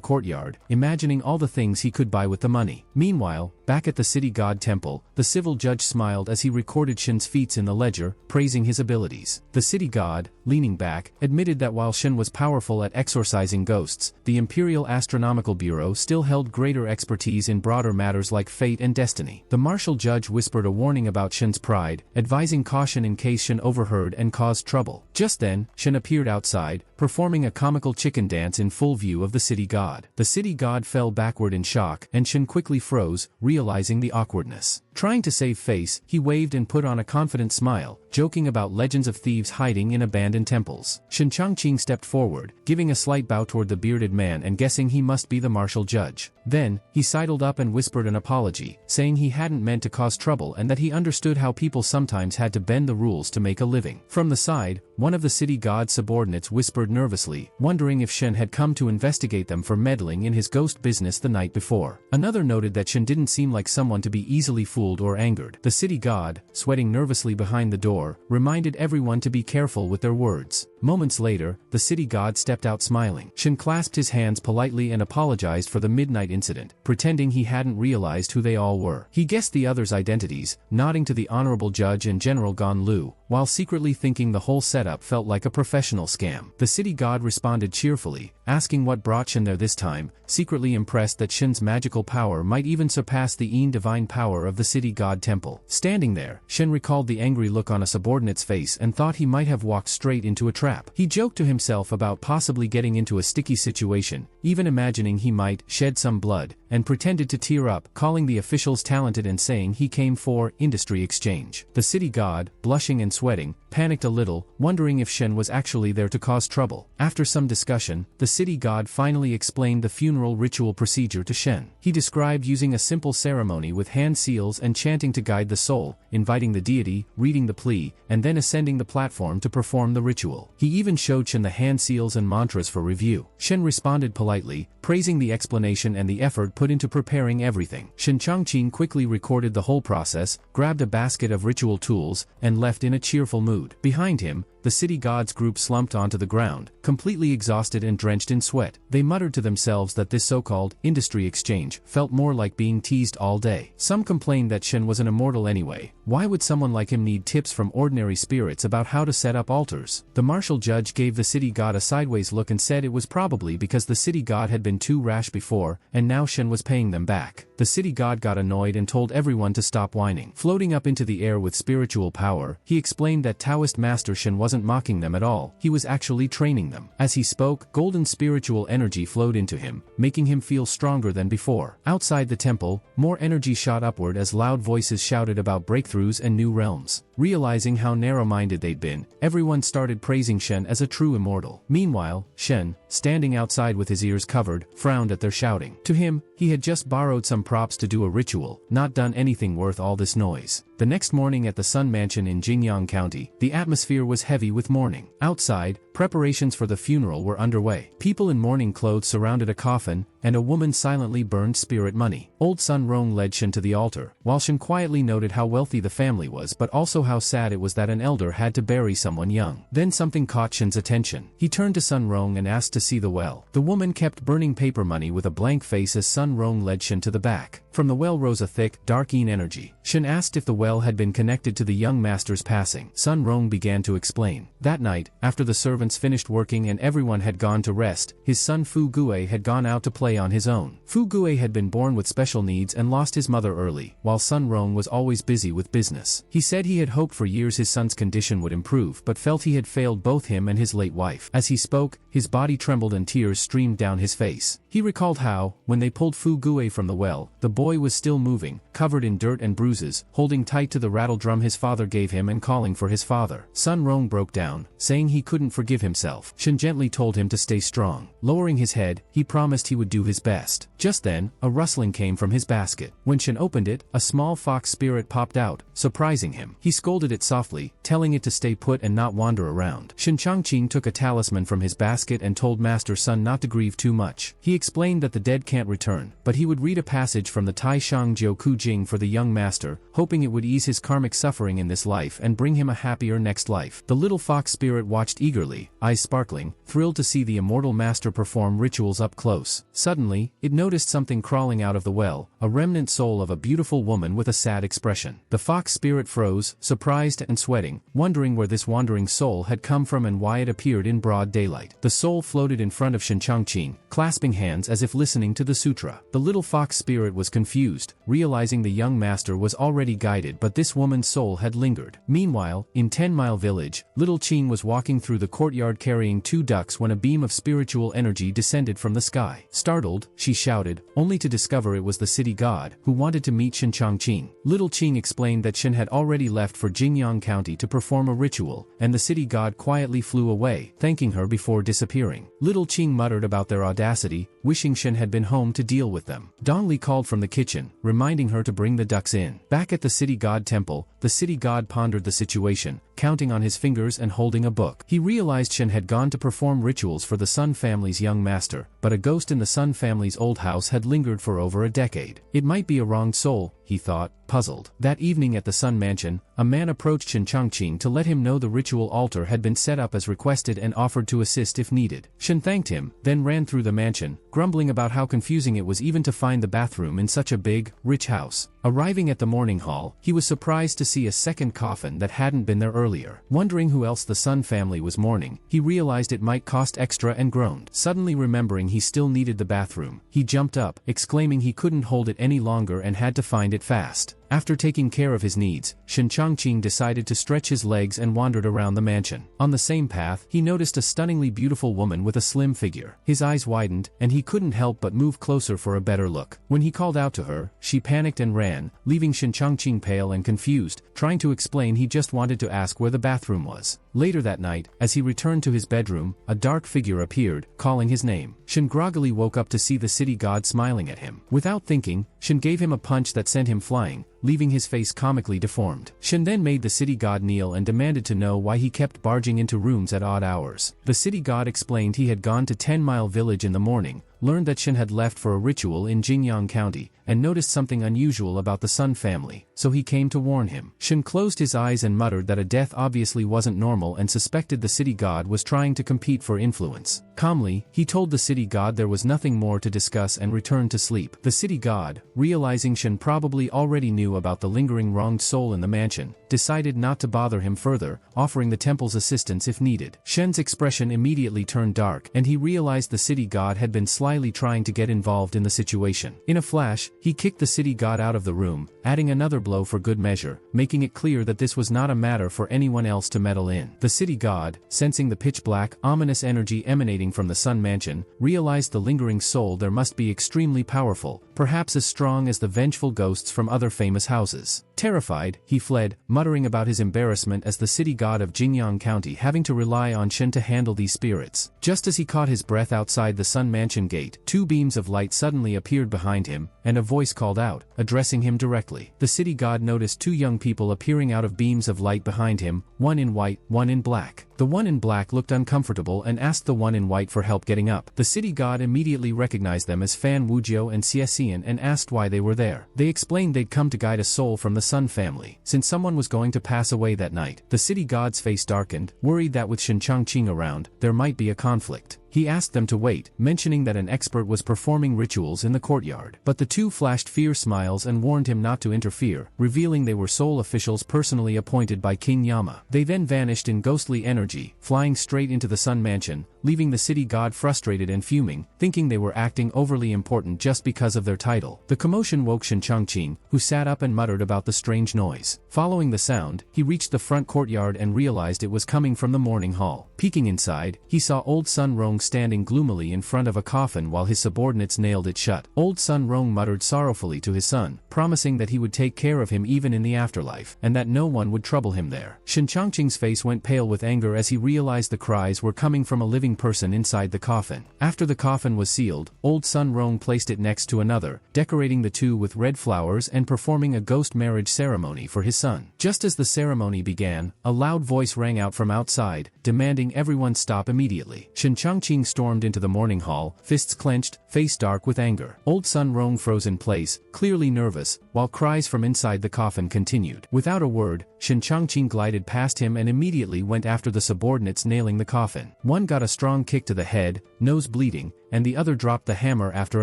courtyard, imagining all the things he could buy with the money. Meanwhile, back at the city god temple, the civil judge smiled as he recorded Shen's feats in the ledger, praising his abilities. The city god, leaning back, admitted that while Shen was powerful at exorcising ghosts, the Imperial Astronomical Bureau still held greater expertise in broader matters like fate and destiny. The martial judge whispered a warning about Shen's pride, advising caution in case Shen overheard and caused trouble. Just then, Then, Shen appeared outside, performing a comical chicken dance in full view of the city god. The city god fell backward in shock, and Shen quickly froze, realizing the awkwardness. Trying to save face, he waved and put on a confident smile, joking about legends of thieves hiding in abandoned temples. Shen Changqing stepped forward, giving a slight bow toward the bearded man and guessing he must be the martial judge. Then, he sidled up and whispered an apology, saying he hadn't meant to cause trouble and that he understood how people sometimes had to bend the rules to make a living. From the side, one of the city god's subordinates whispered nervously, wondering if Shen had come to investigate them for meddling in his ghost business the night before. Another noted that Shen didn't seem like someone to be easily fooled or angered. The city god, sweating nervously behind the door, reminded everyone to be careful with their words. Moments later, the city god stepped out smiling. Shen clasped his hands politely and apologized for the midnight incident, pretending he hadn't realized who they all were. He guessed the others' identities, nodding to the honorable judge and General Gan Lu, while secretly thinking the whole setup felt like a professional scam. The city god responded cheerfully, asking what brought Shen there this time, secretly impressed that Shen's magical power might even surpass the divine power of the city god temple. Standing there, Shen recalled the angry look on a subordinate's face and thought he might have walked straight into a trap. He joked to himself about possibly getting into a sticky situation, even imagining he might shed some blood, and pretended to tear up, calling the officials talented and saying he came for industry exchange. The city god, blushing and sweating, panicked a little, wondering if Shen was actually there to cause trouble. After some discussion, the city god finally explained the funeral ritual procedure to Shen. He described using a simple ceremony with hand seals and chanting to guide the soul, inviting the deity, reading the plea, and then ascending the platform to perform the ritual. He even showed Shen the hand seals and mantras for review. Shen responded politely, praising the explanation and the effort put into preparing everything. Shen Changqing quickly recorded the whole process, grabbed a basket of ritual tools, and left in a cheerful mood. Behind him, the city gods group slumped onto the ground, completely exhausted and drenched in sweat. They muttered to themselves that this so-called industry exchange felt more like being teased all day. Some complained that Shen was an immortal anyway. Why would someone like him need tips from ordinary spirits about how to set up altars? The martial judge gave the city god a sideways look and said it was probably because the city god had been too rash before, and now Shen was paying them back. The city god got annoyed and told everyone to stop whining. Floating up into the air with spiritual power, he explained that Taoist master Shen wasn't mocking them at all, he was actually training them. As he spoke, golden spiritual energy flowed into him, making him feel stronger than before. Outside the temple, more energy shot upward as loud voices shouted about breakthroughs and new realms. Realizing how narrow-minded they'd been, everyone started praising Shen as a true immortal. Meanwhile, Shen, standing outside with his ears covered, frowned at their shouting. To him, he had just borrowed some props to do a ritual, not done anything worth all this noise. The next morning at the Sun Mansion in Jingyang County, the atmosphere was heavy with mourning. Outside, preparations for the funeral were underway. People in mourning clothes surrounded a coffin, and a woman silently burned spirit money. Old Sun Rong led Shen to the altar, while Shen quietly noted how wealthy the family was but also how sad it was that an elder had to bury someone young. Then something caught Shen's attention. He turned to Sun Rong and asked to see the well. The woman kept burning paper money with a blank face as Sun Rong led Shen to the back. From the well rose a thick, dark-green energy. Shen asked if the well had been connected to the young master's passing. Sun Rong began to explain. That night, after the servants finished working and everyone had gone to rest, his son Fu Gue had gone out to play on his own. Fu Gue had been born with special needs and lost his mother early, while Sun Rong was always busy with business. He said he had hoped for years his son's condition would improve but felt he had failed both him and his late wife. As he spoke, his body trembled and tears streamed down his face. He recalled how, when they pulled Fu Gue from the well, the boy was still moving, covered in dirt and bruises, holding tight to the rattle drum his father gave him and calling for his father. Sun Rong broke down, saying he couldn't forgive himself. Shen gently told him to stay strong. Lowering his head, he promised he would do his best. Just then, a rustling came from his basket. When Shen opened it, a small fox spirit popped out, surprising him. He scolded it softly, telling it to stay put and not wander around. Shen Changqing took a talisman from his basket and told Master Sun not to grieve too much. He explained that the dead can't return, but he would read a passage from the Tai Shang Jiu Ku Jing for the young master, hoping it would ease his karmic suffering in this life and bring him a happier next life. The little fox spirit watched eagerly, eyes sparkling, thrilled to see the immortal master perform rituals up close. Suddenly, it noticed something crawling out of the well, a remnant soul of a beautiful woman with a sad expression. The fox spirit froze, surprised and sweating, wondering where this wandering soul had come from and why it appeared in broad daylight. The soul floated in front of Shen Changqing, clasping hands hands as if listening to the sutra. The little fox spirit was confused, realizing the young master was already guided, but this woman's soul had lingered. Meanwhile, in 10 Mile Village, little Qing was walking through the courtyard carrying 2 ducks when a beam of spiritual energy descended from the sky. Startled, she shouted, only to discover it was the city god, who wanted to meet Shen Changqing. Little Qing explained that Shen had already left for Jingyang County to perform a ritual, and the city god quietly flew away, thanking her before disappearing. Little Qing muttered about their audacity, wishing Shen had been home to deal with them. Dongli called from the kitchen, reminding her to bring the ducks in. Back at the city god temple, the city god pondered the situation, counting on his fingers and holding a book. He realized Shen had gone to perform rituals for the Sun family's young master, but a ghost in the Sun family's old house had lingered for over a decade. It might be a wronged soul, he thought, puzzled. That evening at the Sun Mansion, a man approached Shen Changqing to let him know the ritual altar had been set up as requested and offered to assist if needed. Shen thanked him, then ran through the mansion, grumbling about how confusing it was even to find the bathroom in such a big, rich house. Arriving at the mourning hall, he was surprised to see a second coffin that hadn't been there earlier. Wondering who else the Sun family was mourning, he realized it might cost extra and groaned. Suddenly remembering he still needed the bathroom, he jumped up, exclaiming he couldn't hold it any longer and had to find it fast. After taking care of his needs, Shen Changqing decided to stretch his legs and wandered around the mansion. On the same path, he noticed a stunningly beautiful woman with a slim figure. His eyes widened, and he couldn't help but move closer for a better look. When he called out to her, she panicked and ran, leaving Shen Changqing pale and confused, trying to explain he just wanted to ask where the bathroom was. Later that night, as he returned to his bedroom, a dark figure appeared, calling his name. Shen groggily woke up to see the city god smiling at him. Without thinking, Shen gave him a punch that sent him flying, leaving his face comically deformed. Shen then made the city god kneel and demanded to know why he kept barging into rooms at odd hours. The city god explained he had gone to 10 Mile Village in the morning, learned that Shen had left for a ritual in Jingyang County, and noticed something unusual about the Sun family, so he came to warn him. Shen closed his eyes and muttered that a death obviously wasn't normal and suspected the city god was trying to compete for influence. Calmly, he told the city god there was nothing more to discuss and returned to sleep. The city god, realizing Shen probably already knew about the lingering wronged soul in the mansion, decided not to bother him further, offering the temple's assistance if needed. Shen's expression immediately turned dark, and he realized the city god had been slyly trying to get involved in the situation. In a flash, he kicked the city god out of the room, adding another blow for good measure, making it clear that this was not a matter for anyone else to meddle in. The city god, sensing the pitch-black, ominous energy emanating from the Sun Mansion, realized the lingering soul there must be extremely powerful, perhaps as strong as the vengeful ghosts from other famous houses. Terrified, he fled, muttering about his embarrassment as the city god of Jingyang County having to rely on Shen to handle these spirits. Just as he caught his breath outside the Sun Mansion gate, 2 beams of light suddenly appeared behind him, and a voice called out, addressing him directly. The city god noticed 2 young people appearing out of beams of light behind him, one in white, one in black. The one in black looked uncomfortable and asked the one in white for help getting up. The city god immediately recognized them as Fan Wujiu and Xiaxian and asked why they were there. They explained they'd come to guide a soul from the Sun family, since someone was going to pass away that night. The city god's face darkened, worried that with Shen Changqing around, there might be a conflict. He asked them to wait, mentioning that an expert was performing rituals in the courtyard. But the 2 flashed fierce smiles and warned him not to interfere, revealing they were sole officials personally appointed by King Yama. They then vanished in ghostly energy, flying straight into the Sun Mansion, leaving the city god frustrated and fuming, thinking they were acting overly important just because of their title. The commotion woke Shen Changqing, who sat up and muttered about the strange noise. Following the sound, he reached the front courtyard and realized it was coming from the mourning hall. Peeking inside, he saw old Sun Rong standing gloomily in front of a coffin while his subordinates nailed it shut. Old Sun Rong muttered sorrowfully to his son, promising that he would take care of him even in the afterlife, and that no one would trouble him there. Shen Changqing's face went pale with anger as he realized the cries were coming from a living person inside the coffin. After the coffin was sealed, old Sun Rong placed it next to another, decorating the 2 with red flowers and performing a ghost marriage ceremony for his son. Just as the ceremony began, a loud voice rang out from outside, demanding everyone stop immediately. Shen Changqing stormed into the mourning hall, fists clenched, face dark with anger. Old Sun Rong froze in place, clearly nervous, while cries from inside the coffin continued. Without a word, Shen Changqing glided past him and immediately went after the subordinates nailing the coffin. One got a strong kick to the head, nose bleeding, and the other dropped the hammer after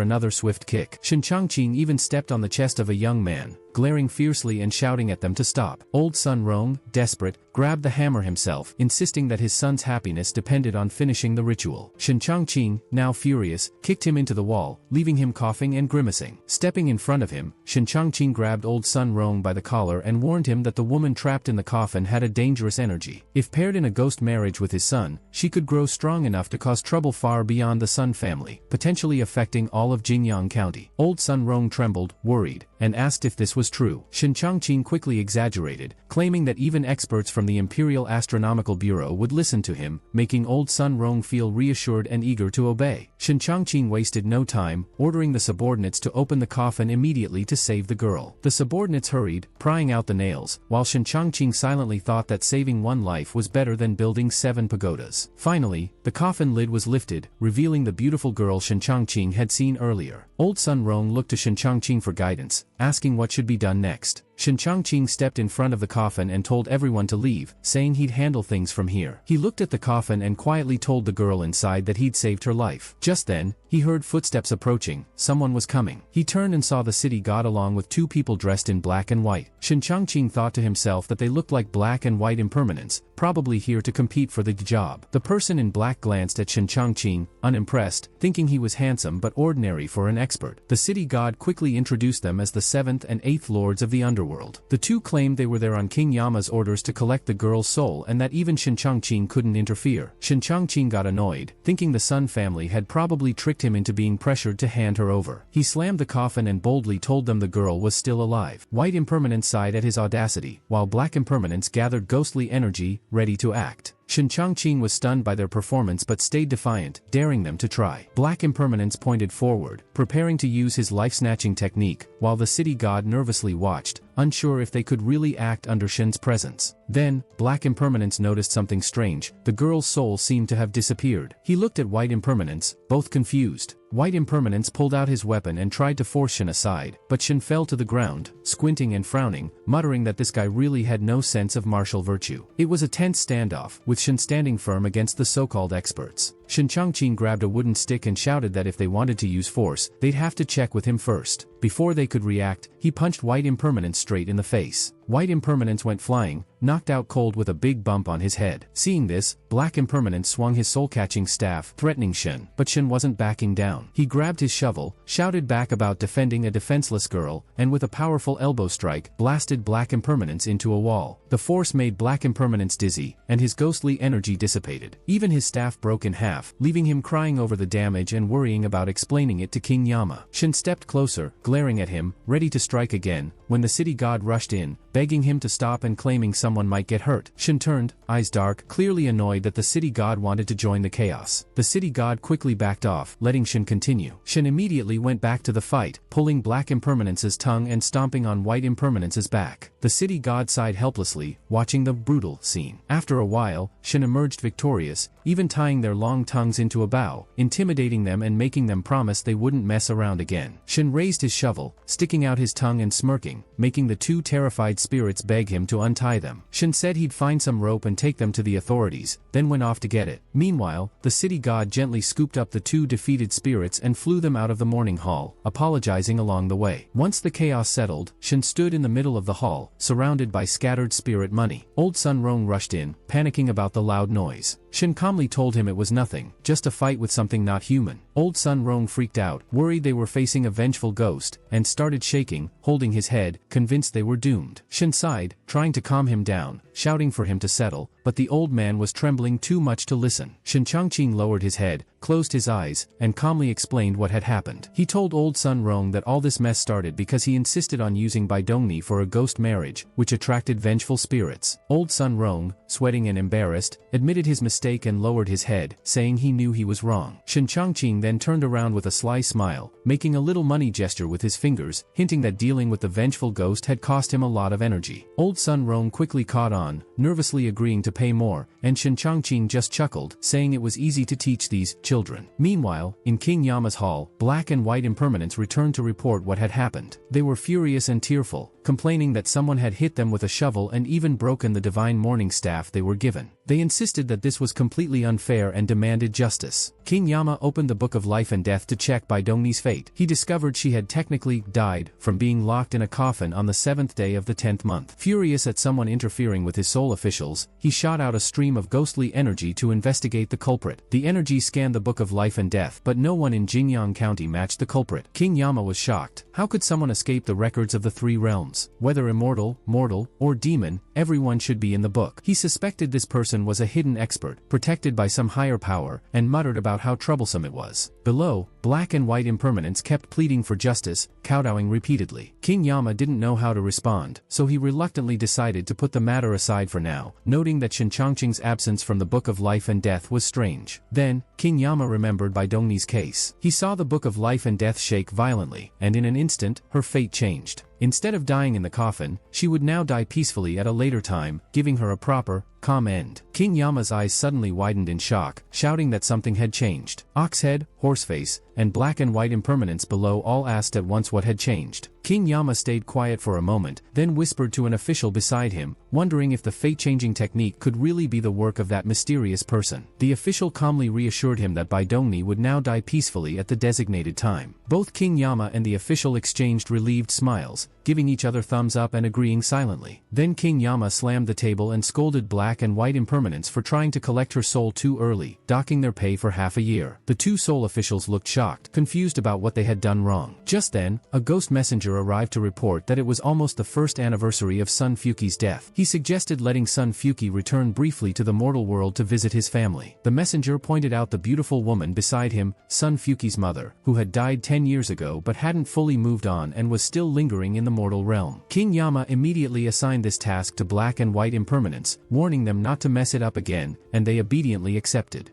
another swift kick. Shen Changqing even stepped on the chest of a young man, glaring fiercely and shouting at them to stop. Old Sun Rong, desperate, grabbed the hammer himself, insisting that his son's happiness depended on finishing the ritual. Shen Changqing, now furious, kicked him into the wall, leaving him coughing and grimacing. Stepping in front of him, Shen Changqing grabbed Old Sun Rong by the collar and warned him that the woman trapped in the coffin had a dangerous energy. If paired in a ghost marriage with his son, she could grow strong enough to cause trouble far beyond the Sun family, potentially affecting all of Jingyang County. Old Sun Rong trembled, worried, and asked if this was true. Shen Changqing quickly exaggerated, claiming that even experts from the Imperial Astronomical Bureau would listen to him, making Old Sun Rong feel reassured and eager to obey. Shen Changqing wasted no time, ordering the subordinates to open the coffin immediately to save the girl. The subordinates hurried, prying out the nails, while Shen Changqing silently thought that saving one life was better than building 7 pagodas. Finally, the coffin lid was lifted, revealing the beautiful girl Shen Changqing had seen earlier. Old Sun Rong looked to Shen Changqing for guidance, asking what should be done next. Shen Changqing stepped in front of the coffin and told everyone to leave, saying he'd handle things from here. He looked at the coffin and quietly told the girl inside that he'd saved her life. Just then, he heard footsteps approaching. Someone was coming. He turned and saw the city god along with 2 people dressed in black and white. Shen Changqing thought to himself that they looked like black and white impermanents, probably here to compete for the job. The person in black glanced at Shen Changqing, unimpressed, thinking he was handsome but ordinary for an expert. The city god quickly introduced them as the 7th and 8th lords of the underworld. The 2 claimed they were there on King Yama's orders to collect the girl's soul and that even Shen Changqing couldn't interfere. Shen Changqing got annoyed, thinking the Sun family had probably tricked him into being pressured to hand her over. He slammed the coffin and boldly told them the girl was still alive. White impermanents sighed at his audacity, while black impermanents gathered ghostly energy, ready to act. Shen Changqing was stunned by their performance but stayed defiant, daring them to try. Black impermanence pointed forward, preparing to use his life-snatching technique, while the city god nervously watched, unsure if they could really act under Shen's presence. Then, black impermanence noticed something strange. The girl's soul seemed to have disappeared. He looked at white impermanence, both confused. White impermanence pulled out his weapon and tried to force Shen aside, but Shen fell to the ground, squinting and frowning, muttering that this guy really had no sense of martial virtue. It was a tense standoff, with Shen standing firm against the so-called experts. Shen Changqing grabbed a wooden stick and shouted that if they wanted to use force, they'd have to check with him first. Before they could react, he punched white impermanence straight in the face. White impermanence went flying, knocked out cold with a big bump on his head. Seeing this, black impermanence swung his soul-catching staff, threatening Shen. But Shen wasn't backing down. He grabbed his shovel, shouted back about defending a defenseless girl, and with a powerful elbow strike, blasted black impermanence into a wall. The force made black impermanence dizzy, and his ghostly energy dissipated. Even his staff broke in half, leaving him crying over the damage and worrying about explaining it to King Yama. Shen stepped closer, glaring at him, ready to strike again, when the city god rushed in, begging him to stop and claiming someone might get hurt. Shen turned, eyes dark, clearly annoyed that the city god wanted to join the chaos. The city god quickly backed off, letting Shen continue. Shen immediately went back to the fight, pulling black impermanence's tongue and stomping on white impermanence's back. The city god sighed helplessly, watching the brutal scene. After a while, Shen emerged victorious, even tying their long tongues into a bow, intimidating them and making them promise they wouldn't mess around again. Shen raised his shovel, sticking out his tongue and smirking, making the 2 terrified spirits beg him to untie them. Shen said he'd find some rope and take them to the authorities, then went off to get it. Meanwhile, the city god gently scooped up the 2 defeated spirits and flew them out of the mourning hall, apologizing along the way. Once the chaos settled, Shen stood in the middle of the hall, surrounded by scattered spirit money. Old Sun Rong rushed in, panicking about the loud noise. Shen calmly told him it was nothing, just a fight with something not human. Old Sun Rong freaked out, worried they were facing a vengeful ghost, and started shaking, holding his head, convinced they were doomed. Shen sighed, trying to calm him down, shouting for him to settle, but the old man was trembling too much to listen. Shen Changqing lowered his head, closed his eyes, and calmly explained what had happened. He told Old Sun Rong that all this mess started because he insisted on using Baidongni for a ghost marriage, which attracted vengeful spirits. Old Sun Rong, sweating and embarrassed, admitted his mistake and lowered his head, saying he knew he was wrong. Shen Changqing then turned around with a sly smile, making a little money gesture with his fingers, hinting that dealing with the vengeful ghost had cost him a lot of energy. Old Sun Rong quickly caught on, nervously agreeing to pay more, and Shen Changqing just chuckled, saying it was easy to teach these children. Meanwhile, in King Yama's hall, Black and White Impermanence returned to report what had happened. They were furious and tearful, complaining that someone had hit them with a shovel and even broken the divine mourning staff they were given. They insisted that this was completely unfair and demanded justice. King Yama opened the Book of Life and Death to check Bai Dongni's fate. He discovered she had technically died from being locked in a coffin on the 7th day of the 10th month. Furious at someone interfering with his soul officials, he shot out a stream of ghostly energy to investigate the culprit. The energy scanned the Book of Life and Death, but no one in Jingyang County matched the culprit. King Yama was shocked. How could someone escape the records of the 3 realms? Whether immortal, mortal, or demon, everyone should be in the book. He suspected this person was a hidden expert, protected by some higher power, and muttered about how troublesome it was. Below, Black and White Impermanence kept pleading for justice, kowtowing repeatedly. King Yama didn't know how to respond, so he reluctantly decided to put the matter aside for now, noting that Shen Changqing's absence from the Book of Life and Death was strange. Then, King Yama remembered Bai Dongni's case. He saw the Book of Life and Death shake violently, and in an instant, her fate changed. Instead of dying in the coffin, she would now die peacefully at a later time, giving her a proper, calm end. King Yama's eyes suddenly widened in shock, shouting that something had changed. Oxhead, Horseface, and Black and White Impermanence below all asked at once what had changed. King Yama stayed quiet for a moment, then whispered to an official beside him, wondering if the fate-changing technique could really be the work of that mysterious person. The official calmly reassured him that Bai Dongni would now die peacefully at the designated time. Both King Yama and the official exchanged relieved smiles, giving each other thumbs up and agreeing silently. Then King Yama slammed the table and scolded Black and White Impermanence for trying to collect her soul too early, docking their pay for half a year. The 2 soul officials looked shocked, confused about what they had done wrong. Just then, a ghost messenger arrived to report that it was almost the 1st anniversary of Sun Fuki's death. He suggested letting Sun Fuki return briefly to the mortal world to visit his family. The messenger pointed out the beautiful woman beside him, Sun Fuki's mother, who had died 10 years ago but hadn't fully moved on and was still lingering in the mortal realm. King Yama immediately assigned this task to Black and White Impermanence, warning them not to mess it up again, and they obediently accepted.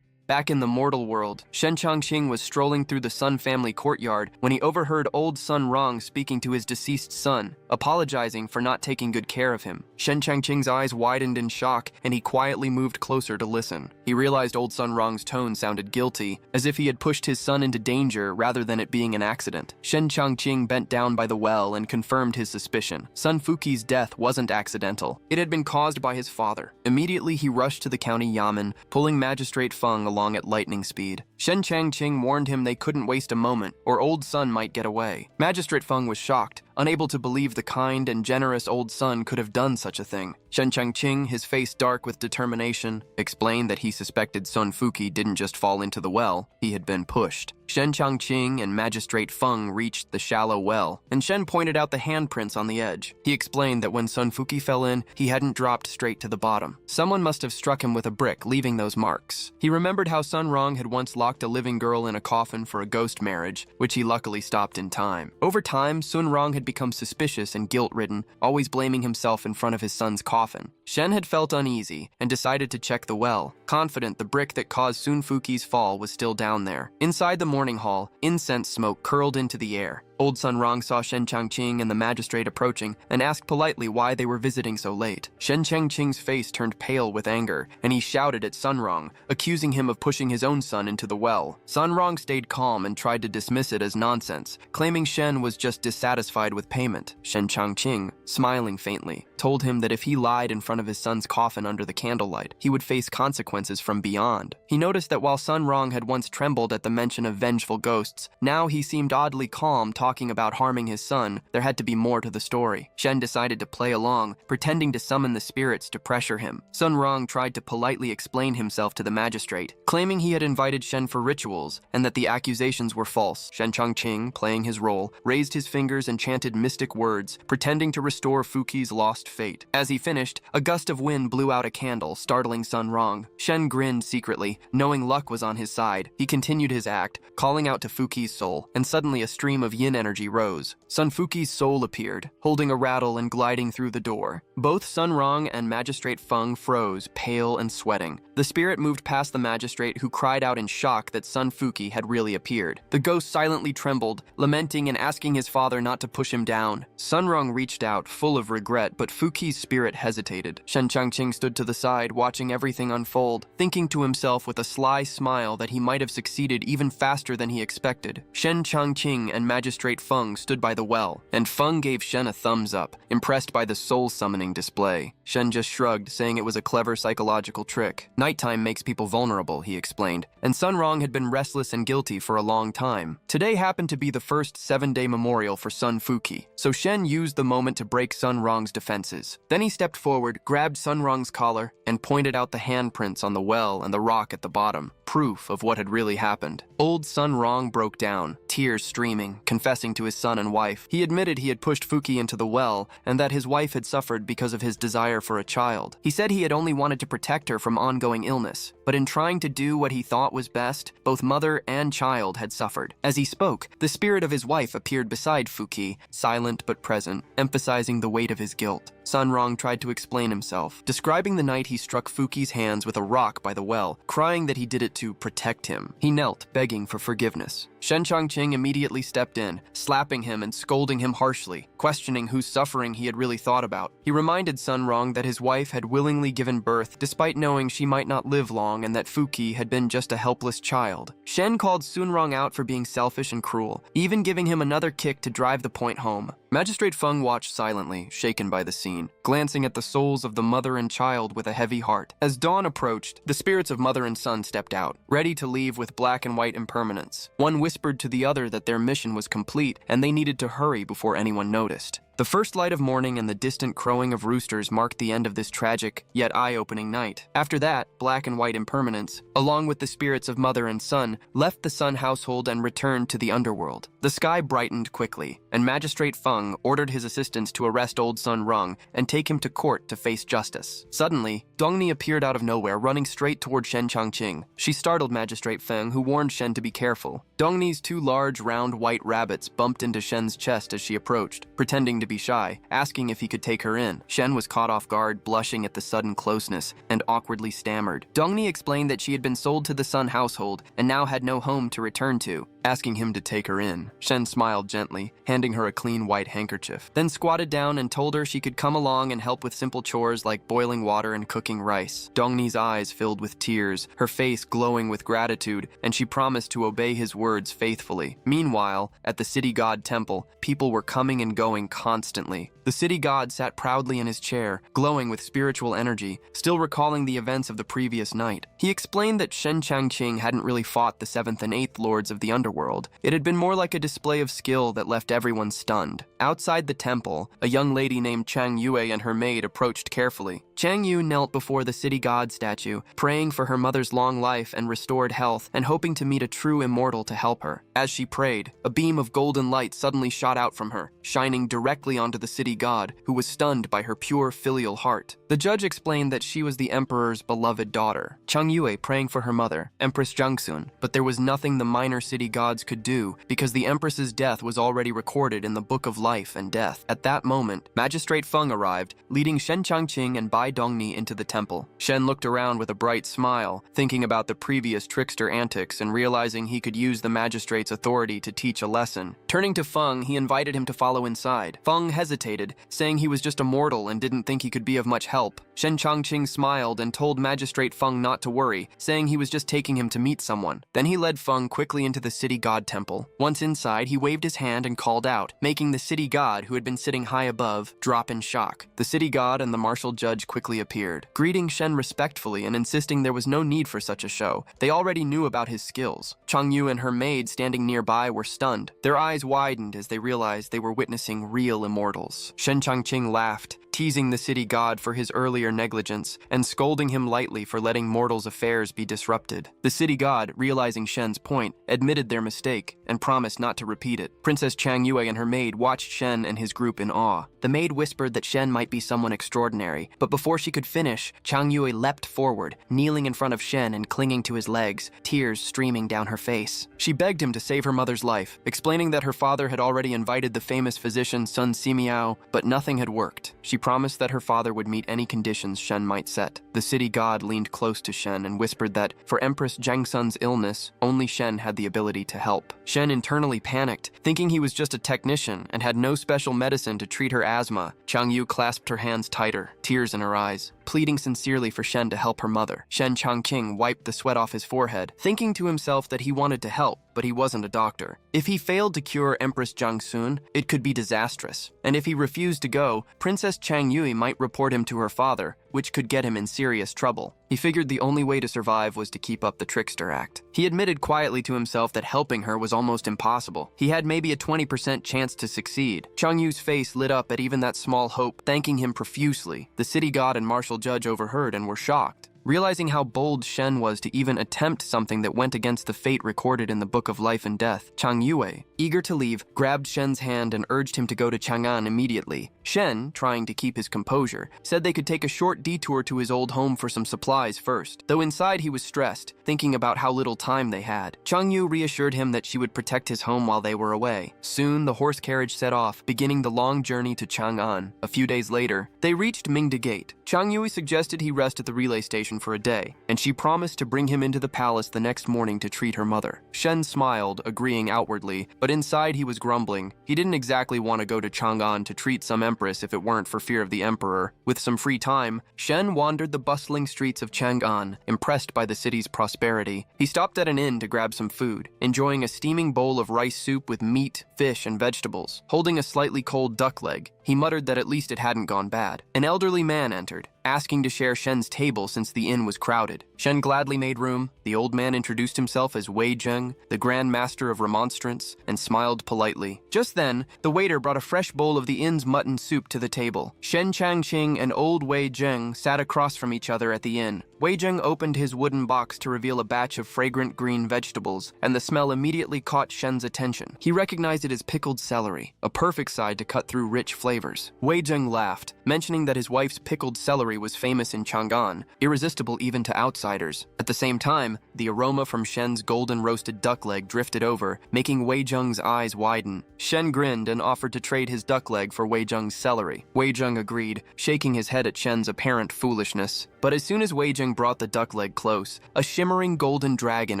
Back in the mortal world, Shen Changqing was strolling through the Sun family courtyard when he overheard old Sun Rong speaking to his deceased son, apologizing for not taking good care of him. Shen Changqing's eyes widened in shock, and he quietly moved closer to listen. He realized old Sun Rong's tone sounded guilty, as if he had pushed his son into danger rather than it being an accident. Shen Changqing bent down by the well and confirmed his suspicion. Sun Fuki's death wasn't accidental. It had been caused by his father. Immediately he rushed to the county yamen, pulling Magistrate Feng along at lightning speed. Shen Changqing warned him they couldn't waste a moment, or old Sun might get away. Magistrate Feng was shocked, unable to believe the kind and generous old Sun could have done such a thing. Shen Changqing, his face dark with determination, explained that he suspected Sun Fuki didn't just fall into the well, he had been pushed. Shen Changqing and Magistrate Feng reached the shallow well, and Shen pointed out the handprints on the edge. He explained that when Sun Fuki fell in, he hadn't dropped straight to the bottom. Someone must have struck him with a brick, leaving those marks. He remembered how Sun Rong had once locked a living girl in a coffin for a ghost marriage, which he luckily stopped in time. Over time, Sun Rong had become suspicious and guilt-ridden, always blaming himself in front of his son's coffin. Shen had felt uneasy and decided to check the well, confident the brick that caused Sun Fuki's fall was still down there. Inside the morning hall, incense smoke curled into the air. Old Sun Rong saw Shen Changqing and the magistrate approaching and asked politely why they were visiting so late. Shen Changqing's face turned pale with anger, and he shouted at Sun Rong, accusing him of pushing his own son into the well. Sun Rong stayed calm and tried to dismiss it as nonsense, claiming Shen was just dissatisfied with payment. Shen Changqing, smiling faintly, told him that if he lied in front of his son's coffin under the candlelight, he would face consequences from beyond. He noticed that while Sun Rong had once trembled at the mention of vengeful ghosts, now he seemed oddly calm talking about harming his son. There had to be more to the story. Shen decided to play along, pretending to summon the spirits to pressure him. Sun Rong tried to politely explain himself to the magistrate, claiming he had invited Shen for rituals and that the accusations were false. Shen Changqing, playing his role, raised his fingers and chanted mystic words, pretending to restore Fuki's lost fate. As he finished, a gust of wind blew out a candle, startling Sun Rong. Shen grinned secretly, knowing luck was on his side. He continued his act, calling out to Fuki's soul, and suddenly a stream of yin energy rose. Sun Fuki's soul appeared, holding a rattle and gliding through the door. Both Sun Rong and Magistrate Feng froze, pale and sweating. The spirit moved past the magistrate, who cried out in shock that Sun Fuki had really appeared. The ghost silently trembled, lamenting and asking his father not to push him down. Sun Rong reached out, full of regret but Fuki's spirit hesitated. Shen Changqing stood to the side, watching everything unfold, thinking to himself with a sly smile that he might have succeeded even faster than he expected. Shen Changqing and Magistrate Feng stood by the well, and Feng gave Shen a thumbs up, impressed by the soul-summoning display. Shen just shrugged, saying it was a clever psychological trick. Nighttime makes people vulnerable, he explained, and Sun Rong had been restless and guilty for a long time. Today happened to be the first 7-day memorial for Sun Fuki, so Shen used the moment to break Sun Rong's defenses. Then he stepped forward, grabbed Sun Rong's collar, and pointed out the handprints on the well and the rock at the bottom, proof of what had really happened. Old Sun Rong broke down, tears streaming, confessing to his son and wife. He admitted he had pushed Fuki into the well and that his wife had suffered because of his desire for a child. He said he had only wanted to protect her from ongoing illness, but in trying to do what he thought was best, both mother and child had suffered. As he spoke, the spirit of his wife appeared beside Fuki, silent but present, emphasizing the weight of his guilt. Sun Rong tried to explain himself, describing the night he struck Fuki's hands with a rock by the well, crying that he did it to protect him. He knelt, begging for forgiveness. Shen Changqing immediately stepped in, slapping him and scolding him harshly, questioning whose suffering he had really thought about. He reminded Sun Rong that his wife had willingly given birth despite knowing she might not live long and that Fuki had been just a helpless child. Shen called Sun Rong out for being selfish and cruel, even giving him another kick to drive the point home. Magistrate Feng watched silently, shaken by the scene, glancing at the souls of the mother and child with a heavy heart. As dawn approached, the spirits of mother and son stepped out, ready to leave with black and white impermanence. One whispered to the other that their mission was complete and they needed to hurry before anyone noticed. The first light of morning and the distant crowing of roosters marked the end of this tragic, yet eye-opening night. After that, black and white impermanence, along with the spirits of mother and son, left the Sun household and returned to the underworld. The sky brightened quickly, and Magistrate Feng ordered his assistants to arrest old Sun Rong and take him to court to face justice. Suddenly, Dongni appeared out of nowhere, running straight toward Shen Changqing. She startled Magistrate Feng, who warned Shen to be careful. Dongni's 2 large, round white rabbits bumped into Shen's chest as she approached, pretending to be shy, asking if he could take her in. Shen was caught off guard, blushing at the sudden closeness, and awkwardly stammered. Dongni explained that she had been sold to the Sun household and now had no home to return to, asking him to take her in. Shen smiled gently, handing her a clean white handkerchief, then squatted down and told her she could come along and help with simple chores like boiling water and cooking rice. Dongni's eyes filled with tears, her face glowing with gratitude, and she promised to obey his words faithfully. Meanwhile, at the city god temple, people were coming and going constantly. The city god sat proudly in his chair, glowing with spiritual energy, still recalling the events of the previous night. He explained that Shen Changqing hadn't really fought the 7th and 8th lords of the underworld. It had been more like a display of skill that left everyone stunned. Outside the temple, a young lady named Chang Yue and her maid approached carefully. Chang Yu knelt before the city god statue, praying for her mother's long life and restored health, and hoping to meet a true immortal to help her. As she prayed, a beam of golden light suddenly shot out from her, shining directly onto the city god, who was stunned by her pure filial heart. The judge explained that she was the emperor's beloved daughter, Chang Yue praying for her mother, Empress Jiangsun, but there was nothing the minor city gods could do because the empress's death was already recorded in the Book of Life and Death. At that moment, Magistrate Feng arrived, leading Shen Changqing and Bai Dongni into the temple. Shen looked around with a bright smile, thinking about the previous trickster antics and realizing he could use the magistrate's authority to teach a lesson. Turning to Feng, he invited him to follow inside. Feng hesitated, saying he was just a mortal and didn't think he could be of much help. Shen Changqing smiled and told Magistrate Feng not to worry, saying he was just taking him to meet someone. Then he led Feng quickly into the city god temple. Once inside, he waved his hand and called out, making the city god, who had been sitting high above, drop in shock. The city god and the martial judge quickly appeared, greeting Shen respectfully and insisting there was no need for such a show. They already knew about his skills. Chang Yu and her maid standing nearby were stunned. Their eyes widened as they realized they were witnessing real immortals. Shen Changqing laughed, teasing the city god for his earlier negligence and scolding him lightly for letting mortals' affairs be disrupted. The city god, realizing Shen's point, admitted their mistake and promised not to repeat it. Princess Chang Yue and her maid watched Shen and his group in awe. The maid whispered that Shen might be someone extraordinary, but before she could finish, Chang Yue leapt forward, kneeling in front of Shen and clinging to his legs, tears streaming down her face. She begged him to save her mother's life, explaining that her father had already invited the famous physician Sun Simiao, but nothing had worked. She promised that her father would meet any conditions Shen might set. The city god leaned close to Shen and whispered that, for Empress Jangsun's illness, only Shen had the ability to help. Shen internally panicked, thinking he was just a technician and had no special medicine to treat her asthma. Changyu clasped her hands tighter, tears in her eyes, pleading sincerely for Shen to help her mother. Shen Changqing wiped the sweat off his forehead, thinking to himself that he wanted to help, but he wasn't a doctor. If he failed to cure Empress Jangsun, it could be disastrous. And if he refused to go, Princess Changyue might report him to her father, which could get him in serious trouble. He figured the only way to survive was to keep up the trickster act. He admitted quietly to himself that helping her was almost impossible. He had maybe a 20% chance to succeed. Changyu's face lit up at even that small hope, thanking him profusely. The city god and martial judge overheard and were shocked. Realizing how bold Shen was to even attempt something that went against the fate recorded in the Book of Life and Death, Chang Yue, eager to leave, grabbed Shen's hand and urged him to go to Chang'an immediately. Shen, trying to keep his composure, said they could take a short detour to his old home for some supplies first, though inside he was stressed, thinking about how little time they had. Chang Yu reassured him that she would protect his home while they were away. Soon, the horse carriage set off, beginning the long journey to Chang'an. A few days later, they reached Mingde Gate. Chang Yue suggested he rest at the relay station for a day, and she promised to bring him into the palace the next morning to treat her mother. Shen smiled, agreeing outwardly, but inside he was grumbling. He didn't exactly want to go to Chang'an to treat some empress if it weren't for fear of the emperor. With some free time, Shen wandered the bustling streets of Chang'an, impressed by the city's prosperity. He stopped at an inn to grab some food, enjoying a steaming bowl of rice soup with meat, fish, and vegetables. Holding a slightly cold duck leg, he muttered that at least it hadn't gone bad. An elderly man entered, asking to share Shen's table since the inn was crowded. Shen gladly made room. The old man introduced himself as Wei Zheng, the Grand Master of Remonstrance, and smiled politely. Just then, the waiter brought a fresh bowl of the inn's mutton soup to the table. Shen Changqing and old Wei Zheng sat across from each other at the inn. Wei Zheng opened his wooden box to reveal a batch of fragrant green vegetables, and the smell immediately caught Shen's attention. He recognized it as pickled celery, a perfect side to cut through rich flavors. Wei Zheng laughed, mentioning that his wife's pickled celery was famous in Chang'an, irresistible even to outsiders. At the same time, the aroma from Shen's golden roasted duck leg drifted over, making Wei Zheng's eyes widen. Shen grinned and offered to trade his duck leg for Wei Zheng's celery. Wei Zheng agreed, shaking his head at Shen's apparent foolishness. But as soon as Wei Zheng brought the duck leg close, a shimmering golden dragon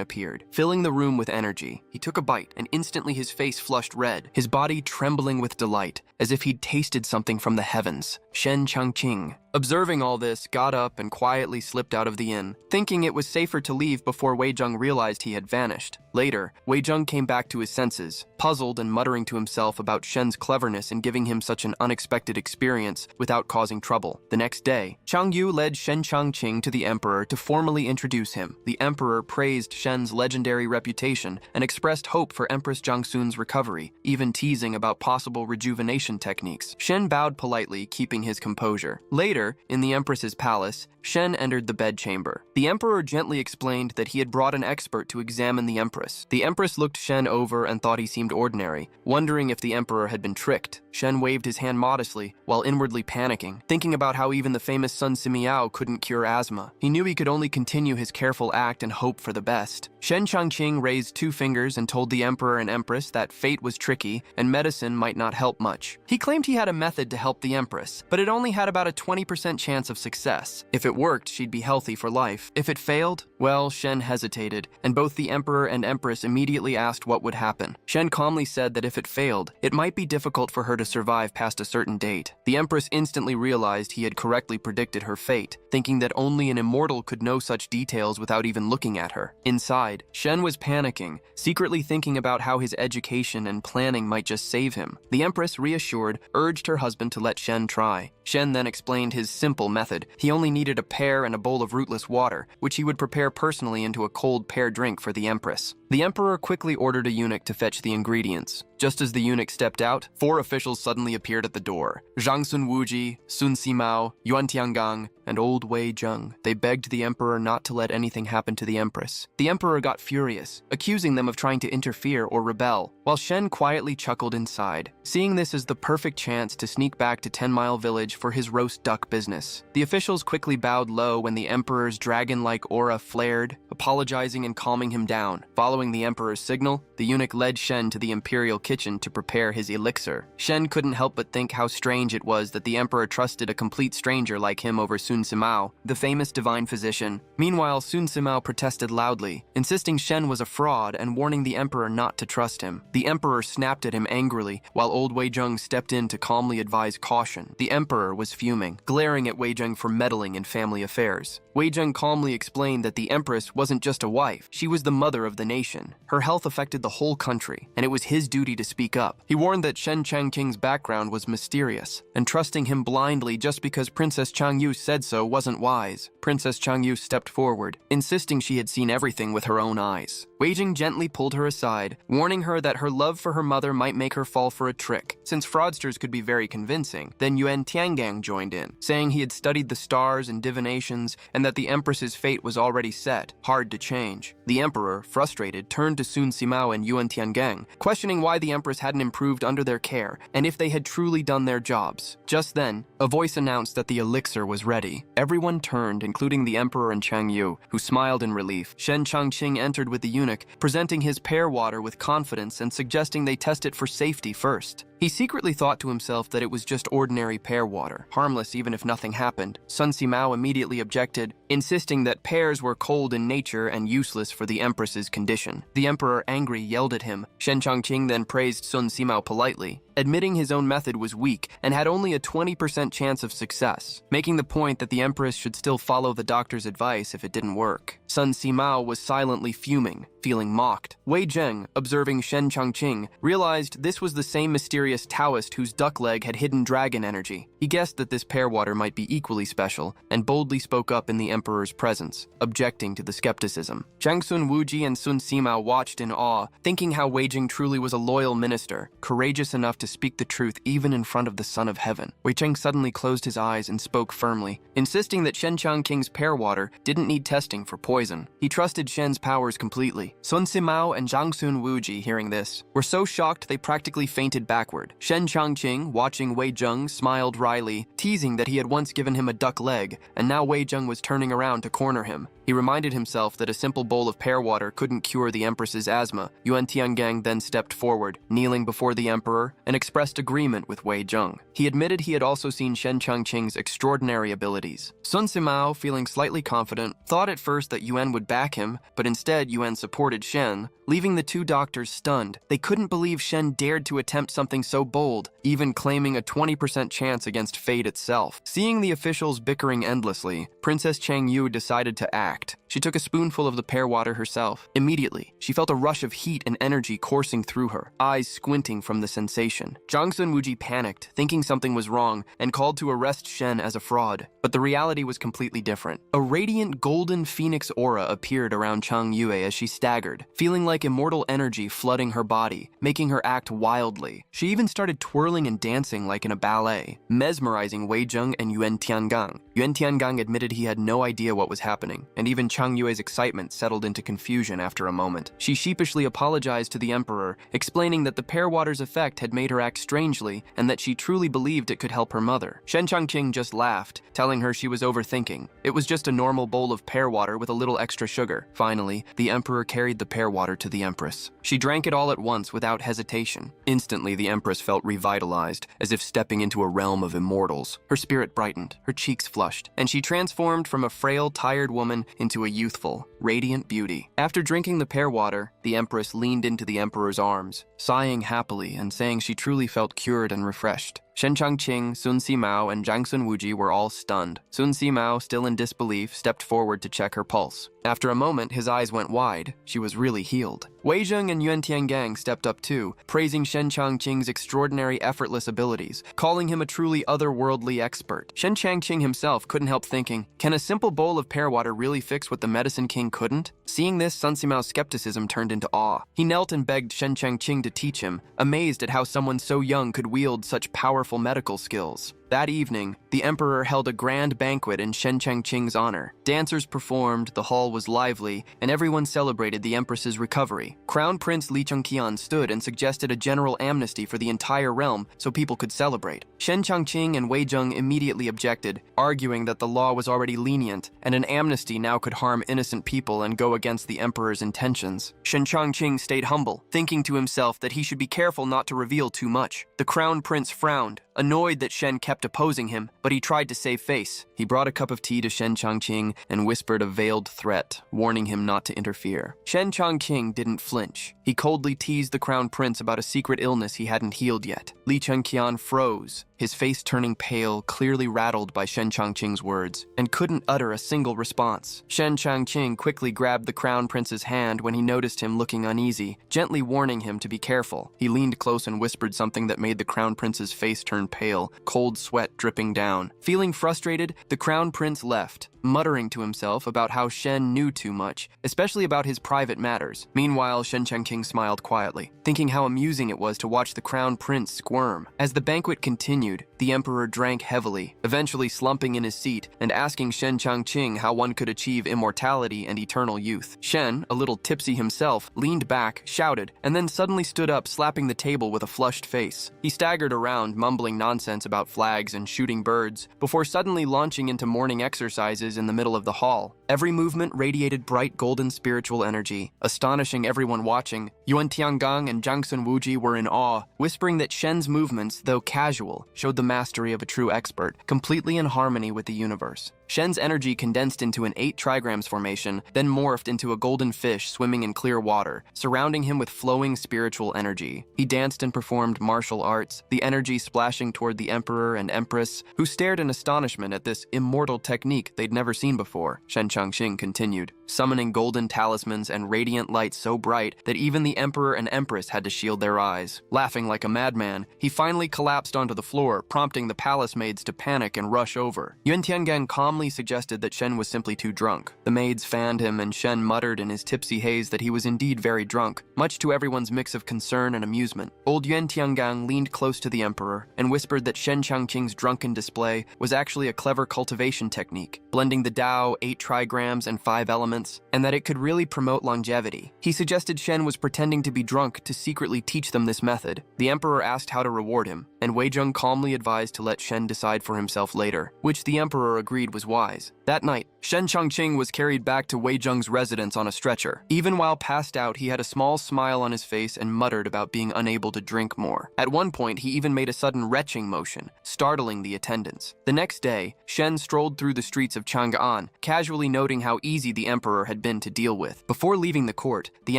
appeared, filling the room with energy. He took a bite, and instantly his face flushed red, his body trembling with delight, as if he'd tasted something from the heavens. Shen Changqing, observing all this, got up and quietly slipped out of the inn, thinking it was safer to leave before Wei Zheng realized he had vanished. Later, Wei Zheng came back to his senses, puzzled and muttering to himself about Shen's cleverness in giving him such an unexpected experience without causing trouble. The next day, Chang Yu led Shen Changqing to the emperor to formally introduce him. The emperor praised Shen's legendary reputation and expressed hope for Empress Jangsun's recovery, even teasing about possible rejuvenation techniques. Shen bowed politely, keeping his composure. Later, in the empress's palace, Shen entered the bedchamber. The emperor gently explained that he had brought an expert to examine the empress. The empress looked Shen over and thought he seemed ordinary, wondering if the emperor had been tricked. Shen waved his hand modestly, while inwardly panicking, thinking about how even the famous Sun Simiao couldn't cure asthma. He knew he could only continue his careful act and hope for the best. Shen Changqing raised 2 fingers and told the emperor and empress that fate was tricky and medicine might not help much. He claimed he had a method to help the empress, but it only had about a 20% chance of success. If it worked, she'd be healthy for life. If it failed, well, Shen hesitated, and both the emperor and empress immediately asked what would happen. Shen calmly said that if it failed, it might be difficult for her to survive past a certain date. The empress instantly realized he had correctly predicted her fate, thinking that only an immortal could know such details without even looking at her. Inside, Shen was panicking, secretly thinking about how his education and planning might just save him. The empress, reassured, urged her husband to let Shen try. Shen then explained his simple method. He only needed a pear and a bowl of rootless water, which he would prepare personally into a cold pear drink for the empress. The emperor quickly ordered a eunuch to fetch the ingredients. Just as the eunuch stepped out, 4 officials suddenly appeared at the door. Zhang Sun Wuji, Sun Simao, Yuan Tiangang, and old Wei Zheng. They begged the emperor not to let anything happen to the empress. The emperor got furious, accusing them of trying to interfere or rebel, while Shen quietly chuckled inside, seeing this as the perfect chance to sneak back to 10 Mile Village for his roast duck business. The officials quickly bowed low when the emperor's dragon-like aura flared, apologizing and calming him down. Following the emperor's signal, the eunuch led Shen to the imperial kitchen kitchen to prepare his elixir. Shen couldn't help but think how strange it was that the emperor trusted a complete stranger like him over Sun Sima, the famous divine physician. Meanwhile, Sun Sima protested loudly, insisting Shen was a fraud and warning the emperor not to trust him. The emperor snapped at him angrily, while old Wei Zheng stepped in to calmly advise caution. The emperor was fuming, glaring at Wei Zheng for meddling in family affairs. Wei Zheng calmly explained that the empress wasn't just a wife, she was the mother of the nation. Her health affected the whole country, and it was his duty to speak up. He warned that Shen Changqing's background was mysterious, and trusting him blindly just because Princess Changyu said so wasn't wise. Princess Changyu stepped forward, insisting she had seen everything with her own eyes. Wei Zheng gently pulled her aside, warning her that her love for her mother might make her fall for a trick. Since fraudsters could be very convincing, then Yuan Tiangang joined in, saying he had studied the stars and divinations and that the empress's fate was already set, hard to change. The emperor, frustrated, turned to Sun Sima and Yuan Tiangang, questioning why the empress hadn't improved under their care and if they had truly done their jobs. Just then, a voice announced that the elixir was ready. Everyone turned, including the emperor and Chang Yu, who smiled in relief. Shen Changqing entered with the eunuch, presenting his pear water with confidence and suggesting they test it for safety first. He secretly thought to himself that it was just ordinary pear water, harmless even if nothing happened. Sun Sima immediately objected, insisting that pears were cold in nature and useless for the empress's condition. The emperor, angry, yelled at him. Shen Changqing then praised Sun Sima politely, admitting his own method was weak and had only a 20% chance of success, making the point that the empress should still follow the doctor's advice if it didn't work. Sun Sima was silently fuming, feeling mocked. Wei Zheng, observing Shen Changqing, realized this was the same mysterious Taoist whose duck leg had hidden dragon energy. He guessed that this pear water might be equally special and boldly spoke up in the emperor's presence, objecting to the skepticism. Jiangsun Wuji and Sun Sima watched in awe, thinking how Wei Zheng truly was a loyal minister, courageous enough to speak the truth even in front of the Son of Heaven. Wei Zheng suddenly closed his eyes and spoke firmly, insisting that Shen Changqing's pear water didn't need testing for poison. He trusted Shen's powers completely. Sun Sima and Jiangsun Wuji, hearing this, were so shocked they practically fainted backward. Shen Changqing, watching Wei Zheng, smiled wryly, teasing that he had once given him a duck leg, and now Wei Zheng was turning around to corner him. He reminded himself that a simple bowl of pear water couldn't cure the empress's asthma. Yuan Tiangang then stepped forward, kneeling before the emperor, and expressed agreement with Wei Zheng. He admitted he had also seen Shen Changqing's extraordinary abilities. Sun Sima, feeling slightly confident, thought at first that Yuan would back him, but instead Yuan supported Shen, leaving the two doctors stunned. They couldn't believe Shen dared to attempt something so bold, even claiming a 20% chance against fate itself. Seeing the officials bickering endlessly, Princess Chang Yu decided to act. She took a spoonful of the pear water herself. Immediately, she felt a rush of heat and energy coursing through her, eyes squinting from the sensation. Jiangsun Wuji panicked, thinking something was wrong, and called to arrest Shen as a fraud. But the reality was completely different. A radiant golden phoenix aura appeared around Chang Yue as she staggered, feeling like immortal energy flooding her body, making her act wildly. She even started twirling and dancing like in a ballet, mesmerizing Wei Zheng and Yuan Tiangang. Yuan Tiangang admitted he had no idea what was happening, and even Chang Yue's excitement settled into confusion after a moment. She sheepishly apologized to the emperor, explaining that the pear water's effect had made her act strangely and that she truly believed it could help her mother. Shen Changqing just laughed, telling her she was overthinking. It was just a normal bowl of pear water with a little extra sugar. Finally, the emperor carried the pear water to the empress. She drank it all at once without hesitation. Instantly, the empress felt revitalized, as if stepping into a realm of immortals. Her spirit brightened, her cheeks flushed, and she transformed from a frail, tired woman into a youthful, radiant beauty. After drinking the pear water, the empress leaned into the emperor's arms, sighing happily and saying she truly felt cured and refreshed. Shen Changqing, Sun Sima, and Jiangsun Wuji were all stunned. Sun Sima, still in disbelief, stepped forward to check her pulse. After a moment, his eyes went wide. She was really healed. Wei Zheng and Yuan Tiangang stepped up too, praising Shen Changqing's extraordinary effortless abilities, calling him a truly otherworldly expert. Shen Changqing himself couldn't help thinking, can a simple bowl of pear water really fix what the Medicine King couldn't? Seeing this, Sun Simao's skepticism turned into awe. He knelt and begged Shen Changqing to teach him, amazed at how someone so young could wield such powerful medical skills. That evening, the emperor held a grand banquet in Shen Changqing's honor. Dancers performed, the hall was lively, and everyone celebrated the empress's recovery. Crown Prince Li Chengqian stood and suggested a general amnesty for the entire realm so people could celebrate. Shen Changqing and Wei Zheng immediately objected, arguing that the law was already lenient, and an amnesty now could harm innocent people and go against the emperor's intentions. Shen Changqing stayed humble, thinking to himself that he should be careful not to reveal too much. The crown prince frowned, annoyed that Shen kept opposing him, but he tried to save face. He brought a cup of tea to Shen Changqing and whispered a veiled threat, warning him not to interfere. Shen Changqing didn't flinch. He coldly teased the crown prince about a secret illness he hadn't healed yet. Li Chengqian froze, his face turning pale, clearly rattled by Shen Changqing's words, and couldn't utter a single response. Shen Changqing quickly grabbed the crown prince's hand when he noticed him looking uneasy, gently warning him to be careful. He leaned close and whispered something that made the crown prince's face turn pale, cold sweat dripping down. Feeling frustrated, the crown prince left, muttering to himself about how Shen knew too much, especially about his private matters. Meanwhile, Shen Changqing smiled quietly, thinking how amusing it was to watch the crown prince squirm. As the banquet continued, the emperor drank heavily, eventually slumping in his seat and asking Shen Changqing how one could achieve immortality and eternal youth. Shen, a little tipsy himself, leaned back, shouted, and then suddenly stood up, slapping the table with a flushed face. He staggered around, mumbling nonsense about flags and shooting birds, before suddenly launching into morning exercises in the middle of the hall. Every movement radiated bright golden spiritual energy, astonishing everyone watching. Yuan Tiangang and Zhang Sun Wuji were in awe, whispering that Shen's movements, though casual, showed the mastery of a true expert, completely in harmony with the universe. Shen's energy condensed into an 8 trigrams formation, then morphed into a golden fish swimming in clear water, surrounding him with flowing spiritual energy. He danced and performed martial arts, the energy splashing toward the emperor and empress, who stared in astonishment at this immortal technique they'd never seen before. Shen Changqing continued, summoning golden talismans and radiant light so bright that even the emperor and empress had to shield their eyes. Laughing like a madman, he finally collapsed onto the floor, prompting the palace maids to panic and rush over. Yuan Tiangang calmly suggested that Shen was simply too drunk. The maids fanned him, and Shen muttered in his tipsy haze that he was indeed very drunk, much to everyone's mix of concern and amusement. Old Yuan Tiangang leaned close to the emperor and whispered that Shen Changqing's drunken display was actually a clever cultivation technique, blending the Tao, 8 trigrams, and 5 elements, and that it could really promote longevity. He suggested Shen was pretending to be drunk to secretly teach them this method. The emperor asked how to reward him, and Wei Zheng calmly advised to let Shen decide for himself later, which the emperor agreed was wise. That night, Shen Changqing was carried back to Wei Zheng's residence on a stretcher. Even while passed out, he had a small smile on his face and muttered about being unable to drink more. At one point, he even made a sudden retching motion, startling the attendants. The next day, Shen strolled through the streets of Chang'an, casually noting how easy the emperor had been to deal with. Before leaving the court, the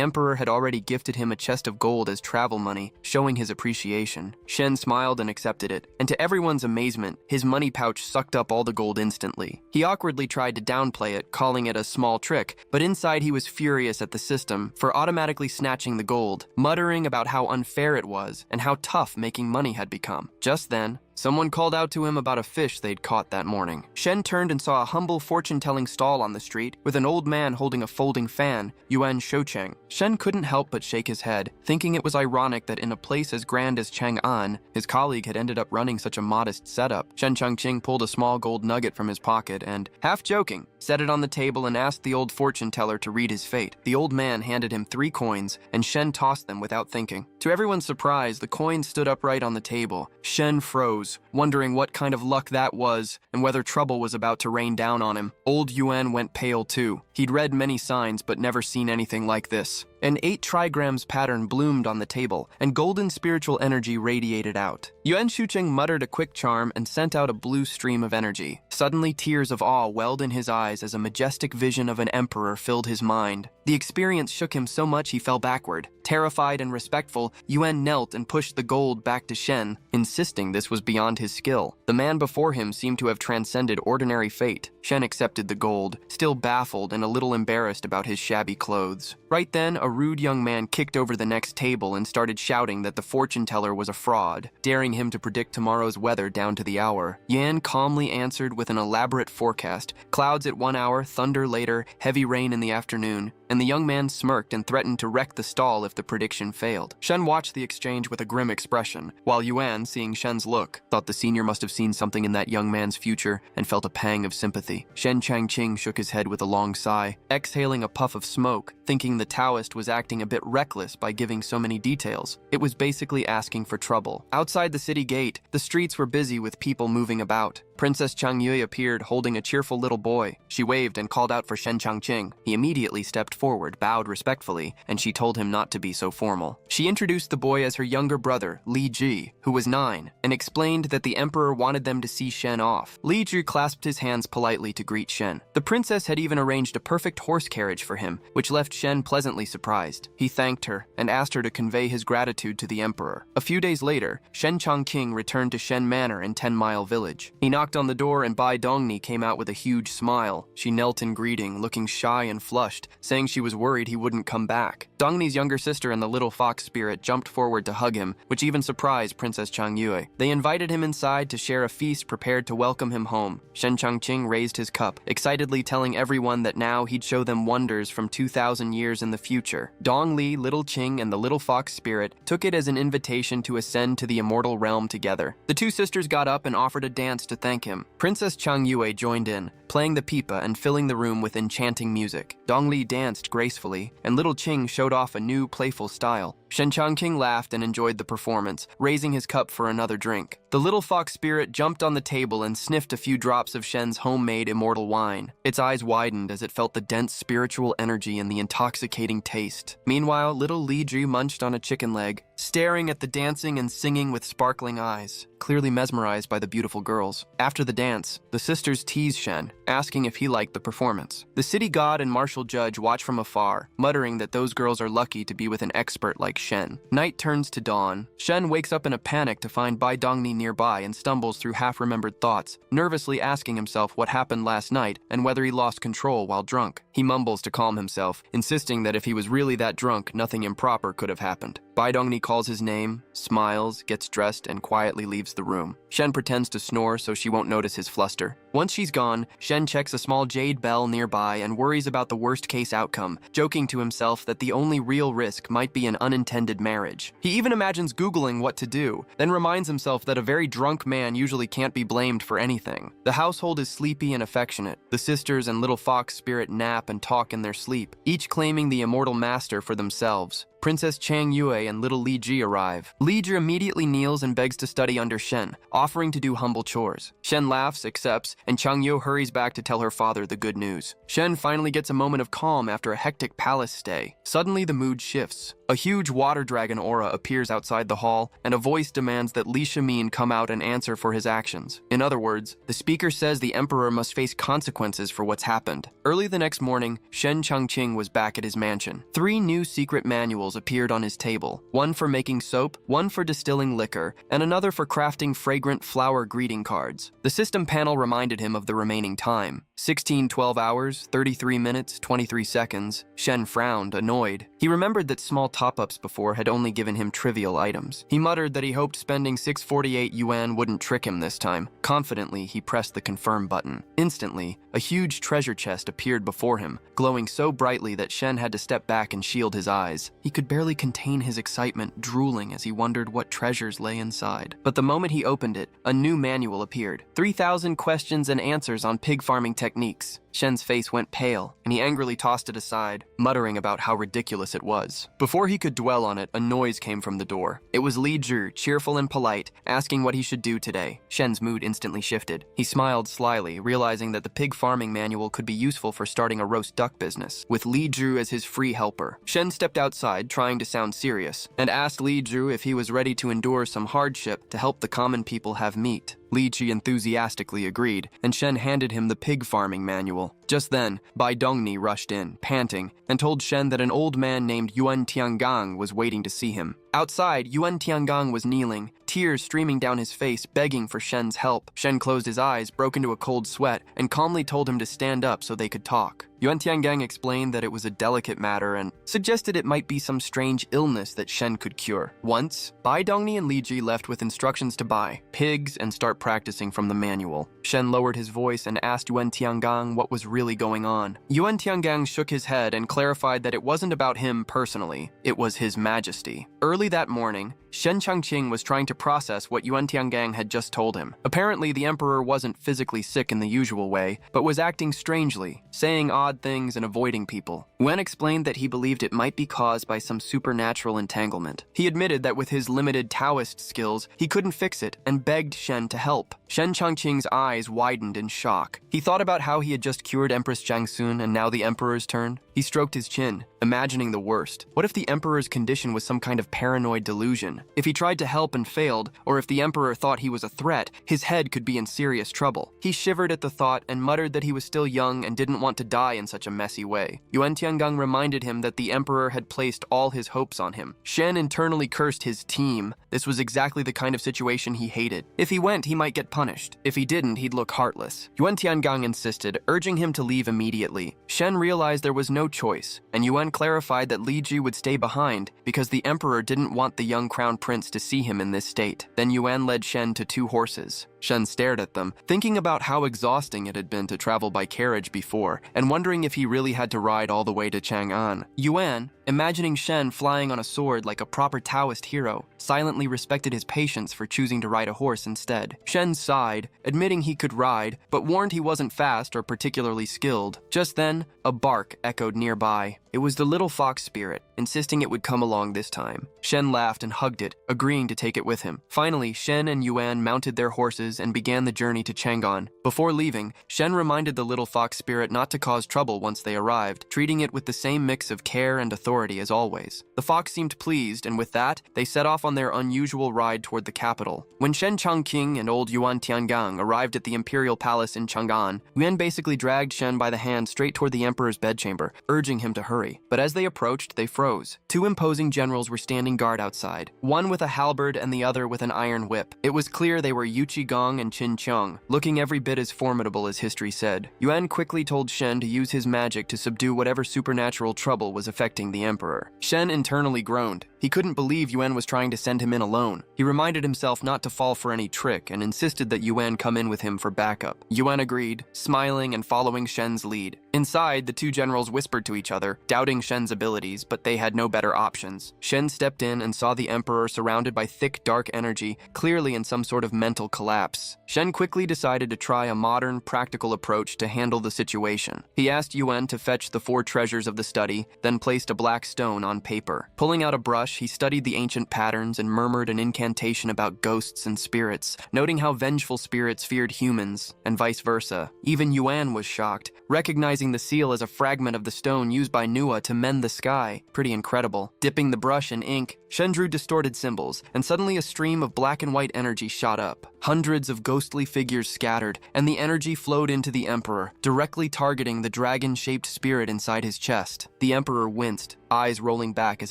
emperor had already gifted him a chest of gold as travel money, showing his appreciation. Shen smiled and accepted it, and to everyone's amazement, his money pouch sucked up all the gold instantly. He awkwardly tried to downplay it, calling it a small trick, but inside he was furious at the system for automatically snatching the gold, muttering about how unfair it was and how tough making money had become. Just then, someone called out to him about a fish they'd caught that morning. Shen turned and saw a humble fortune-telling stall on the street with an old man holding a folding fan, Yuan Shoucheng. Shen couldn't help but shake his head, thinking it was ironic that in a place as grand as Chang'an, his colleague had ended up running such a modest setup. Shen Changqing pulled a small gold nugget from his pocket and, half joking, set it on the table and asked the old fortune-teller to read his fate. The old man handed him 3 coins, and Shen tossed them without thinking. To everyone's surprise, the coins stood upright on the table. Shen froze, wondering what kind of luck that was and whether trouble was about to rain down on him. Old Yuan went pale too. He'd read many signs but never seen anything like this. An 8 trigrams pattern bloomed on the table, and golden spiritual energy radiated out. Yuan Shucheng muttered a quick charm and sent out a blue stream of energy. Suddenly, tears of awe welled in his eyes as a majestic vision of an emperor filled his mind. The experience shook him so much he fell backward. Terrified and respectful, Yuan knelt and pushed the gold back to Shen, insisting this was beyond his skill. The man before him seemed to have transcended ordinary fate. Shen accepted the gold, still baffled and a little embarrassed about his shabby clothes. Right then, a rude young man kicked over the next table and started shouting that the fortune-teller was a fraud, daring him to predict tomorrow's weather down to the hour. Yan calmly answered with an elaborate forecast: clouds at 1 hour, thunder later, heavy rain in the afternoon, and and the young man smirked and threatened to wreck the stall if the prediction failed. Shen watched the exchange with a grim expression, while Yuan, seeing Shen's look, thought the senior must have seen something in that young man's future and felt a pang of sympathy. Shen Changqing shook his head with a long sigh, exhaling a puff of smoke, thinking the Taoist was acting a bit reckless by giving so many details. It was basically asking for trouble. Outside the city gate, the streets were busy with people moving about. Princess Changyue appeared holding a cheerful little boy. She waved and called out for Shen Changqing. He immediately stepped forward, bowed respectfully, and she told him not to be so formal. She introduced the boy as her younger brother, Li Ji, who was 9, and explained that the emperor wanted them to see Shen off. Li Ji clasped his hands politely to greet Shen. The princess had even arranged a perfect horse carriage for him, which left Shen pleasantly surprised. He thanked her and asked her to convey his gratitude to the emperor. A few days later, Shen Changqing returned to Shen Manor in 10 Mile Village. He knocked on the door and Bai Dongni came out with a huge smile. She knelt in greeting, looking shy and flushed, saying she was worried he wouldn't come back. Dongni's younger sister and the little fox spirit jumped forward to hug him, which even surprised Princess Changyue. They invited him inside to share a feast prepared to welcome him home. Shen Changqing raised his cup, excitedly telling everyone that now he'd show them wonders from 2,000 years in the future. Dong Li, Little Qing, and the little fox spirit took it as an invitation to ascend to the immortal realm together. The two sisters got up and offered a dance to thank him. Princess Changyue joined in, playing the pipa and filling the room with enchanting music. Dong Li danced gracefully, and Little Qing showed off a new, playful style. Shen Changqing laughed and enjoyed the performance, raising his cup for another drink. The little fox spirit jumped on the table and sniffed a few drops of Shen's homemade immortal wine. Its eyes widened as it felt the dense spiritual energy and the intoxicating taste. Meanwhile, little Li Ji munched on a chicken leg, staring at the dancing and singing with sparkling eyes, clearly mesmerized by the beautiful girls. After the dance, the sisters teased Shen, asking if he liked the performance. The city god and martial judge watch from afar, muttering that those girls are lucky to be with an expert like Shen. Night turns to dawn. Shen wakes up in a panic to find Bai Dongni nearby and stumbles through half-remembered thoughts, nervously asking himself what happened last night and whether he lost control while drunk. He mumbles to calm himself, insisting that if he was really that drunk, nothing improper could have happened. Bai Dongni calls his name, smiles, gets dressed, and quietly leaves the room. Shen pretends to snore so she won't notice his fluster. Once she's gone, Shen checks a small jade bell nearby and worries about the worst-case outcome, joking to himself that the only real risk might be an unintended marriage. He even imagines Googling what to do, then reminds himself that a very drunk man usually can't be blamed for anything. The household is sleepy and affectionate. The sisters and little fox spirit nap and talk in their sleep, each claiming the immortal master for themselves. Princess Changyue and little Li Ji arrive. Li Ji immediately kneels and begs to study under Shen, offering to do humble chores. Shen laughs, accepts, and Changyue hurries back to tell her father the good news. Shen finally gets a moment of calm after a hectic palace stay. Suddenly the mood shifts. A huge water dragon aura appears outside the hall, and a voice demands that Li Shimin come out and answer for his actions. In other words, the speaker says the emperor must face consequences for what's happened. Early the next morning, Shen Changqing was back at his mansion. 3 new secret manuals appeared on his table, one for making soap, one for distilling liquor, and another for crafting fragrant flower greeting cards. The system panel reminded him of the remaining time. 16:12 hours, 33 minutes, 23 seconds. Shen frowned, annoyed. He remembered that small top-ups before had only given him trivial items. He muttered that he hoped spending 648 yuan wouldn't trick him this time. Confidently, he pressed the confirm button. Instantly, a huge treasure chest appeared before him, glowing so brightly that Shen had to step back and shield his eyes. He could barely contain his excitement, drooling as he wondered what treasures lay inside. But the moment he opened it, a new manual appeared. 3,000 questions and answers on pig farming techniques. Shen's face went pale, and he angrily tossed it aside, muttering about how ridiculous it was. Before he could dwell on it, a noise came from the door. It was Li Ji, cheerful and polite, asking what he should do today. Shen's mood instantly shifted. He smiled slyly, realizing that the pig farming manual could be useful for starting a roast duck business, with Li Ji as his free helper. Shen stepped outside, trying to sound serious, and asked Li Ji if he was ready to endure some hardship to help the common people have meat. Li Ji enthusiastically agreed, and Shen handed him the pig farming manual. Just then, Bai Dongni rushed in, panting, and told Shen that an old man named Yuan Tiangang was waiting to see him. Outside, Yuan Tiangang was kneeling, tears streaming down his face, begging for Shen's help. Shen closed his eyes, broke into a cold sweat, and calmly told him to stand up so they could talk. Yuan Tiangang explained that it was a delicate matter and suggested it might be some strange illness that Shen could cure. Once, Bai Dongni and Li Ji left with instructions to buy pigs and start practicing from the manual. Shen lowered his voice and asked Yuan Tiangang what was really going on. Yuan Tiangang shook his head and clarified that it wasn't about him personally, it was his majesty. Early that morning, Shen Changqing was trying to process what Yuan Tiangang had just told him. Apparently, the emperor wasn't physically sick in the usual way, but was acting strangely, saying odd things and avoiding people. Yuan explained that he believed it might be caused by some supernatural entanglement. He admitted that with his limited Taoist skills, he couldn't fix it and begged Shen to help. Shen Changqing's eyes widened in shock. He thought about how he had just cured Empress Jiangsun and now the emperor's turn. He stroked his chin, imagining the worst. What if the emperor's condition was some kind of paranoid delusion? If he tried to help and failed, or if the emperor thought he was a threat, his head could be in serious trouble. He shivered at the thought and muttered that he was still young and didn't want to die in such a messy way. Yuan Tiangang reminded him that the emperor had placed all his hopes on him. Shen internally cursed his team. This was exactly the kind of situation he hated. If he went, he might get punished. If he didn't, he'd look heartless. Yuan Tiangang insisted, urging him to leave immediately. Shen realized there was no choice, and Yuan clarified that Li Ji would stay behind because the emperor didn't want the young crown prince to see him in this state. Then Yuan led Shen to 2 horses. Shen stared at them, thinking about how exhausting it had been to travel by carriage before, and wondering if he really had to ride all the way to Chang'an. Yuan, imagining Shen flying on a sword like a proper Taoist hero, silently respected his patience for choosing to ride a horse instead. Shen sighed, admitting he could ride, but warned he wasn't fast or particularly skilled. Just then, a bark echoed nearby. It was the little fox spirit, insisting it would come along this time. Shen laughed and hugged it, agreeing to take it with him. Finally, Shen and Yuan mounted their horses and began the journey to Chang'an. Before leaving, Shen reminded the little fox spirit not to cause trouble once they arrived, treating it with the same mix of care and authority as always. The fox seemed pleased, and with that, they set off on their unusual ride toward the capital. When Shen Changqing and old Yuan Tiangang arrived at the imperial palace in Chang'an, Yuan basically dragged Shen by the hand straight toward the emperor's bedchamber, urging him to hurry. But as they approached, they froze. 2 imposing generals were standing guard outside, one with a halberd and the other with an iron whip. It was clear they were Yu Qigong and Qin Qiang, looking every bit as formidable as history said. Yuan quickly told Shen to use his magic to subdue whatever supernatural trouble was affecting the emperor. Shen internally groaned. He couldn't believe Yuan was trying to send him in alone. He reminded himself not to fall for any trick and insisted that Yuan come in with him for backup. Yuan agreed, smiling and following Shen's lead. Inside, the 2 generals whispered to each other, doubting Shen's abilities, but they had no better options. Shen stepped in and saw the emperor surrounded by thick, dark energy, clearly in some sort of mental collapse. Shen quickly decided to try a modern, practical approach to handle the situation. He asked Yuan to fetch the 4 treasures of the study, then placed a black stone on paper. Pulling out a brush, he studied the ancient patterns and murmured an incantation about ghosts and spirits, noting how vengeful spirits feared humans, and vice versa. Even Yuan was shocked, recognizing the seal as a fragment of the stone used by Nuwa to mend the sky. Pretty incredible. Dipping the brush in ink, Shen drew distorted symbols, and suddenly a stream of black and white energy shot up. Hundreds of ghostly figures scattered, and the energy flowed into the emperor, directly targeting the dragon-shaped spirit inside his chest. The emperor winced, eyes rolling back as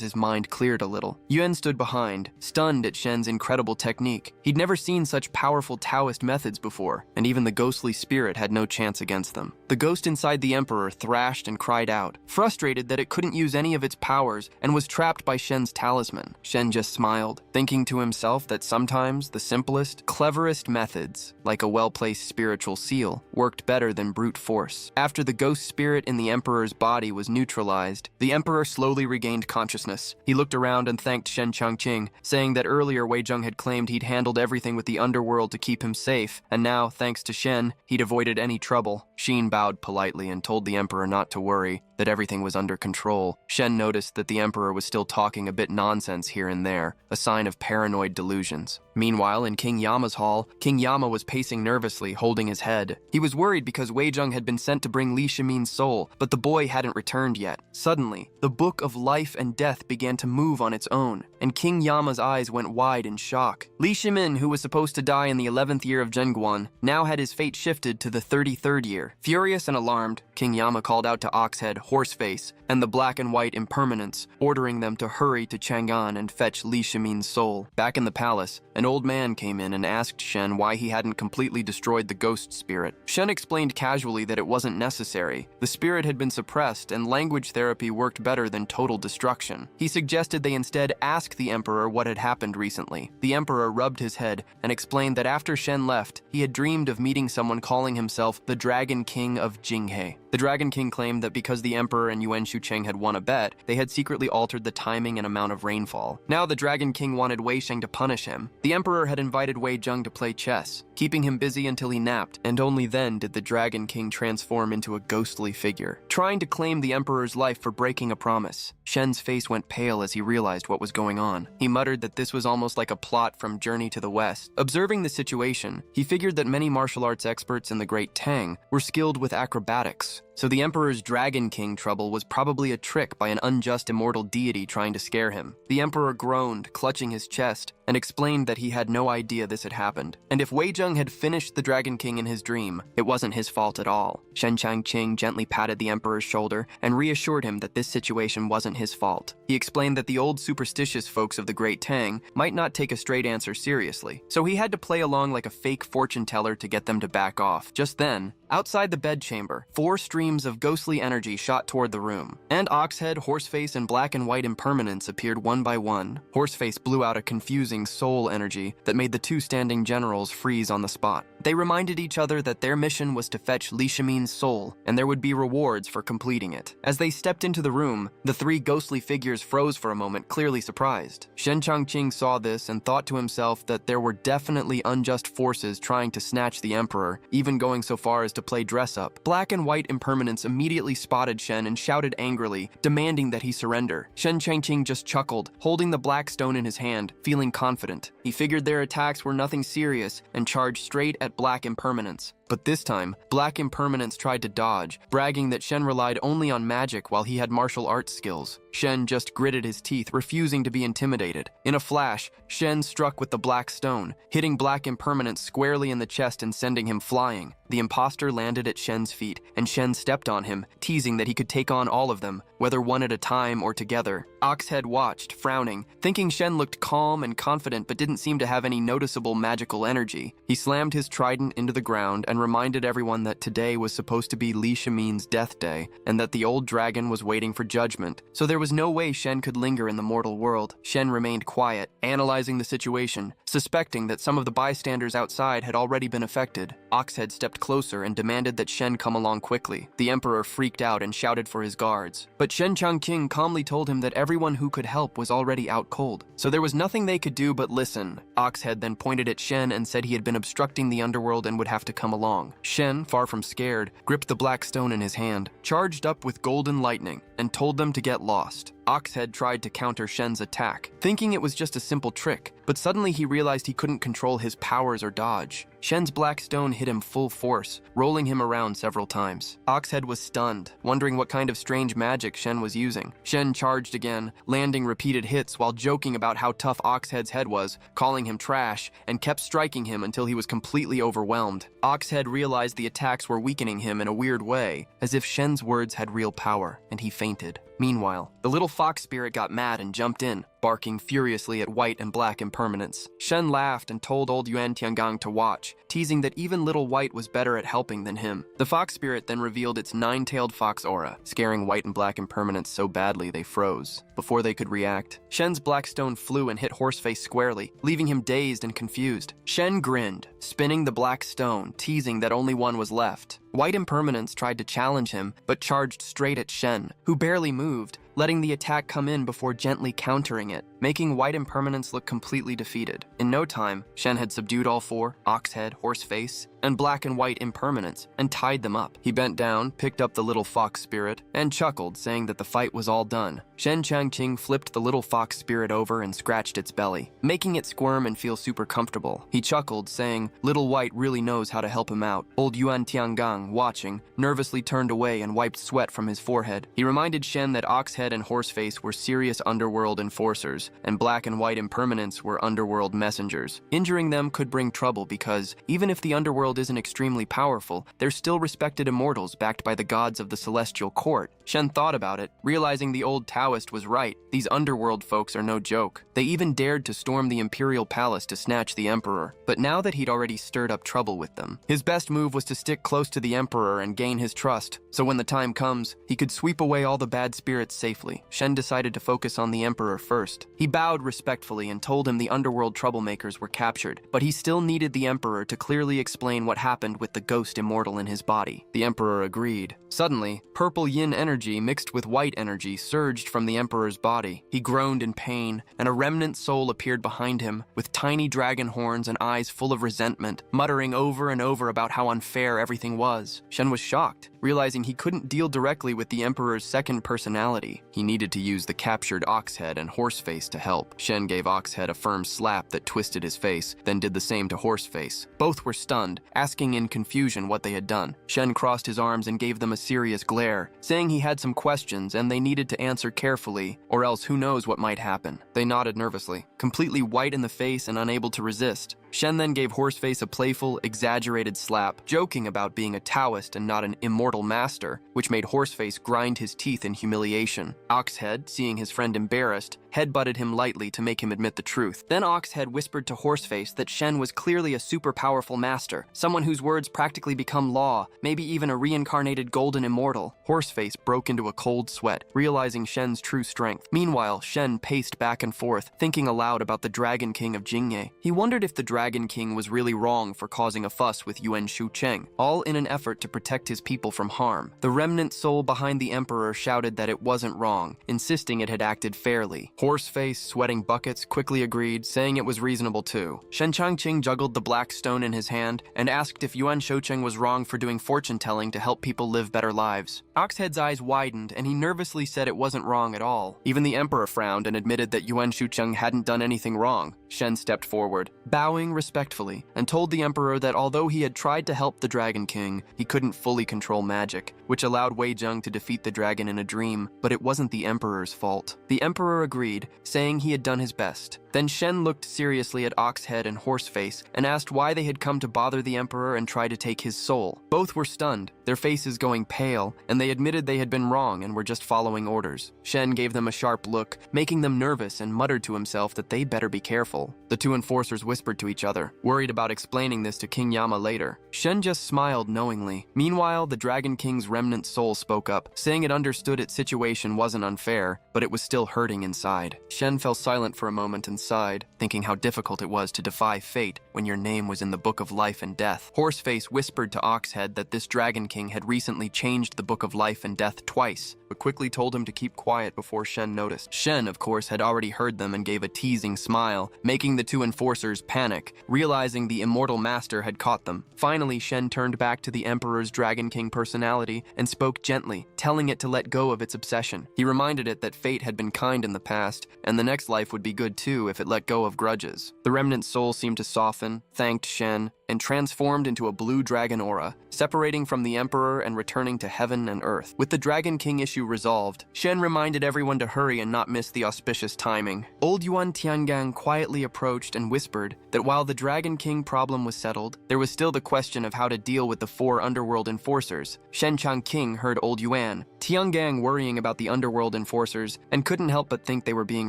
his mind cleared a little. Yuan stood behind, stunned at Shen's incredible technique. He'd never seen such powerful Taoist methods before, and even the ghostly spirit had no chance against them. The ghost inside the emperor thrashed and cried out, frustrated that it couldn't use any of its powers and was trapped by Shen's talisman. Shen just smiled, thinking to himself that sometimes the simplest, cleverest methods, like a well-placed spiritual seal, worked better than brute force. After the ghost spirit in the emperor's body was neutralized, the emperor slowly regained consciousness. He looked around and thanked Shen Changqing, saying that earlier Wei Zheng had claimed he'd handled everything with the underworld to keep him safe, and now, thanks to Shen, he'd avoided any trouble. Xin bowed politely and told the emperor not to worry, that everything was under control. Shen noticed that the emperor was still talking a bit nonsense here and there, a sign of paranoid delusions. Meanwhile, in King Yama's hall, King Yama was pacing nervously, holding his head. He was worried because Wei Zheng had been sent to bring Li Shimin's soul, but the boy hadn't returned yet. Suddenly, the book of life and death began to move on its own, and King Yama's eyes went wide in shock. Li Shimin, who was supposed to die in the 11th year of Zhenguan, now had his fate shifted to the 33rd year. Furious and alarmed, King Yama called out to Oxhead, Horseface, and the black and white impermanence, ordering them to hurry to Chang'an and fetch Li Shimin's soul. Back in the palace, an old man came in and asked Shen why he hadn't completely destroyed the ghost spirit. Shen explained casually that it wasn't necessary. The spirit had been suppressed, and language therapy worked better than total destruction. He suggested they instead ask the Emperor what had happened recently. The Emperor rubbed his head and explained that after Shen left, he had dreamed of meeting someone calling himself the Dragon King of Jinghe. The Dragon King claimed that because the Emperor and Yuan Shucheng had won a bet, they had secretly altered the timing and amount of rainfall. Now the Dragon King wanted Wei Sheng to punish him. The Emperor had invited Wei Zheng to play chess, keeping him busy until he napped, and only then did the Dragon King transform into a ghostly figure, trying to claim the Emperor's life for breaking a promise. Shen's face went pale as he realized what was going on. He muttered that this was almost like a plot from Journey to the West. Observing the situation, he figured that many martial arts experts in the Great Tang were skilled with acrobatics. So the Emperor's Dragon King trouble was probably a trick by an unjust immortal deity trying to scare him. The Emperor groaned, clutching his chest, and explained that he had no idea this had happened. And if Wei Zheng had finished the Dragon King in his dream, it wasn't his fault at all. Shen Changqing gently patted the Emperor's shoulder and reassured him that this situation wasn't his fault. He explained that the old superstitious folks of the Great Tang might not take a straight answer seriously, so he had to play along like a fake fortune teller to get them to back off. Just then, outside the bedchamber, 4 streams of ghostly energy shot toward the room, and Oxhead, Horseface, and black and white impermanence appeared one by one. Horseface blew out a confusing soul energy that made the 2 standing generals freeze on the spot. They reminded each other that their mission was to fetch Li Shimin's soul, and there would be rewards for completing it. As they stepped into the room, the 3 ghostly figures froze for a moment, clearly surprised. Shen Changqing saw this and thought to himself that there were definitely unjust forces trying to snatch the Emperor, even going so far as to play dress-up. Black and white impermanence immediately spotted Shen and shouted angrily, demanding that he surrender. Shen Changqing just chuckled, holding the black stone in his hand, feeling confident. He figured their attacks were nothing serious and charged straight at black impermanence. But this time, Black Impermanence tried to dodge, bragging that Shen relied only on magic while he had martial arts skills. Shen just gritted his teeth, refusing to be intimidated. In a flash, Shen struck with the black stone, hitting Black Impermanence squarely in the chest and sending him flying. The imposter landed at Shen's feet, and Shen stepped on him, teasing that he could take on all of them, whether one at a time or together. Oxhead watched, frowning, thinking Shen looked calm and confident but didn't seem to have any noticeable magical energy. He slammed his trident into the ground and reminded everyone that today was supposed to be Li Shimin's death day, and that the old dragon was waiting for judgment. So there was no way Shen could linger in the mortal world. Shen remained quiet, analyzing the situation, suspecting that some of the bystanders outside had already been affected. Oxhead stepped closer and demanded that Shen come along quickly. The Emperor freaked out and shouted for his guards. But Shen Changqing calmly told him that everyone who could help was already out cold, so there was nothing they could do but listen. Oxhead then pointed at Shen and said he had been obstructing the underworld and would have to come along. Shen, far from scared, gripped the black stone in his hand, charged up with golden lightning, and told them to get lost. Oxhead tried to counter Shen's attack, thinking it was just a simple trick, but suddenly he realized he couldn't control his powers or dodge. Shen's black stone hit him full force, rolling him around several times. Oxhead was stunned, wondering what kind of strange magic Shen was using. Shen charged again, landing repeated hits while joking about how tough Oxhead's head was, calling him trash, and kept striking him until he was completely overwhelmed. Oxhead realized the attacks were weakening him in a weird way, as if Shen's words had real power, and he fainted. Meanwhile, the little fox spirit got mad and jumped in, barking furiously at white and black impermanence. Shen laughed and told old Yuan Tiangang to watch, teasing that even little white was better at helping than him. The fox spirit then revealed its 9-tailed fox aura, scaring white and black impermanence so badly they froze. Before they could react, Shen's black stone flew and hit Horseface squarely, leaving him dazed and confused. Shen grinned, spinning the black stone, teasing that only one was left. White Impermanence tried to challenge him, but charged straight at Shen, who barely moved, letting the attack come in before gently countering it, making White Impermanence look completely defeated. In no time, Shen had subdued all 4, Oxhead, Horseface, and Black and White Impermanence, and tied them up. He bent down, picked up the little fox spirit, and chuckled, saying that the fight was all done. Shen Changqing flipped the little fox spirit over and scratched its belly, making it squirm and feel super comfortable. He chuckled, saying, "Little White really knows how to help him out." Old Yuan Tiangang, watching, nervously turned away and wiped sweat from his forehead. He reminded Shen that Oxhead and Horseface were serious underworld enforcers, emperors, and black and white impermanents were underworld messengers. Injuring them could bring trouble because, even if the underworld isn't extremely powerful, they're still respected immortals backed by the gods of the celestial court. Shen thought about it, realizing the old Taoist was right. These underworld folks are no joke. They even dared to storm the imperial palace to snatch the emperor. But now that he'd already stirred up trouble with them, his best move was to stick close to the emperor and gain his trust, so when the time comes, he could sweep away all the bad spirits safely. Shen decided to focus on the emperor first. He bowed respectfully and told him the underworld troublemakers were captured, but he still needed the emperor to clearly explain what happened with the ghost immortal in his body. The emperor agreed. Suddenly, purple yin energy mixed with white energy surged from the emperor's body. He groaned in pain, and a remnant soul appeared behind him, with tiny dragon horns and eyes full of resentment, muttering over and over about how unfair everything was. Shen was shocked, realizing he couldn't deal directly with the emperor's second personality. He needed to use the captured Oxhead and Horseface to help. Shen gave Oxhead a firm slap that twisted his face, then did the same to Horseface. Both were stunned, asking in confusion what they had done. Shen crossed his arms and gave them a serious glare, saying he had some questions and they needed to answer carefully, or else who knows what might happen. They nodded nervously, completely white in the face and unable to resist. Shen then gave Horseface a playful, exaggerated slap, joking about being a Taoist and not an immortal master, which made Horseface grind his teeth in humiliation. Oxhead, seeing his friend embarrassed, headbutted him lightly to make him admit the truth. Then Oxhead whispered to Horseface that Shen was clearly a super powerful master, someone whose words practically become law, maybe even a reincarnated golden immortal. Horseface broke into a cold sweat, realizing Shen's true strength. Meanwhile, Shen paced back and forth, thinking aloud about the Dragon King of Jingye. He wondered if the Dragon King was really wrong for causing a fuss with Yuan Shucheng, all in an effort to protect his people from harm. The remnant soul behind the emperor shouted that it wasn't wrong, insisting it had acted fairly. Horseface, sweating buckets, quickly agreed, saying it was reasonable too. Shen Changqing juggled the black stone in his hand and asked if Yuan Shucheng was wrong for doing fortune-telling to help people live better lives. Oxhead's eyes widened and he nervously said it wasn't wrong at all. Even the emperor frowned and admitted that Yuan Shucheng hadn't done anything wrong. Shen stepped forward, bowing respectfully, and told the emperor that although he had tried to help the Dragon King, he couldn't fully control magic, which allowed Wei Zheng to defeat the dragon in a dream, but it wasn't the emperor's fault. The emperor agreed, saying he had done his best. Then Shen looked seriously at Oxhead and Horseface and asked why they had come to bother the emperor and try to take his soul. Both were stunned, their faces going pale, and they admitted they had been wrong and were just following orders. Shen gave them a sharp look, making them nervous, and muttered to himself that they better be careful. The two enforcers whispered to each other, worried about explaining this to King Yama later. Shen just smiled knowingly. Meanwhile, the Dragon King's remnant soul spoke up, saying it understood its situation wasn't unfair, but it was still hurting inside. Shen fell silent for a moment and sighed, thinking how difficult it was to defy fate when your name was in the Book of Life and Death. Horseface whispered to Oxhead that this Dragon King had recently changed the Book of Life and Death twice, but quickly told him to keep quiet before Shen noticed. Shen, of course, had already heard them and gave a teasing smile, making the two enforcers panic, realizing the immortal master had caught them. Finally, Shen turned back to the Emperor's Dragon King personality and spoke gently, telling it to let go of its obsession. He reminded it that fate had been kind in the past, and the next life would be good too if it let go of grudges. The remnant soul seemed to soften, thanked Shen, and transformed into a blue dragon aura, separating from the Emperor and returning to heaven and earth. With the Dragon King issue resolved, Shen reminded everyone to hurry and not miss the auspicious timing. Old Yuan Tiangang quietly approached and whispered that while the Dragon King problem was settled, there was still the question of how to deal with the 4 underworld enforcers. Shen Changqing heard Old Yuan Tiangang worrying about the underworld enforcers and couldn't help but think they were being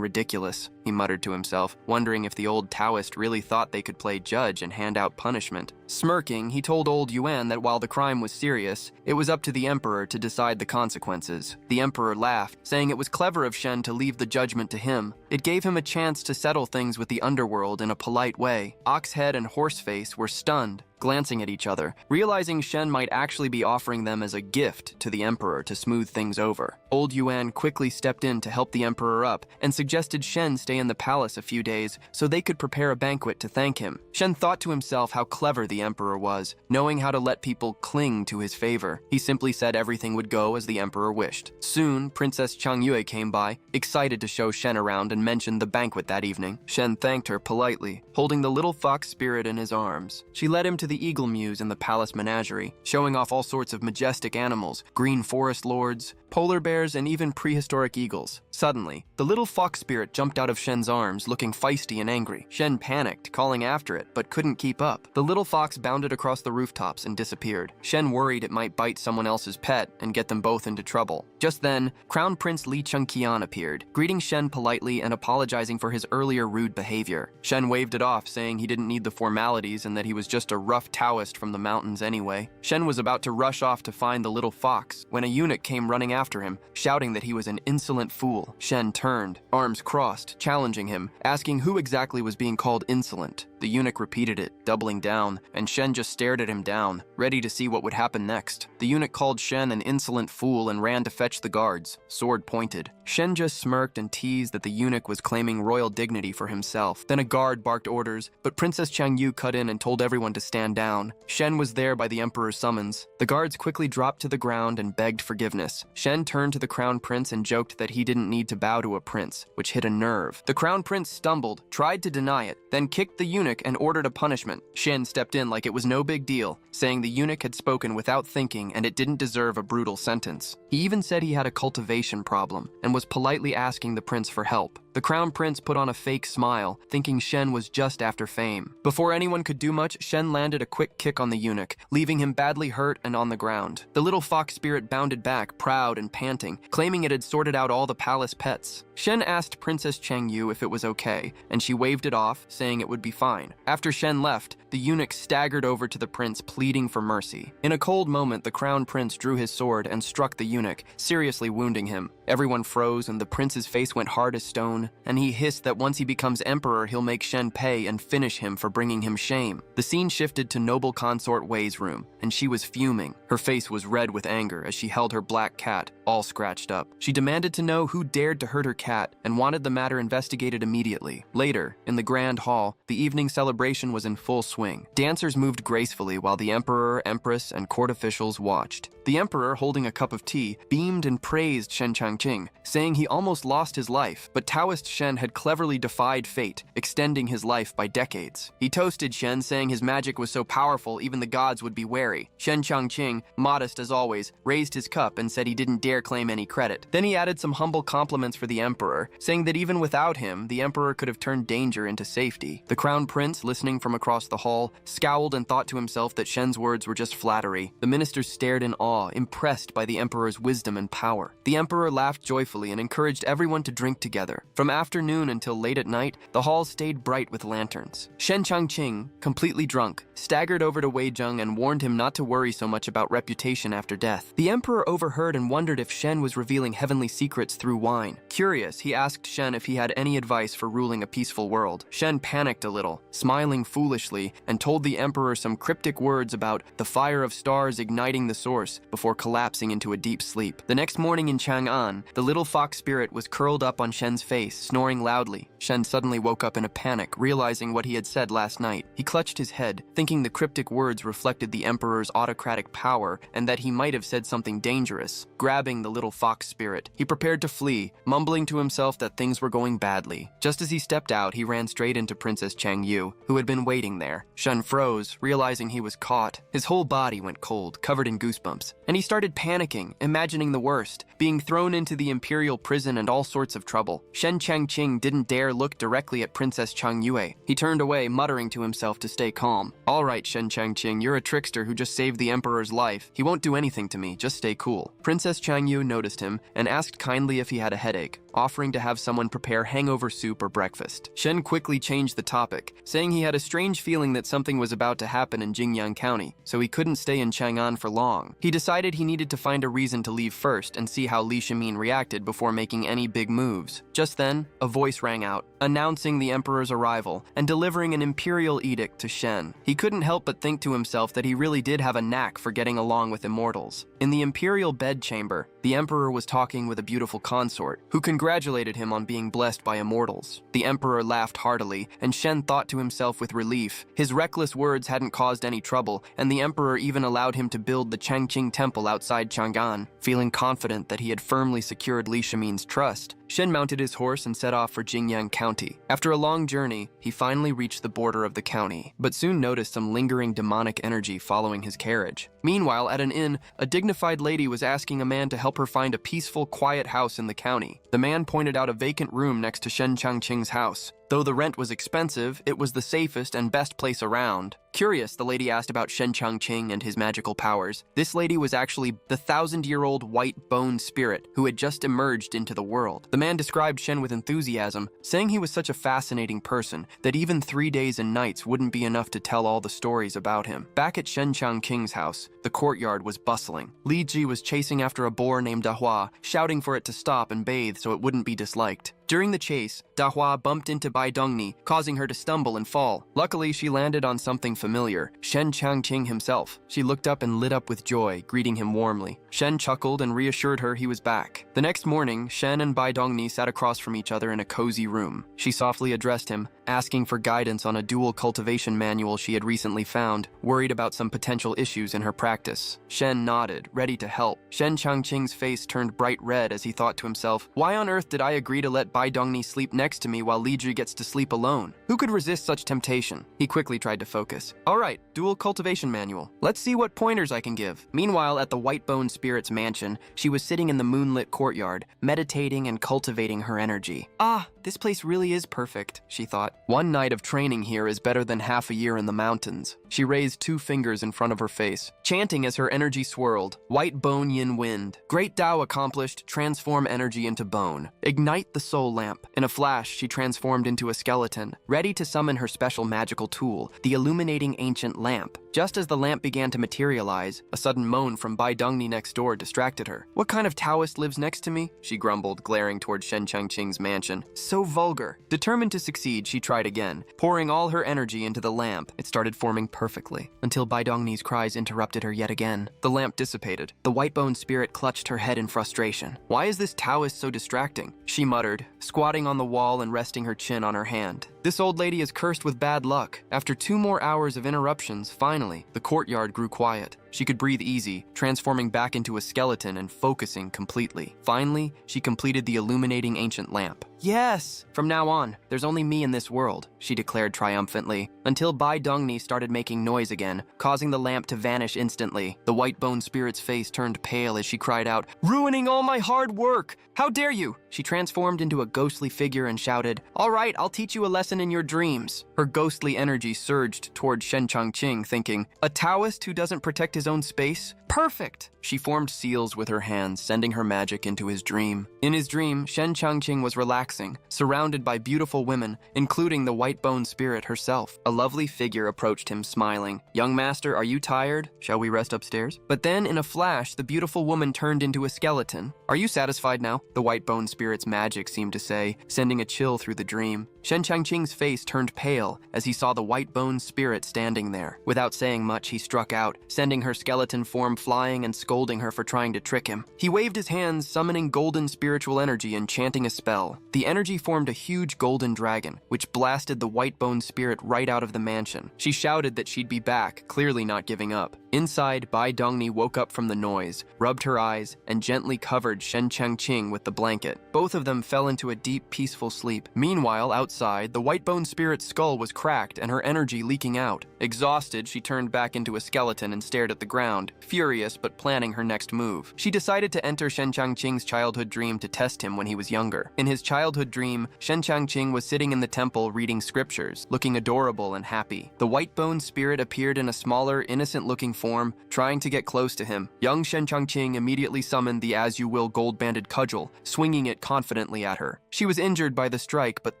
ridiculous. He muttered to himself, wondering if the old Taoist really thought they could play judge and hand out punishment. Smirking, he told Old Yuan that while the crime was serious, it was up to the Emperor to decide the consequences. The Emperor laughed, saying it was clever of Shen to leave the judgment to him. It gave him a chance to settle things with the underworld in a polite way. Oxhead and Horseface were stunned, glancing at each other, realizing Shen might actually be offering them as a gift to the Emperor to smooth things over. Old Yuan quickly stepped in to help the Emperor up and suggested Shen stay in the palace a few days so they could prepare a banquet to thank him. Shen thought to himself how clever the the emperor was, knowing how to let people cling to his favor. He simply said everything would go as the emperor wished. Soon, Princess Changyue came by, excited to show Shen around and mentioned the banquet that evening. Shen thanked her politely, holding the little fox spirit in his arms. She led him to the eagle mews in the palace menagerie, showing off all sorts of majestic animals, green forest lords, polar bears, and even prehistoric eagles. Suddenly, the little fox spirit jumped out of Shen's arms, looking feisty and angry. Shen panicked, calling after it, but couldn't keep up. The little fox bounded across the rooftops and disappeared. Shen worried it might bite someone else's pet and get them both into trouble. Just then, Crown Prince Li Chengqian appeared, greeting Shen politely and apologizing for his earlier rude behavior. Shen waved it off, saying he didn't need the formalities and that he was just a rough Taoist from the mountains anyway. Shen was about to rush off to find the little fox when a eunuch came running after him, shouting that he was an insolent fool. Shen turned, arms crossed, challenging him, asking who exactly was being called insolent. The eunuch repeated it, doubling down, and Shen just stared at him down, ready to see what would happen next. The eunuch called Shen an insolent fool and ran to fetch the guards, sword pointed. Shen just smirked and teased that the eunuch was claiming royal dignity for himself. Then a guard barked orders, but Princess Changyu cut in and told everyone to stand down. Shen was there by the emperor's summons. The guards quickly dropped to the ground and begged forgiveness. Shen turned to the crown prince and joked that he didn't need to bow to a prince, which hit a nerve. The crown prince stumbled, tried to deny it, then kicked the eunuch and ordered a punishment. Shen stepped in like it was no big deal, saying the eunuch had spoken without thinking and it didn't deserve a brutal sentence. He even said he had a cultivation problem and was politely asking the prince for help. The crown prince put on a fake smile, thinking Shen was just after fame. Before anyone could do much, Shen landed a quick kick on the eunuch, leaving him badly hurt and on the ground. The little fox spirit bounded back, proud and panting, claiming it had sorted out all the palace pets. Shen asked Princess Changyu if it was okay, and she waved it off, saying it would be fine. After Shen left, the eunuch staggered over to the prince, pleading for mercy. In a cold moment, the crown prince drew his sword and struck the eunuch, seriously wounding him. Everyone froze and the prince's face went hard as stone, and he hissed that once he becomes emperor, he'll make Shen pay and finish him for bringing him shame. The scene shifted to noble consort Wei's room, and she was fuming. Her face was red with anger as she held her black cat, all scratched up. She demanded to know who dared to hurt her cat and wanted the matter investigated immediately. Later, in the grand hall, the evening celebration was in full swing. Dancers moved gracefully while the emperor, empress, and court officials watched. The emperor, holding a cup of tea, beamed and praised Shen Changqing, saying he almost lost his life, but Taoist Shen had cleverly defied fate, extending his life by decades. He toasted Shen, saying his magic was so powerful even the gods would be wary. Shen Changqing, modest as always, raised his cup and said he didn't dare claim any credit. Then he added some humble compliments for the emperor, saying that even without him, the emperor could have turned danger into safety. The crown prince, listening from across the hall, scowled and thought to himself that Shen's words were just flattery. The ministers stared in awe, impressed by the emperor's wisdom and power. The emperor laughed joyfully and encouraged everyone to drink together. From afternoon until late at night, the hall stayed bright with lanterns. Shen Changqing, completely drunk, staggered over to Wei Zheng and warned him not to worry so much about reputation after death. The emperor overheard and wondered if Shen was revealing heavenly secrets through wine. Curious, he asked Shen if he had any advice for ruling a peaceful world. Shen panicked a little, smiling foolishly, and told the emperor some cryptic words about the fire of stars igniting the source before collapsing into a deep sleep. The next morning in Chang'an, the little fox spirit was curled up on Shen's face, snoring loudly. Shen suddenly woke up in a panic, realizing what he had said last night. He clutched his head, thinking the cryptic words reflected the emperor's autocratic power and that he might have said something dangerous. Grabbing the little fox spirit, he prepared to flee, mumbling to himself that things were going badly. Just as he stepped out, he ran straight into Princess Changyu, who had been waiting there. Shen froze, realizing he was caught. His whole body went cold, covered in goosebumps, and he started panicking, imagining the worst, being thrown into the imperial prison and all sorts of trouble. Shen Changqing didn't dare look directly at Princess Changyue. He turned away, muttering to himself to stay calm. "All right, Shen Changqing, you're a trickster who just saved the emperor's life. He won't do anything to me, just stay cool." Princess Changyu noticed him and asked kindly if he had a headache, offering to have someone prepare hangover soup or breakfast. Shen quickly changed the topic, saying he had a strange feeling that something was about to happen in Jingyang County, so he couldn't stay in Chang'an for long. He decided he needed to find a reason to leave first and see how Li Shimin reacted before making any big moves. Just then, a voice rang out, announcing the emperor's arrival and delivering an imperial edict to Shen. He couldn't help but think to himself that he really did have a knack for getting along with immortals. In the imperial bedchamber, the emperor was talking with a beautiful consort, who congratulated congratulated him on being blessed by immortals. The emperor laughed heartily, and Shen thought to himself with relief. His reckless words hadn't caused any trouble, and the emperor even allowed him to build the Changqing temple outside Chang'an. Feeling confident that he had firmly secured Li Shimin's trust, Shen mounted his horse and set off for Jingyang County. After a long journey, he finally reached the border of the county, but soon noticed some lingering demonic energy following his carriage. Meanwhile, at an inn, a dignified lady was asking a man to help her find a peaceful, quiet house in the county. The man pointed out a vacant room next to Shen Changqing's house. Though the rent was expensive, it was the safest and best place around. Curious, the lady asked about Shen Changqing and his magical powers. This lady was actually the 1,000-year-old white bone spirit who had just emerged into the world. The man described Shen with enthusiasm, saying he was such a fascinating person that even 3 days and nights wouldn't be enough to tell all the stories about him. Back at Shen Changqing's house, the courtyard was bustling. Li Ji was chasing after a boar named Dahua, shouting for it to stop and bathe so it wouldn't be disliked. During the chase, Dahua bumped into Bai Dongni, causing her to stumble and fall. Luckily, she landed on something familiar, Shen Changqing himself. She looked up and lit up with joy, greeting him warmly. Shen chuckled and reassured her he was back. The next morning, Shen and Bai Dongni sat across from each other in a cozy room. She softly addressed him, asking for guidance on a dual cultivation manual she had recently found, worried about some potential issues in her practice. Shen nodded, ready to help. Shen Changqing's face turned bright red as he thought to himself, why on earth did I agree to let Bai Dongni sleep next to me while Li Ji gets to sleep alone? Who could resist such temptation? He quickly tried to focus. All right, dual cultivation manual. Let's see what pointers I can give. Meanwhile, at the White Bone Spirit's mansion, she was sitting in the moonlit courtyard, meditating and cultivating her energy. Ah, this place really is perfect, she thought. One night of training here is better than half a year in the mountains. She raised 2 fingers in front of her face, chanting as her energy swirled. White bone yin wind. Great Tao accomplished, transform energy into bone. Ignite the soul lamp. In a flash, she transformed into a skeleton, ready to summon her special magical tool, the illuminating ancient lamp. Just as the lamp began to materialize, a sudden moan from Bai Dongni next door distracted her. What kind of Taoist lives next to me? She grumbled, glaring toward Shen Changqing's mansion. So vulgar. Determined to succeed, she tried again, pouring all her energy into the lamp. It started forming perfectly, until Bai Dongni's cries interrupted her yet again. The lamp dissipated. The white bone spirit clutched her head in frustration. Why is this Taoist so distracting? She muttered, squatting on the wall and resting her chin on her hand. This old lady is cursed with bad luck. After 2 more hours of interruptions, finally, the courtyard grew quiet. She could breathe easy, transforming back into a skeleton and focusing completely. Finally, she completed the illuminating ancient lamp. Yes! From now on, there's only me in this world, she declared triumphantly, until Bai Dongni started making noise again, causing the lamp to vanish instantly. The white bone spirit's face turned pale as she cried out, ruining all my hard work! How dare you! She transformed into a ghostly figure and shouted, all right, I'll teach you a lesson in your dreams. Her ghostly energy surged toward Shen Changqing, thinking, a Taoist who doesn't protect his own space? Perfect! She formed seals with her hands, sending her magic into his dream. In his dream, Shen Changqing was relaxing, surrounded by beautiful women, including the white bone spirit herself. A lovely figure approached him, smiling. Young master, are you tired? Shall we rest upstairs? But then, in a flash, the beautiful woman turned into a skeleton. Are you satisfied now? The white bone spirit's magic seemed to say, sending a chill through the dream. Shen Changqing's face turned pale as he saw the white bone spirit standing there. Without saying much, he struck out, sending her skeleton form flying and scolding her for trying to trick him. He waved his hands, summoning golden spiritual energy and chanting a spell. The energy formed a huge golden dragon, which blasted the white bone spirit right out of the mansion. She shouted that she'd be back, clearly not giving up. Inside, Bai Dongni woke up from the noise, rubbed her eyes, and gently covered Shen Changqing with the blanket. Both of them fell into a deep, peaceful sleep. Meanwhile, outside, the white bone spirit's skull was cracked and her energy leaking out. Exhausted, she turned back into a skeleton and stared at the ground, furious but planning her next move. She decided to enter Shen Changqing's childhood dream to test him when he was younger. In his childhood dream, Shen Changqing was sitting in the temple reading scriptures, looking adorable and happy. The white bone spirit appeared in a smaller, innocent-looking form, trying to get close to him. Young Shen Changqing immediately summoned the as-you-will gold-banded cudgel, swinging it confidently at her. She was injured by the strike but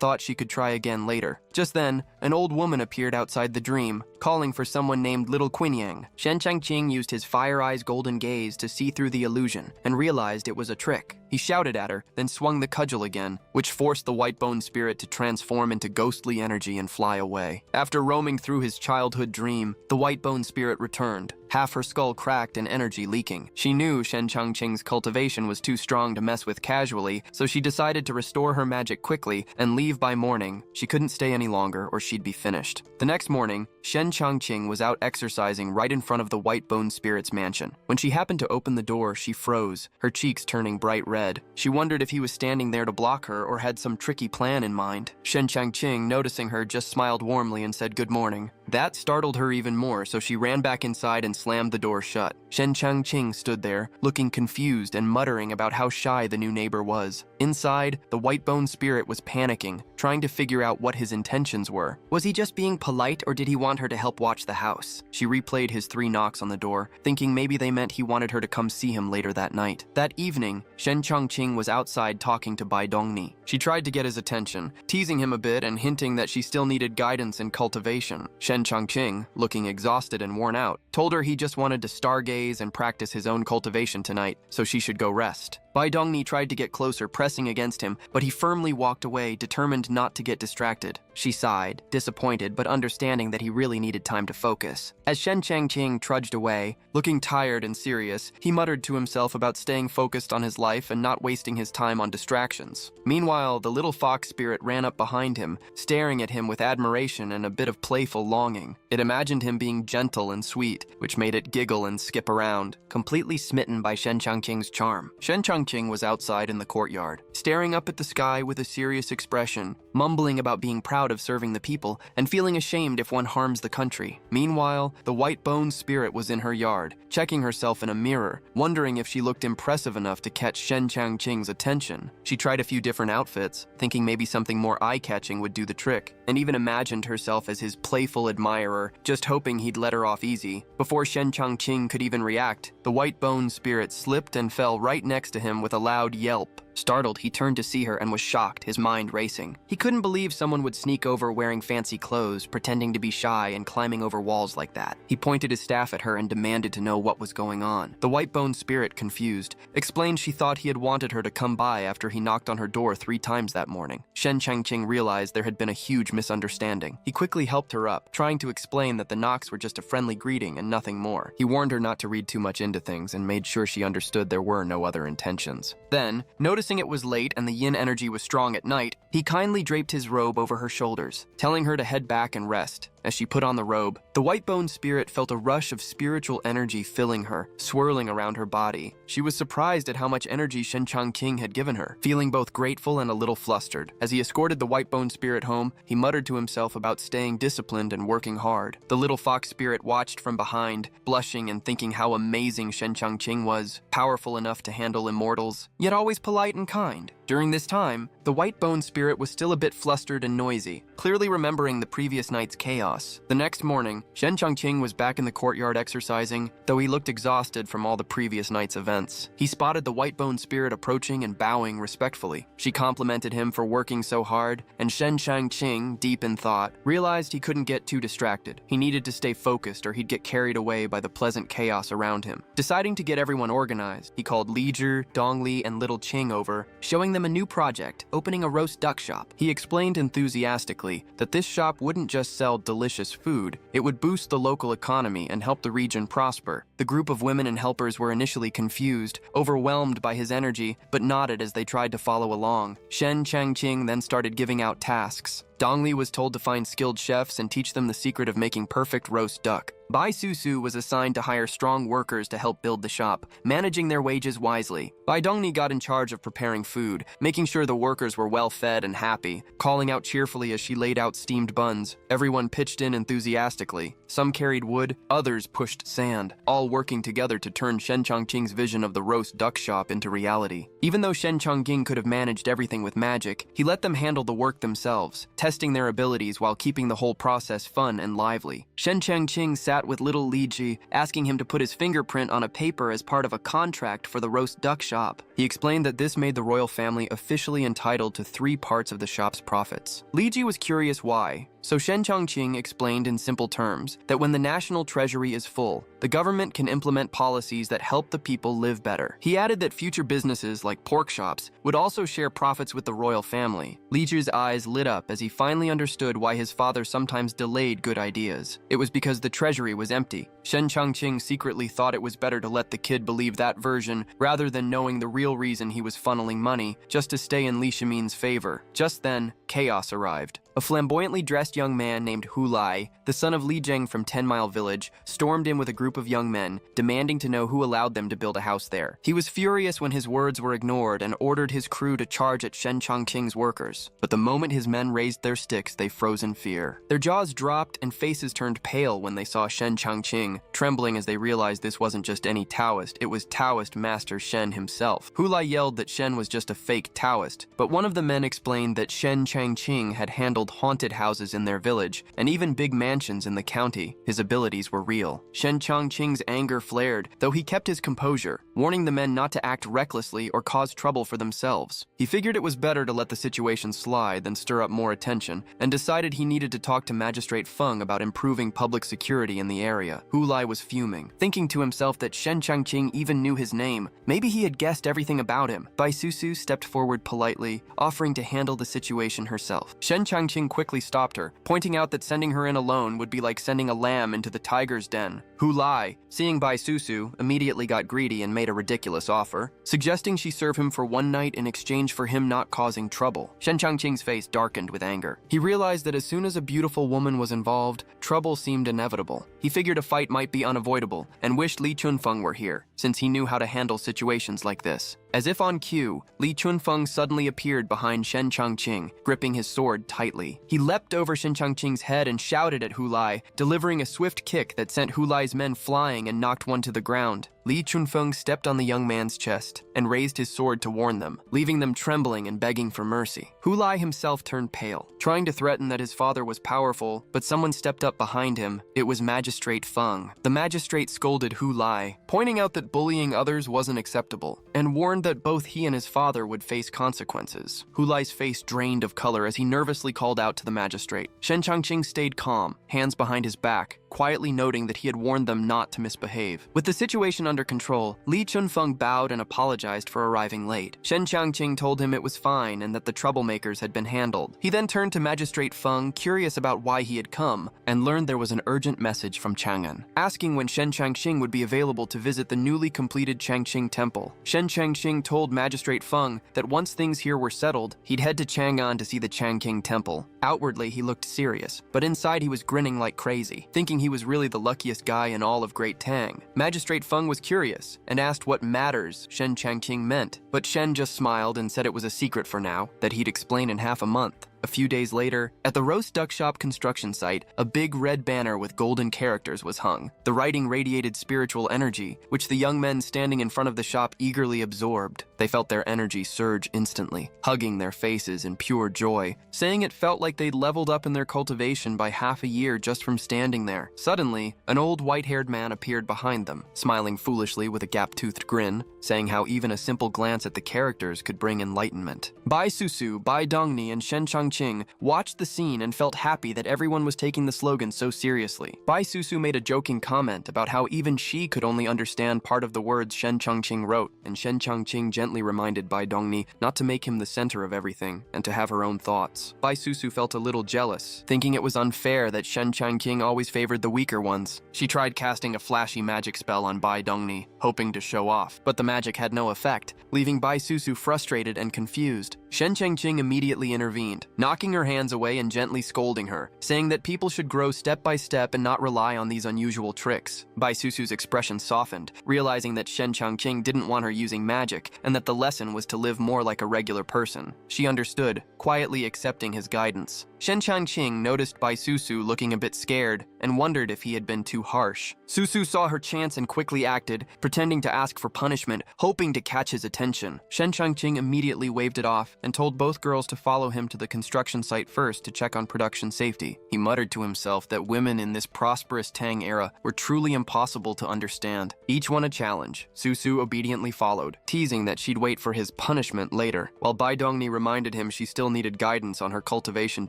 thought she could try again later. Just then, an old woman appeared outside the dream, calling for someone named Little Qinyang. Shen Changqing used his Fire Eye's golden gaze to see through the illusion and realized it was a trick. He shouted at her, then swung the cudgel again, which forced the white bone spirit to transform into ghostly energy and fly away. After roaming through his childhood dream, the white bone spirit returned. half her skull cracked and energy leaking. She knew Shen Changqing's cultivation was too strong to mess with casually, so she decided to restore her magic quickly and leave by morning. She couldn't stay any longer or she'd be finished. The next morning, Shen Changqing was out exercising right in front of the White Bone Spirit's mansion. When she happened to open the door, she froze, her cheeks turning bright red. She wondered if he was standing there to block her or had some tricky plan in mind. Shen Changqing, noticing her, just smiled warmly and said good morning. That startled her even more, so she ran back inside and slammed the door shut. Shen Changqing stood there, looking confused and muttering about how shy the new neighbor was. Inside, the White Bone Spirit was panicking, trying to figure out what his intentions were. Was he just being polite, or did he want her to help watch the house? She replayed his 3 knocks on the door, thinking maybe they meant he wanted her to come see him later that night. That evening, Shen Changqing was outside talking to Bai Dongni. She tried to get his attention, teasing him a bit and hinting that she still needed guidance in cultivation. Shen Changqing, looking exhausted and worn out, told her he just wanted to stargaze and practice his own cultivation tonight, so she should go rest. Bai Dongni tried to get closer, pressing against him, but he firmly walked away, determined not to get distracted. She sighed, disappointed but understanding that he really needed time to focus. As Shen Changqing trudged away, looking tired and serious, he muttered to himself about staying focused on his life and not wasting his time on distractions. Meanwhile, the little fox spirit ran up behind him, staring at him with admiration and a bit of playful longing. It imagined him being gentle and sweet, which made it giggle and skip around, completely smitten by Shen Changqing's charm. Shen Changqing was outside in the courtyard, staring up at the sky with a serious expression, mumbling about being proud of serving the people and feeling ashamed if one harms the country. Meanwhile, the White Bone Spirit was in her yard, checking herself in a mirror, wondering if she looked impressive enough to catch Shen Changqing's attention. She tried a few different outfits, thinking maybe something more eye-catching would do the trick, and even imagined herself as his playful admirer, just hoping he'd let her off easy. Before Shen Changqing could even react, the White Bone Spirit slipped and fell right next to him with a loud yelp. Startled, he turned to see her and was shocked, his mind racing. He couldn't believe someone would sneak over wearing fancy clothes, pretending to be shy and climbing over walls like that. He pointed his staff at her and demanded to know what was going on. The White Bone Spirit, confused, explained she thought he had wanted her to come by after he knocked on her door 3 times that morning. Shen Changqing realized there had been a huge misunderstanding. He quickly helped her up, trying to explain that the knocks were just a friendly greeting and nothing more. He warned her not to read too much into things and made sure she understood there were no other intentions. Then, noticing it was late and the yin energy was strong at night, he kindly draped his robe over her shoulders, telling her to head back and rest. As she put on the robe, the White Bone Spirit felt a rush of spiritual energy filling her, swirling around her body. She was surprised at how much energy Shen Changqing had given her, feeling both grateful and a little flustered. As he escorted the White Bone Spirit home, he muttered to himself about staying disciplined and working hard. The little fox spirit watched from behind, blushing and thinking how amazing Shen Changqing was, powerful enough to handle immortals, yet always polite and kind. During this time, the White Bone Spirit was still a bit flustered and noisy, clearly remembering the previous night's chaos. The next morning, Shen Changqing was back in the courtyard exercising, though he looked exhausted from all the previous night's events. He spotted the White Bone Spirit approaching and bowing respectfully. She complimented him for working so hard, and Shen Changqing, deep in thought, realized he couldn't get too distracted. He needed to stay focused or he'd get carried away by the pleasant chaos around him. Deciding to get everyone organized, he called Li Zhi, Dongli, and Little Qing over, showing them a new project, opening a roast duck shop. He explained enthusiastically that this shop wouldn't just sell delicious food, it would boost the local economy and help the region prosper. The group of women and helpers were initially confused, overwhelmed by his energy, but nodded as they tried to follow along. Shen Changqing then started giving out tasks. Dongli was told to find skilled chefs and teach them the secret of making perfect roast duck. Bai Susu was assigned to hire strong workers to help build the shop, managing their wages wisely. Bai Dongni got in charge of preparing food, making sure the workers were well fed and happy, calling out cheerfully as she laid out steamed buns. Everyone pitched in enthusiastically. Some carried wood, others pushed sand, all working together to turn Shen Changqing's vision of the roast duck shop into reality. Even though Shen Changqing could have managed everything with magic, he let them handle the work themselves, testing their abilities while keeping the whole process fun and lively. Shen Changqing sat with little Li Ji, asking him to put his fingerprint on a paper as part of a contract for the roast duck shop. He explained that this made the royal family officially entitled to 3 parts of the shop's profits. Li Ji was curious why, so Shen Changqing explained in simple terms that when the national treasury is full, the government can implement policies that help the people live better. He added that future businesses like pork shops would also share profits with the royal family. Li Ji's eyes lit up as he finally understood why his father sometimes delayed good ideas. It was because the treasury was empty. Shen Changqing secretly thought it was better to let the kid believe that version rather than knowing the real reason he was funneling money just to stay in Li Shimin's favor. Just then, chaos arrived. A flamboyantly dressed young man named Hu Lai, the son of Li Jing from 10 Mile Village, stormed in with a group of young men, demanding to know who allowed them to build a house there. He was furious when his words were ignored and ordered his crew to charge at Shen Changqing's workers. But the moment his men raised their sticks, they froze in fear. Their jaws dropped and faces turned pale when they saw Shen Changqing, trembling as they realized this wasn't just any Taoist, it was Taoist Master Shen himself. Hu Lai yelled that Shen was just a fake Taoist, but one of the men explained that Shen Changqing had handled haunted houses in their village and even big mansions in the county. His abilities were real. Shen Changqing's anger flared, though he kept his composure, warning the men not to act recklessly or cause trouble for themselves. He figured it was better to let the situation slide than stir up more attention, and decided he needed to talk to Magistrate Feng about improving public security in the area. Hu Lai was fuming, thinking to himself that Shen Changqing even knew his name. Maybe he had guessed everything about him. Bai Susu stepped forward politely, offering to handle the situation herself. Shen Changqing quickly stopped her, pointing out that sending her in alone would be like sending a lamb into the tiger's den. Hu Lai, seeing Bai Susu, immediately got greedy and made a ridiculous offer, suggesting she serve him for one night in exchange for him not causing trouble. Shen Changqing's face darkened with anger. He realized that as soon as a beautiful woman was involved, trouble seemed inevitable. He figured a fight might be unavoidable and wished Li Chunfeng were here, since he knew how to handle situations like this. As if on cue, Li Chunfeng suddenly appeared behind Shen Changqing, gripping his sword tightly. He leapt over Shen Changqing's head and shouted at Hu Lai, delivering a swift kick that sent Hu Lai's men flying and knocked one to the ground. Li Chunfeng stepped on the young man's chest and raised his sword to warn them, leaving them trembling and begging for mercy. Hu Lai himself turned pale, trying to threaten that his father was powerful, but someone stepped up behind him. It was Magistrate Feng. The magistrate scolded Hu Lai, pointing out that bullying others wasn't acceptable, and warned that both he and his father would face consequences. Hu Lai's face drained of color as he nervously called out to the magistrate. Shen Changqing stayed calm, hands behind his back, quietly noting that he had warned them not to misbehave. With the situation under control, Li Chunfeng bowed and apologized for arriving late. Shen Changqing told him it was fine and that the troublemakers had been handled. He then turned to Magistrate Feng, curious about why he had come, and learned there was an urgent message from Chang'an, asking when Shen Changqing would be available to visit the newly completed Changqing Temple. Shen Changqing told Magistrate Feng that once things here were settled, he'd head to Chang'an to see the Changqing Temple. Outwardly, he looked serious, but inside he was grinning like crazy, thinking he was really the luckiest guy in all of Great Tang. Magistrate Feng was curious and asked what matters Shen Changqing meant, but Shen just smiled and said it was a secret for now, that he'd explain in half a month. A few days later, at the Roast Duck Shop construction site, a big red banner with golden characters was hung. The writing radiated spiritual energy, which the young men standing in front of the shop eagerly absorbed. They felt their energy surge instantly, hugging their faces in pure joy, saying it felt like they'd leveled up in their cultivation by half a year just from standing there. Suddenly, an old white-haired man appeared behind them, smiling foolishly with a gap-toothed grin, saying how even a simple glance at the characters could bring enlightenment. Bai Susu, Bai Dongni, and Shen Changqing watched the scene and felt happy that everyone was taking the slogan so seriously. Bai Susu made a joking comment about how even she could only understand part of the words Shen Changqing wrote, and Shen Changqing gently reminded Bai Dongni not to make him the center of everything and to have her own thoughts. Bai Susu felt a little jealous, thinking it was unfair that Shen Changqing always favored the weaker ones. She tried casting a flashy magic spell on Bai Dongni, hoping to show off, but the magic had no effect, leaving Bai Susu frustrated and confused. Shen Changqing immediately intervened, knocking her hands away and gently scolding her, saying that people should grow step by step and not rely on these unusual tricks. Bai Susu's expression softened, realizing that Shen Changqing didn't want her using magic and that the lesson was to live more like a regular person. She understood, quietly accepting his guidance. Shen Changqing noticed Bai Susu looking a bit scared and wondered if he had been too harsh. Susu saw her chance and quickly acted, pretending to ask for punishment, hoping to catch his attention. Shen Changqing immediately waved it off and told both girls to follow him to the construction construction site first to check on production safety. He muttered to himself that women in this prosperous Tang era were truly impossible to understand. Each one a challenge. Susu obediently followed, teasing that she'd wait for his punishment later, while Bai Dongni reminded him she still needed guidance on her cultivation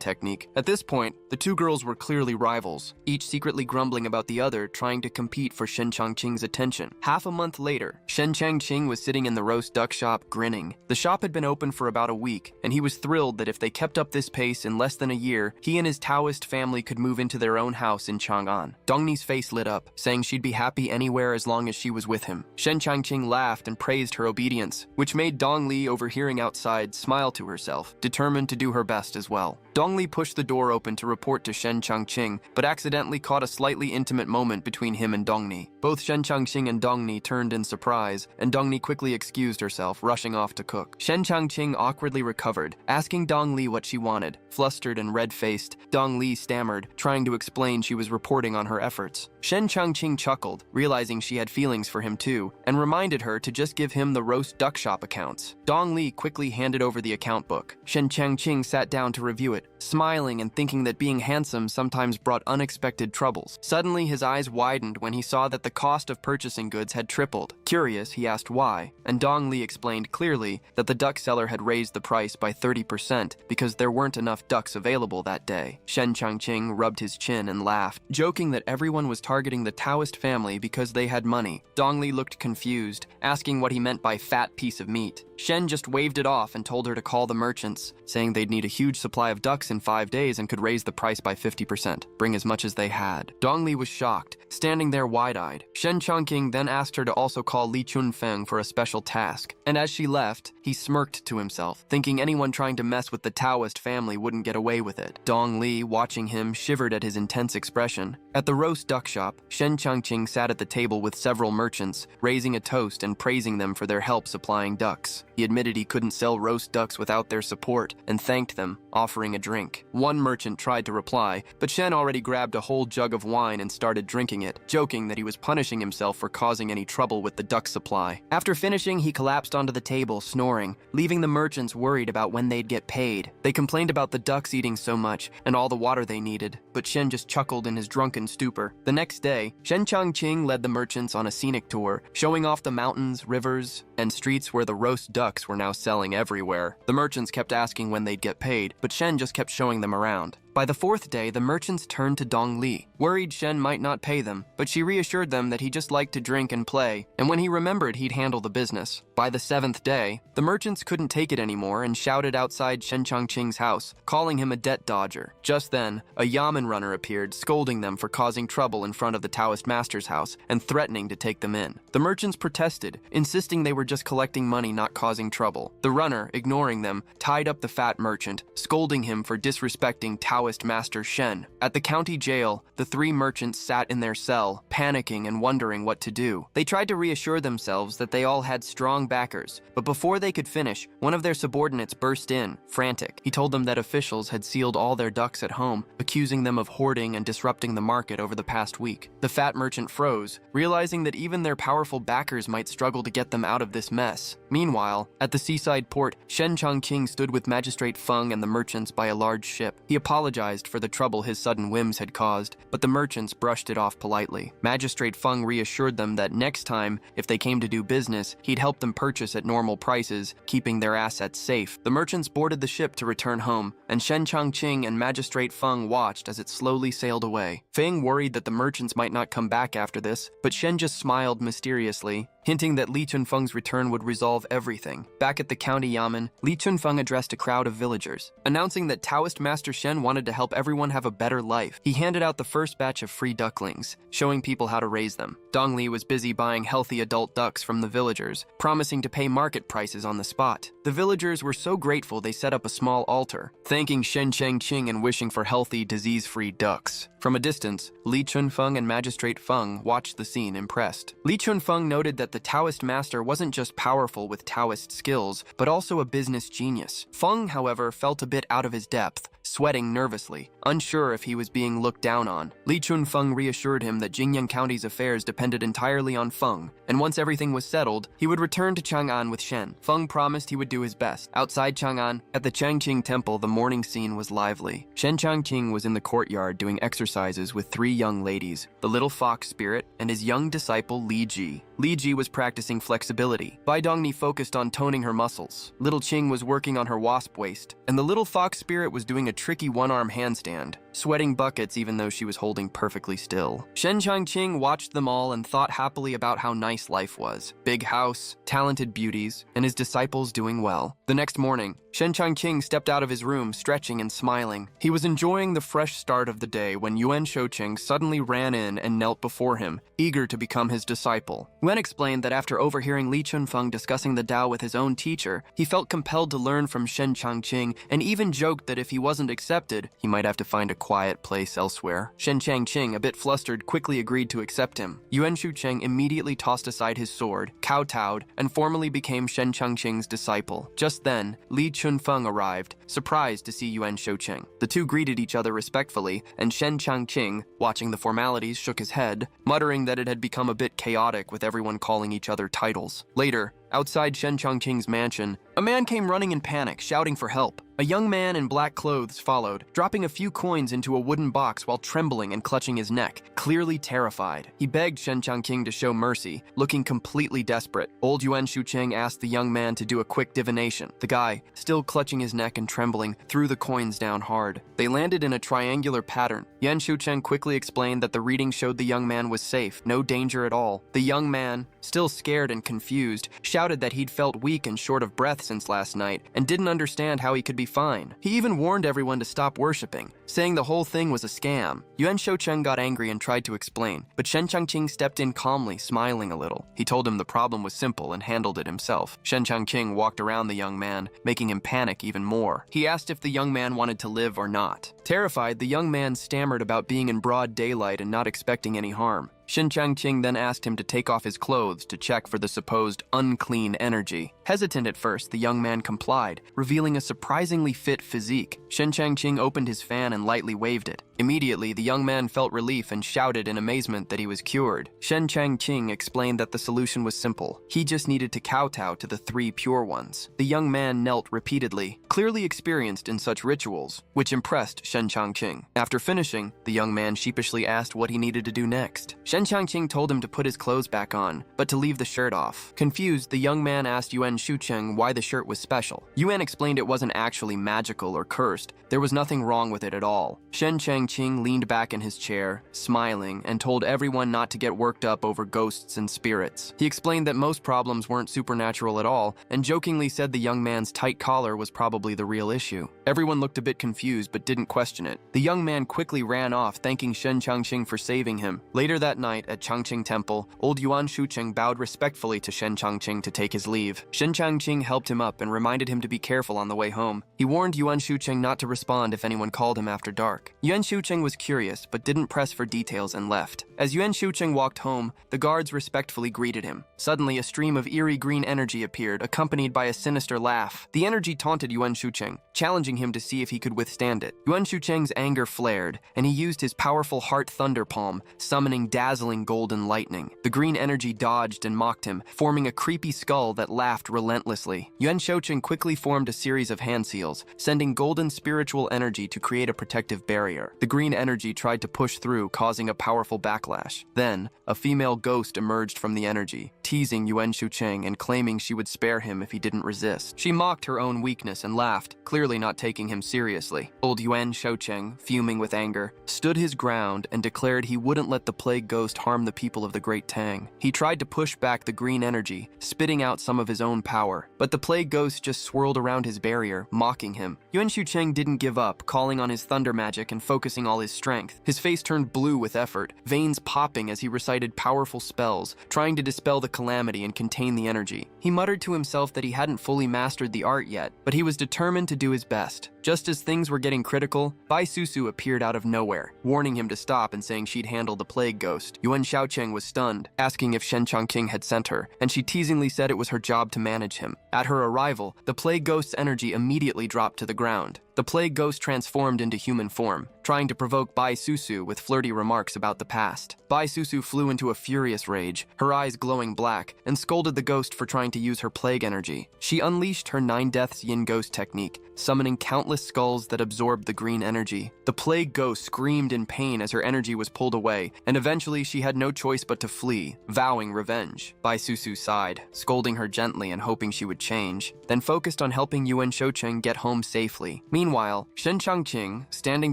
technique. At this point, the two girls were clearly rivals, each secretly grumbling about the other, trying to compete for Shen Changqing's attention. Half a month later, Shen Changqing was sitting in the roast duck shop, grinning. The shop had been open for about a week, and he was thrilled that if they kept up this pace in less than a year, he and his Taoist family could move into their own house in Chang'an. Dongni's face lit up, saying she'd be happy anywhere as long as she was with him. Shen Changqing laughed and praised her obedience, which made Dong Li, overhearing outside, smile to herself, determined to do her best as well. Dong Li pushed the door open to report to Shen Changqing, but accidentally caught a slightly intimate moment between him and Dongni. Both Shen Changqing and Dongni turned in surprise, and Dongni quickly excused herself, rushing off to cook. Shen Changqing awkwardly recovered, asking Dong Li what she wanted. Flustered and red-faced, Dong Li stammered, trying to explain she was reporting on her efforts. Shen Changqing chuckled, realizing she had feelings for him too, and reminded her to just give him the roast duck shop accounts. Dong Li quickly handed over the account book. Shen Changqing sat down to review it, smiling and thinking that being handsome sometimes brought unexpected troubles. Suddenly, his eyes widened when he saw that the cost of purchasing goods had tripled. Curious, he asked why, and Dong Li explained clearly that the duck seller had raised the price by 30% because there weren't enough ducks available that day. Shen Changqing rubbed his chin and laughed, joking that everyone was targeting the Taoist family because they had money. Dong Li looked confused, asking what he meant by fat piece of meat. Shen just waved it off and told her to call the merchants, saying they'd need a huge supply of ducks in 5 days and could raise the price by 50%, bring as much as they had. Dong Li was shocked, standing there wide-eyed. Shen Changqing then asked her to also call Li Chunfeng for a special task, and as she left, he smirked to himself, thinking anyone trying to mess with the Taoist family wouldn't get away with it. Dong Li, watching him, shivered at his intense expression. At the roast duck shop, Shen Changqing sat at the table with several merchants, raising a toast and praising them for their help supplying ducks. He admitted he couldn't sell roast ducks without their support, and thanked them, offering a drink. One merchant tried to reply, but Shen already grabbed a whole jug of wine and started drinking it, joking that he was punishing himself for causing any trouble with the duck supply. After finishing, he collapsed onto the table, snoring, leaving the merchants worried about when they'd get paid. They complained about the ducks eating so much and all the water they needed, but Shen just chuckled in his drunken stupor. The next day, Shen Changqing led the merchants on a scenic tour, showing off the mountains, rivers, and streets where the roast ducks were now selling everywhere. The merchants kept asking when they'd get paid, but Shen just kept showing them around. By the 4th day, the merchants turned to Dong Li, worried Shen might not pay them, but she reassured them that he just liked to drink and play, and when he remembered, he'd handle the business. By the 7th day, the merchants couldn't take it anymore and shouted outside Shen Changqing's house, calling him a debt dodger. Just then, a yamen runner appeared, scolding them for causing trouble in front of the Taoist master's house and threatening to take them in. The merchants protested, insisting they were just collecting money, not causing trouble. The runner, ignoring them, tied up the fat merchant, scolding him for disrespecting Taoist Master Shen. At the county jail, the 3 merchants sat in their cell, panicking and wondering what to do. They tried to reassure themselves that they all had strong backers, but before they could finish, one of their subordinates burst in, frantic. He told them that officials had sealed all their ducks at home, accusing them of hoarding and disrupting the market over the past week. The fat merchant froze, realizing that even their powerful backers might struggle to get them out of this mess. Meanwhile, at the seaside port, Shen Changqing stood with Magistrate Feng and the merchants by a large ship. He apologized for the trouble his sudden whims had caused, but the merchants brushed it off politely. Magistrate Feng reassured them that next time, if they came to do business, he'd help them purchase at normal prices, keeping their assets safe. The merchants boarded the ship to return home, and Shen Changqing and Magistrate Feng watched as it slowly sailed away. Feng worried that the merchants might not come back after this, but Shen just smiled mysteriously, hinting that Li Chunfeng's return would resolve everything. Back at the county yamen, Li Chunfeng addressed a crowd of villagers, announcing that Taoist Master Shen wanted to help everyone have a better life. He handed out the first batch of free ducklings, showing people how to raise them. Dong Li was busy buying healthy adult ducks from the villagers, promising to pay market prices on the spot. The villagers were so grateful they set up a small altar, thanking Shen Changqing and wishing for healthy, disease-free ducks. From a distance, Li Chunfeng and Magistrate Feng watched the scene, impressed. Li Chunfeng noted that the Taoist master wasn't just powerful with Taoist skills, but also a business genius. Feng, however, felt a bit out of his depth, sweating nervously, unsure if he was being looked down on. Li Chunfeng reassured him that Jingyang County's affairs depended entirely on Feng, and once everything was settled, he would return to Chang'an with Shen. Feng promised he would do his best. Outside Chang'an, at the Changqing Temple, the morning scene was lively. Shen Changqing was in the courtyard doing exercises with 3 young ladies, the little fox spirit and his young disciple Li Ji. Li Ji was practicing flexibility. Bai Dongni focused on toning her muscles. Little Qing was working on her wasp waist, and the little fox spirit was doing a tricky one-arm handstand, sweating buckets even though she was holding perfectly still. Shen Changqing watched them all and thought happily about how nice life was. Big house, talented beauties, and his disciples doing well. The next morning, Shen Changqing stepped out of his room, stretching and smiling. He was enjoying the fresh start of the day when Yuan Shouqing suddenly ran in and knelt before him, eager to become his disciple. Yuan explained that after overhearing Li Chunfeng discussing the Tao with his own teacher, he felt compelled to learn from Shen Changqing and even joked that if he wasn't accepted, he might have to find a quiet place elsewhere. Shen Changqing, a bit flustered, quickly agreed to accept him. Yuan Shucheng immediately tossed aside his sword, kowtowed, and formally became Shen Changqing's disciple. Just then, Li Chunfeng arrived, surprised to see Yuan Shouqing. The two greeted each other respectfully, and Shen Changqing, watching the formalities, shook his head, muttering that it had become a bit chaotic with everyone calling each other titles. Later, outside Shen Changqing's mansion, a man came running in panic, shouting for help. A young man in black clothes followed, dropping a few coins into a wooden box while trembling and clutching his neck, clearly terrified. He begged Shen Changqing to show mercy, looking completely desperate. Old Yuan Shucheng asked the young man to do a quick divination. The guy, still clutching his neck and trembling, threw the coins down hard. They landed in a triangular pattern. Yuan Shucheng quickly explained that the reading showed the young man was safe, no danger at all. The young man, still scared and confused, shouted that he'd felt weak and short of breath since last night and didn't understand how he could be fine. He even warned everyone to stop worshipping, saying the whole thing was a scam. Yuan Shoucheng got angry and tried to explain, but Shen Changqing stepped in calmly, smiling a little. He told him the problem was simple and handled it himself. Shen Changqing walked around the young man, making him panic even more. He asked if the young man wanted to live or not. Terrified, the young man stammered about being in broad daylight and not expecting any harm. Shen Changqing then asked him to take off his clothes to check for the supposed unclean energy. Hesitant at first, the young man complied, revealing a surprisingly fit physique. Shen Changqing opened his fan and lightly waved it. Immediately, the young man felt relief and shouted in amazement that he was cured. Shen Changqing explained that the solution was simple. He just needed to kowtow to the 3 pure ones. The young man knelt repeatedly, clearly experienced in such rituals, which impressed Shen Changqing. After finishing, the young man sheepishly asked what he needed to do next. Shen Changqing told him to put his clothes back on, but to leave the shirt off. Confused, the young man asked Yuan Shucheng why the shirt was special. Yuan explained it wasn't actually magical or cursed. There was nothing wrong with it at all. Shen Changqing leaned back in his chair, smiling, and told everyone not to get worked up over ghosts and spirits. He explained that most problems weren't supernatural at all, and jokingly said the young man's tight collar was probably the real issue. Everyone looked a bit confused but didn't question it. The young man quickly ran off, thanking Shen Changqing for saving him. Later that night, at Changqing Temple, old Yuan Shucheng bowed respectfully to Shen Changqing to take his leave. Shen Changqing helped him up and reminded him to be careful on the way home. He warned Yuan Shucheng not to respond if anyone called him after dark. Yuan Shucheng was curious but didn't press for details and left. As Yuan Shucheng walked home, the guards respectfully greeted him. Suddenly, a stream of eerie green energy appeared, accompanied by a sinister laugh. The energy taunted Yuan Shucheng, challenging him to see if he could withstand it. Yuan Shucheng's anger flared, and he used his powerful heart thunder palm, summoning dazzling golden lightning. The green energy dodged and mocked him, forming a creepy skull that laughed relentlessly. Yuan Shoucheng quickly formed a series of hand seals, sending golden spiritual energy to create a protective barrier. The green energy tried to push through, causing a powerful backlash. Then, a female ghost emerged from the energy, teasing Yuan Shucheng and claiming she would spare him if he didn't resist. She mocked her own weakness and laughed, clearly not taking him seriously. Old Yuan Shoucheng, fuming with anger, stood his ground and declared he wouldn't let the plague ghost harm the people of the Great Tang. He tried to push back the green energy, spitting out some of his own power, but the plague ghost just swirled around his barrier, mocking him. Yuan Shucheng didn't give up, calling on his thunder magic and focusing all his strength. His face turned blue with effort, veins popping as he recited powerful spells, trying to dispel the calamity and contain the energy. He muttered to himself that he hadn't fully mastered the art yet, but he was determined to do his best. Just as things were getting critical, Bai Susu appeared out of nowhere, warning him to stop and saying she'd handle the plague ghost. Yuan Xiaocheng was stunned, asking if Shen Changqing had sent her, and she teasingly said it was her job to manage him. At her arrival, the plague ghost's energy immediately dropped to the ground. The plague ghost transformed into human form, trying to provoke Bai Susu with flirty remarks about the past. Bai Susu flew into a furious rage, her eyes glowing black, and scolded the ghost for trying to use her plague energy. She unleashed her 9 Deaths Yin Ghost technique, summoning countless skulls that absorbed the green energy. The plague ghost screamed in pain as her energy was pulled away, and eventually she had no choice but to flee, vowing revenge. Bai Susu sighed, scolding her gently and hoping she would change, then focused on helping Yuan Shoucheng get home safely. Meanwhile, Shen Changqing, standing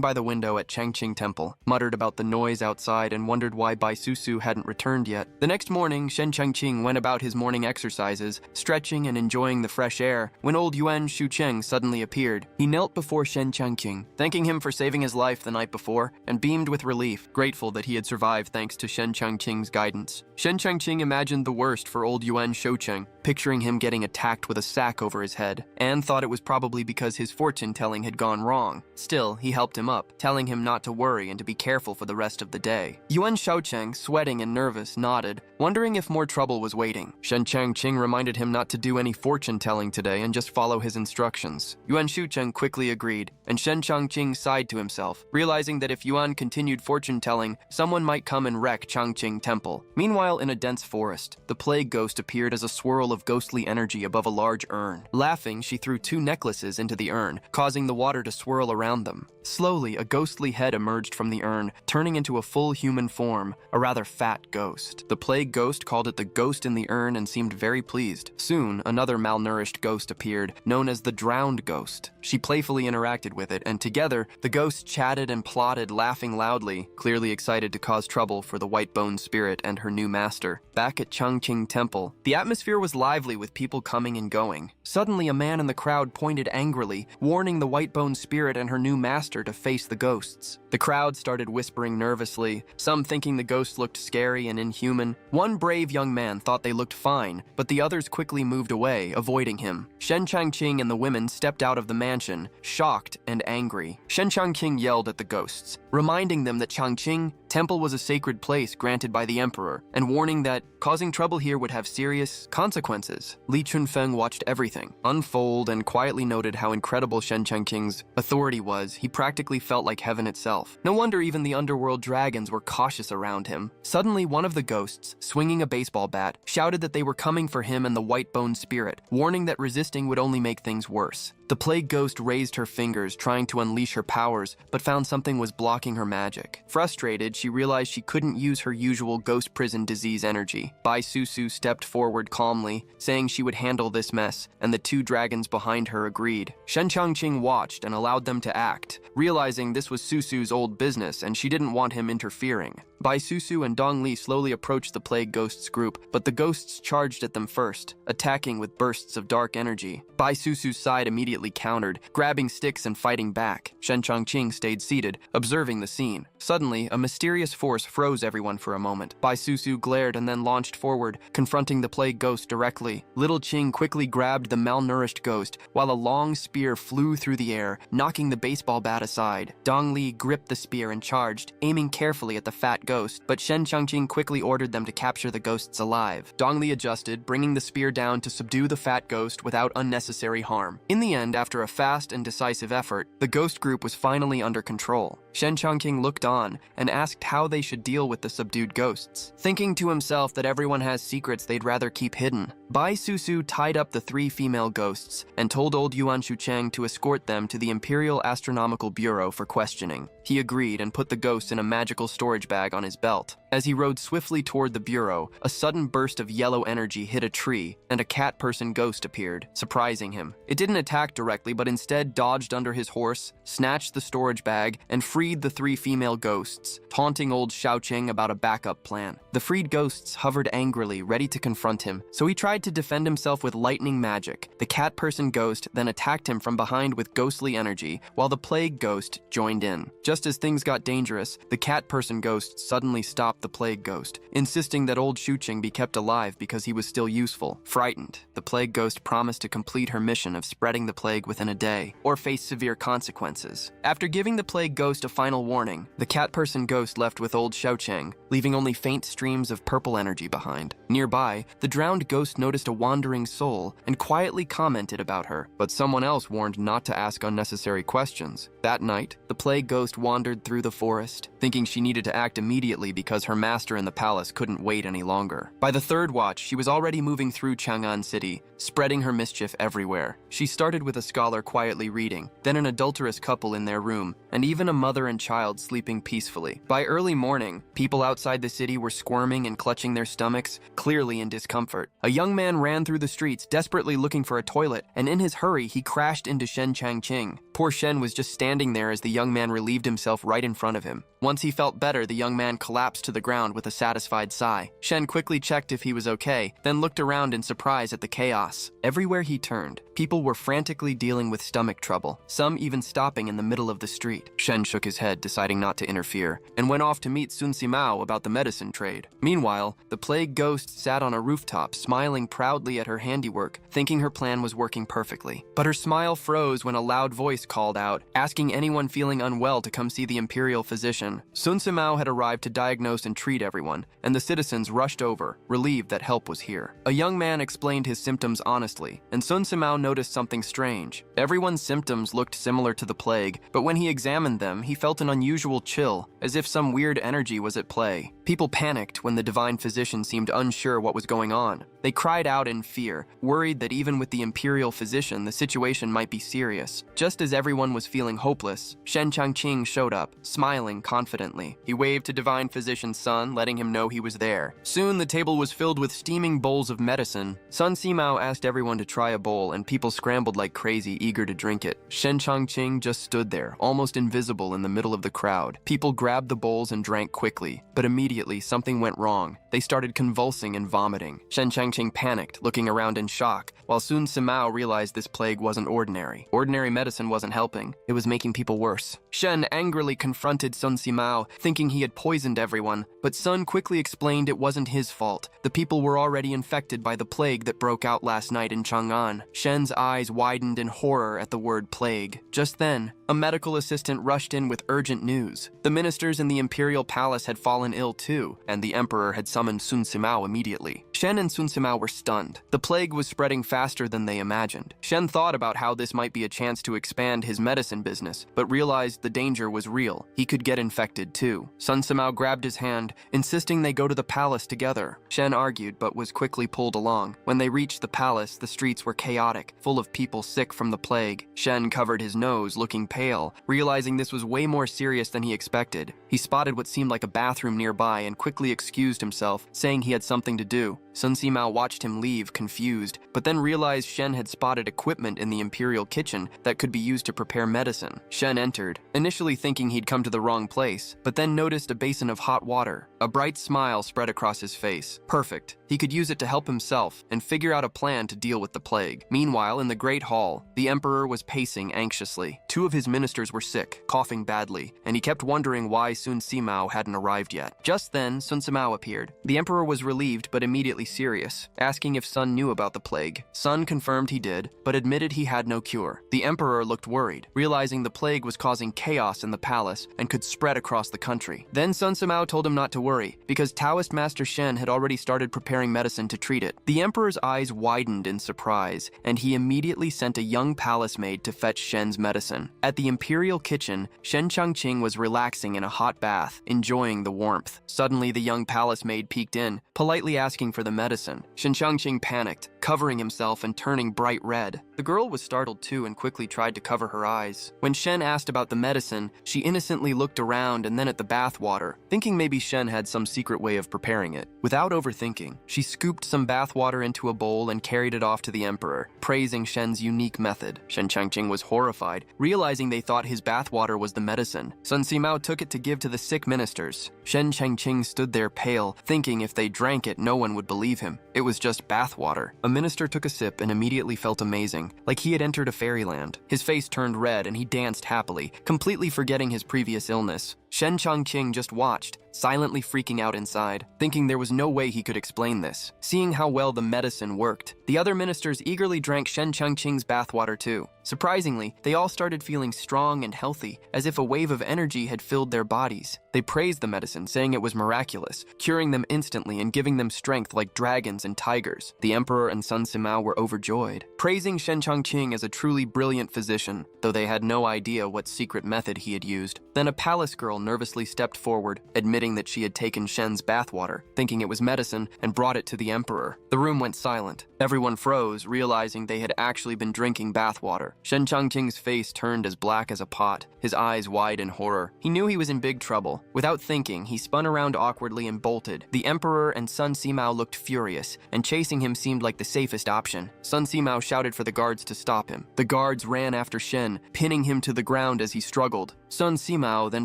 by the window at Changqing Temple, muttered about the noise outside and wondered why Bai Susu hadn't returned yet. The next morning, Shen Changqing went about his morning exercises, stretching and enjoying the fresh air, when old Yuan Shoucheng suddenly appeared. He knelt before Shen Changqing, thanking him for saving his life the night before, and beamed with relief, grateful that he had survived thanks to Shen Changqing's guidance. Shen Changqing imagined the worst for old Yuan Shoucheng, picturing him getting attacked with a sack over his head, and thought it was probably because his fortune-telling had gone wrong. Still, he helped him up, telling him not to worry and to be careful for the rest of the day. Yuan Shoucheng, sweating and nervous, nodded, wondering if more trouble was waiting. Shen Changqing reminded him not to do any fortune-telling today and just follow his instructions. Yuan Shoucheng quickly agreed, and Shen Changqing sighed to himself, realizing that if Yuan continued fortune-telling, someone might come and wreck Changqing Temple. Meanwhile, in a dense forest, the plague ghost appeared as a swirl of ghostly energy above a large urn. Laughing, she threw 2 necklaces into the urn, causing the water to swirl around them. Slowly, a ghostly head emerged from the urn, turning into a full human form, a rather fat ghost. The plague ghost called it the ghost in the urn and seemed very pleased. Soon, another malnourished ghost appeared, known as the drowned ghost. She playfully interacted with it, and together, the ghosts chatted and plotted, laughing loudly, clearly excited to cause trouble for the white-boned spirit and her new master. Back at Changqing Temple, the atmosphere was lively with people coming and going. Suddenly, a man in the crowd pointed angrily, warning the white-boned spirit and her new master to face the ghosts. The crowd started whispering nervously, some thinking the ghosts looked scary and inhuman. One brave young man thought they looked fine, but the others quickly moved away, avoiding him. Shen Changqing and the women stepped out of the mansion, shocked and angry. Shen Changqing yelled at the ghosts, reminding them that Changqing Temple was a sacred place granted by the emperor, and warning that causing trouble here would have serious consequences. Li Chunfeng watched everything unfold and quietly noted how incredible Shen Changqing's authority was. He practically felt like heaven itself. No wonder even the underworld dragons were cautious around him. Suddenly, one of the ghosts, swinging a baseball bat, shouted that they were coming for him and the white-boned spirit, warning that resisting would only make things worse. The plague ghost raised her fingers, trying to unleash her powers, but found something was blocking her magic. Frustrated, she realized she couldn't use her usual ghost prison disease energy. Bai Susu stepped forward calmly, saying she would handle this mess, and the 2 dragons behind her agreed. Shen Changqing watched and allowed them to act, realizing this was Susu's old business and she didn't want him interfering. Bai Susu and Dong Li slowly approached the plague ghosts group, but the ghosts charged at them first, attacking with bursts of dark energy. Bai Susu's side immediately countered, grabbing sticks and fighting back. Shen Changqing stayed seated, observing the scene. Suddenly, a mysterious force froze everyone for a moment. Bai Susu glared and then launched forward, confronting the plague ghost directly. Little Qing quickly grabbed the malnourished ghost, while a long spear flew through the air, knocking the baseball bat aside. Dong Li gripped the spear and charged, aiming carefully at the fat ghost, but Shen Changqing quickly ordered them to capture the ghosts alive. Dong Li adjusted, bringing the spear down to subdue the fat ghost without unnecessary harm. In the end, after a fast and decisive effort, the ghost group was finally under control. Shen Changqing looked on and asked how they should deal with the subdued ghosts, thinking to himself that everyone has secrets they'd rather keep hidden. Bai Susu tied up the 3 female ghosts and told old Yuan Shucheng to escort them to the Imperial Astronomical Bureau for questioning. He agreed and put the ghosts in a magical storage bag on his belt. As he rode swiftly toward the bureau, a sudden burst of yellow energy hit a tree, and a cat-person ghost appeared, surprising him. It didn't attack directly, but instead dodged under his horse, snatched the storage bag, and freed the 3 female ghosts, taunting old Xiaoqing about a backup plan. The freed ghosts hovered angrily, ready to confront him, so he tried to defend himself with lightning magic. The cat-person ghost then attacked him from behind with ghostly energy, while the plague ghost joined in. Just as things got dangerous, the cat-person ghost suddenly stopped the the plague ghost, insisting that old Shuqing be kept alive because he was still useful. Frightened, the plague ghost promised to complete her mission of spreading the plague within a day, or face severe consequences. After giving the plague ghost a final warning, the cat person ghost left with old Xiaocheng, leaving only faint streams of purple energy behind. Nearby, the drowned ghost noticed a wandering soul and quietly commented about her, but someone else warned not to ask unnecessary questions. That night, the plague ghost wandered through the forest, thinking she needed to act immediately because her master in the palace couldn't wait any longer. By the third watch, she was already moving through Chang'an City, spreading her mischief everywhere. She started with a scholar quietly reading, then an adulterous couple in their room, and even a mother and child sleeping peacefully. By early morning, people outside the city were squirming and clutching their stomachs, clearly in discomfort. A young man ran through the streets, desperately looking for a toilet, and in his hurry, he crashed into Shen Changqing. Poor Shen was just standing there as the young man relieved himself right in front of him. Once he felt better, the young man collapsed to the ground with a satisfied sigh. Shen quickly checked if he was okay, then looked around in surprise at the chaos. Everywhere he turned, people were frantically dealing with stomach trouble, some even stopping in the middle of the street. Shen shook his head, deciding not to interfere, and went off to meet Sun Simao about the medicine trade. Meanwhile, the plague ghost sat on a rooftop, smiling proudly at her handiwork, thinking her plan was working perfectly. But her smile froze when a loud voice called out, asking anyone feeling unwell to come see the imperial physician. Sun Simao had arrived to diagnose and treat everyone, and the citizens rushed over, relieved that help was here. A young man explained his symptoms honestly, and Sun Simao noticed something strange. Everyone's symptoms looked similar to the plague, but when he examined them, he felt an unusual chill, as if some weird energy was at play. People panicked when the divine physician seemed unsure what was going on. They cried out in fear, worried that even with the imperial physician, the situation might be serious. Just as everyone was feeling hopeless, Shen Changqing showed up, smiling confidently. He waved to divine physician's son, letting him know he was there. Soon, the table was filled with steaming bowls of medicine. Sun Simao asked everyone to try a bowl, and people scrambled like crazy, eager to drink it. Shen Changqing just stood there, almost invisible in the middle of the crowd. People grabbed the bowls and drank quickly, but immediately something went wrong. They started convulsing and vomiting. Shen Changqing panicked, looking around in shock, while Sun Simao realized this plague wasn't ordinary. Ordinary medicine wasn't helping. It was making people worse. Shen angrily confronted Sun Simao, thinking he had poisoned everyone, but Sun quickly explained it wasn't his fault. The people were already infected by the plague that broke out last night in Chang'an. Shen's eyes widened in horror at the word plague. Just then, a medical assistant rushed in with urgent news. The ministers in the imperial palace had fallen ill too, and the emperor had summoned Sun Simao immediately. Shen and Sun Simao were stunned. The plague was spreading faster than they imagined. Shen thought about how this might be a chance to expand his medicine business, but realized the danger was real. He could get infected too. Sun Simao grabbed his hand, insisting they go to the palace together. Shen argued, but was quickly pulled along. When they reached the palace, the streets were chaotic, full of people sick from the plague. Shen covered his nose, looking pale, realizing this was way more serious than he expected. He spotted what seemed like a bathroom nearby and quickly excused himself, saying he had something to do. Sun Simao watched him leave, confused, but then realized Shen had spotted equipment in the imperial kitchen that could be used to prepare medicine. Shen entered, initially thinking he'd come to the wrong place, but then noticed a basin of hot water. A bright smile spread across his face. Perfect. He could use it to help himself and figure out a plan to deal with the plague. Meanwhile, in the Great Hall, the emperor was pacing anxiously. Two of his ministers were sick, coughing badly, and he kept wondering why Sun Simao hadn't arrived yet. Just then, Sun Simao appeared. The emperor was relieved but immediately serious, asking if Sun knew about the plague. Sun confirmed he did, but admitted he had no cure. The emperor looked worried, realizing the plague was causing chaos in the palace and could spread across the country. Then Sun Simao told him not to worry, because Taoist Master Shen had already started preparing medicine to treat it. The emperor's eyes widened in surprise, and he immediately sent a young palace maid to fetch Shen's medicine. At the imperial kitchen, Shen Changqing was relaxing in a hot bath, enjoying the warmth. Suddenly, the young palace maid peeked in, politely asking for the medicine. Shen Changqing panicked, covering himself and turning bright red. The girl was startled too and quickly tried to cover her eyes. When Shen asked about the medicine, she innocently looked around and then at the bath water, thinking maybe Shen had some secret way of preparing it. Without overthinking, she scooped some bath water into a bowl and carried it off to the emperor, praising Shen's unique method. Shen Changqing was horrified, realizing they thought his bath water was the medicine. Sun Simao took it to give to the sick ministers. Shen Changqing stood there pale, thinking if they drank it, no one would believe him. It was just bath water. A minister took a sip and immediately felt amazing, like he had entered a fairyland. His face turned red and he danced happily, completely forgetting his previous illness. Shen Changqing just watched, silently freaking out inside, thinking there was no way he could explain this. Seeing how well the medicine worked, the other ministers eagerly drank Shen Changqing's bathwater too. Surprisingly, they all started feeling strong and healthy, as if a wave of energy had filled their bodies. They praised the medicine, saying it was miraculous, curing them instantly and giving them strength like dragons and tigers. The emperor and Sun Sima were overjoyed, praising Shen Changqing as a truly brilliant physician, though they had no idea what secret method he had used. Then a palace girl nervously stepped forward, admitting that she had taken Shen's bathwater, thinking it was medicine, and brought it to the emperor. The room went silent. Everyone froze, realizing they had actually been drinking bathwater. Shen Changqing's face turned as black as a pot, his eyes wide in horror. He knew he was in big trouble. Without thinking, he spun around awkwardly and bolted. The emperor and Sun Sima looked furious, and chasing him seemed like the safest option. Sun Sima shouted for the guards to stop him. The guards ran after Shen, pinning him to the ground as he struggled. Sun Sima then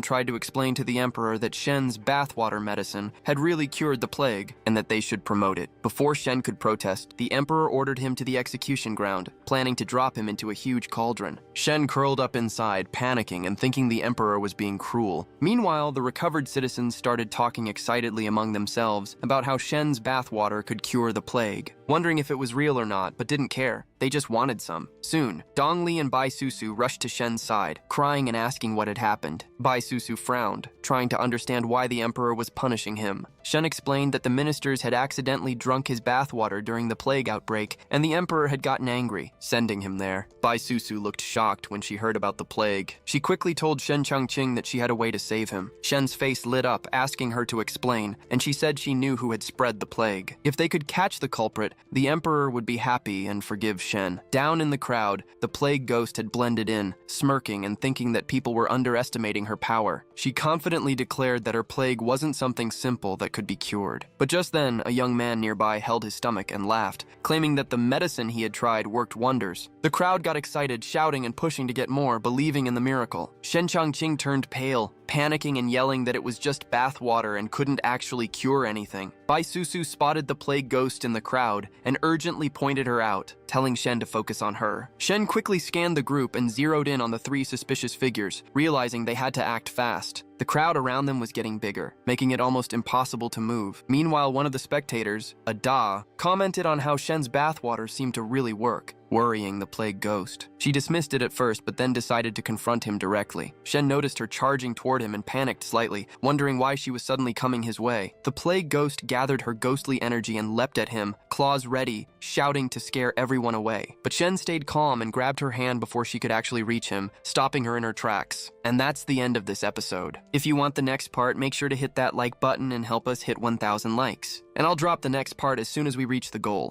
tried to explain to the emperor that Shen's bathwater medicine had really cured the plague, and that they should promote it. Before Shen could protest, the emperor ordered him to the execution ground, planning to drop him into a huge cauldron. Shen curled up inside, panicking and thinking the emperor was being cruel. Meanwhile, the recovered citizens started talking excitedly among themselves about how Shen's bathwater could cure the plague, wondering if it was real or not, but didn't care. They just wanted some. Soon, Dongli and Bai Susu rushed to Shen's side, crying and asking what had happened. Bai Susu frowned, trying to understand why the emperor was punishing him. Shen explained that the ministers had accidentally drunk his bathwater during the plague outbreak, and the emperor had gotten angry, sending him there. Bai Susu looked shocked when she heard about the plague. She quickly told Shen Changqing that she had a way to save him. Shen's face lit up, asking her to explain, and she said she knew who had spread the plague. If they could catch the culprit, the emperor would be happy and forgive Shen. Down in the crowd, the plague ghost had blended in, smirking and thinking that people were underestimating her power. She confidently declared that her plague wasn't something simple that could be cured. But just then, a young man nearby held his stomach and laughed, claiming that the medicine he had tried worked wonders. The crowd got excited, shouting and pushing to get more, believing in the miracle. Shen Changqing turned pale, panicking and yelling that it was just bathwater and couldn't actually cure anything. Bai Susu spotted the plague ghost in the crowd and urgently pointed her out, telling Shen to focus on her. Shen quickly scanned the group and zeroed in on the three suspicious figures, realizing they had to act fast. The crowd around them was getting bigger, making it almost impossible to move. Meanwhile, one of the spectators, a Da, commented on how Shen's bathwater seemed to really work, worrying the plague ghost. She dismissed it at first, but then decided to confront him directly. Shen noticed her charging toward him and panicked slightly, wondering why she was suddenly coming his way. The plague ghost gathered her ghostly energy and leapt at him, claws ready, shouting to scare everyone away. But Shen stayed calm and grabbed her hand before she could actually reach him, stopping her in her tracks. And that's the end of this episode. If you want the next part, make sure to hit that like button and help us hit 1,000 likes. And I'll drop the next part as soon as we reach the goal.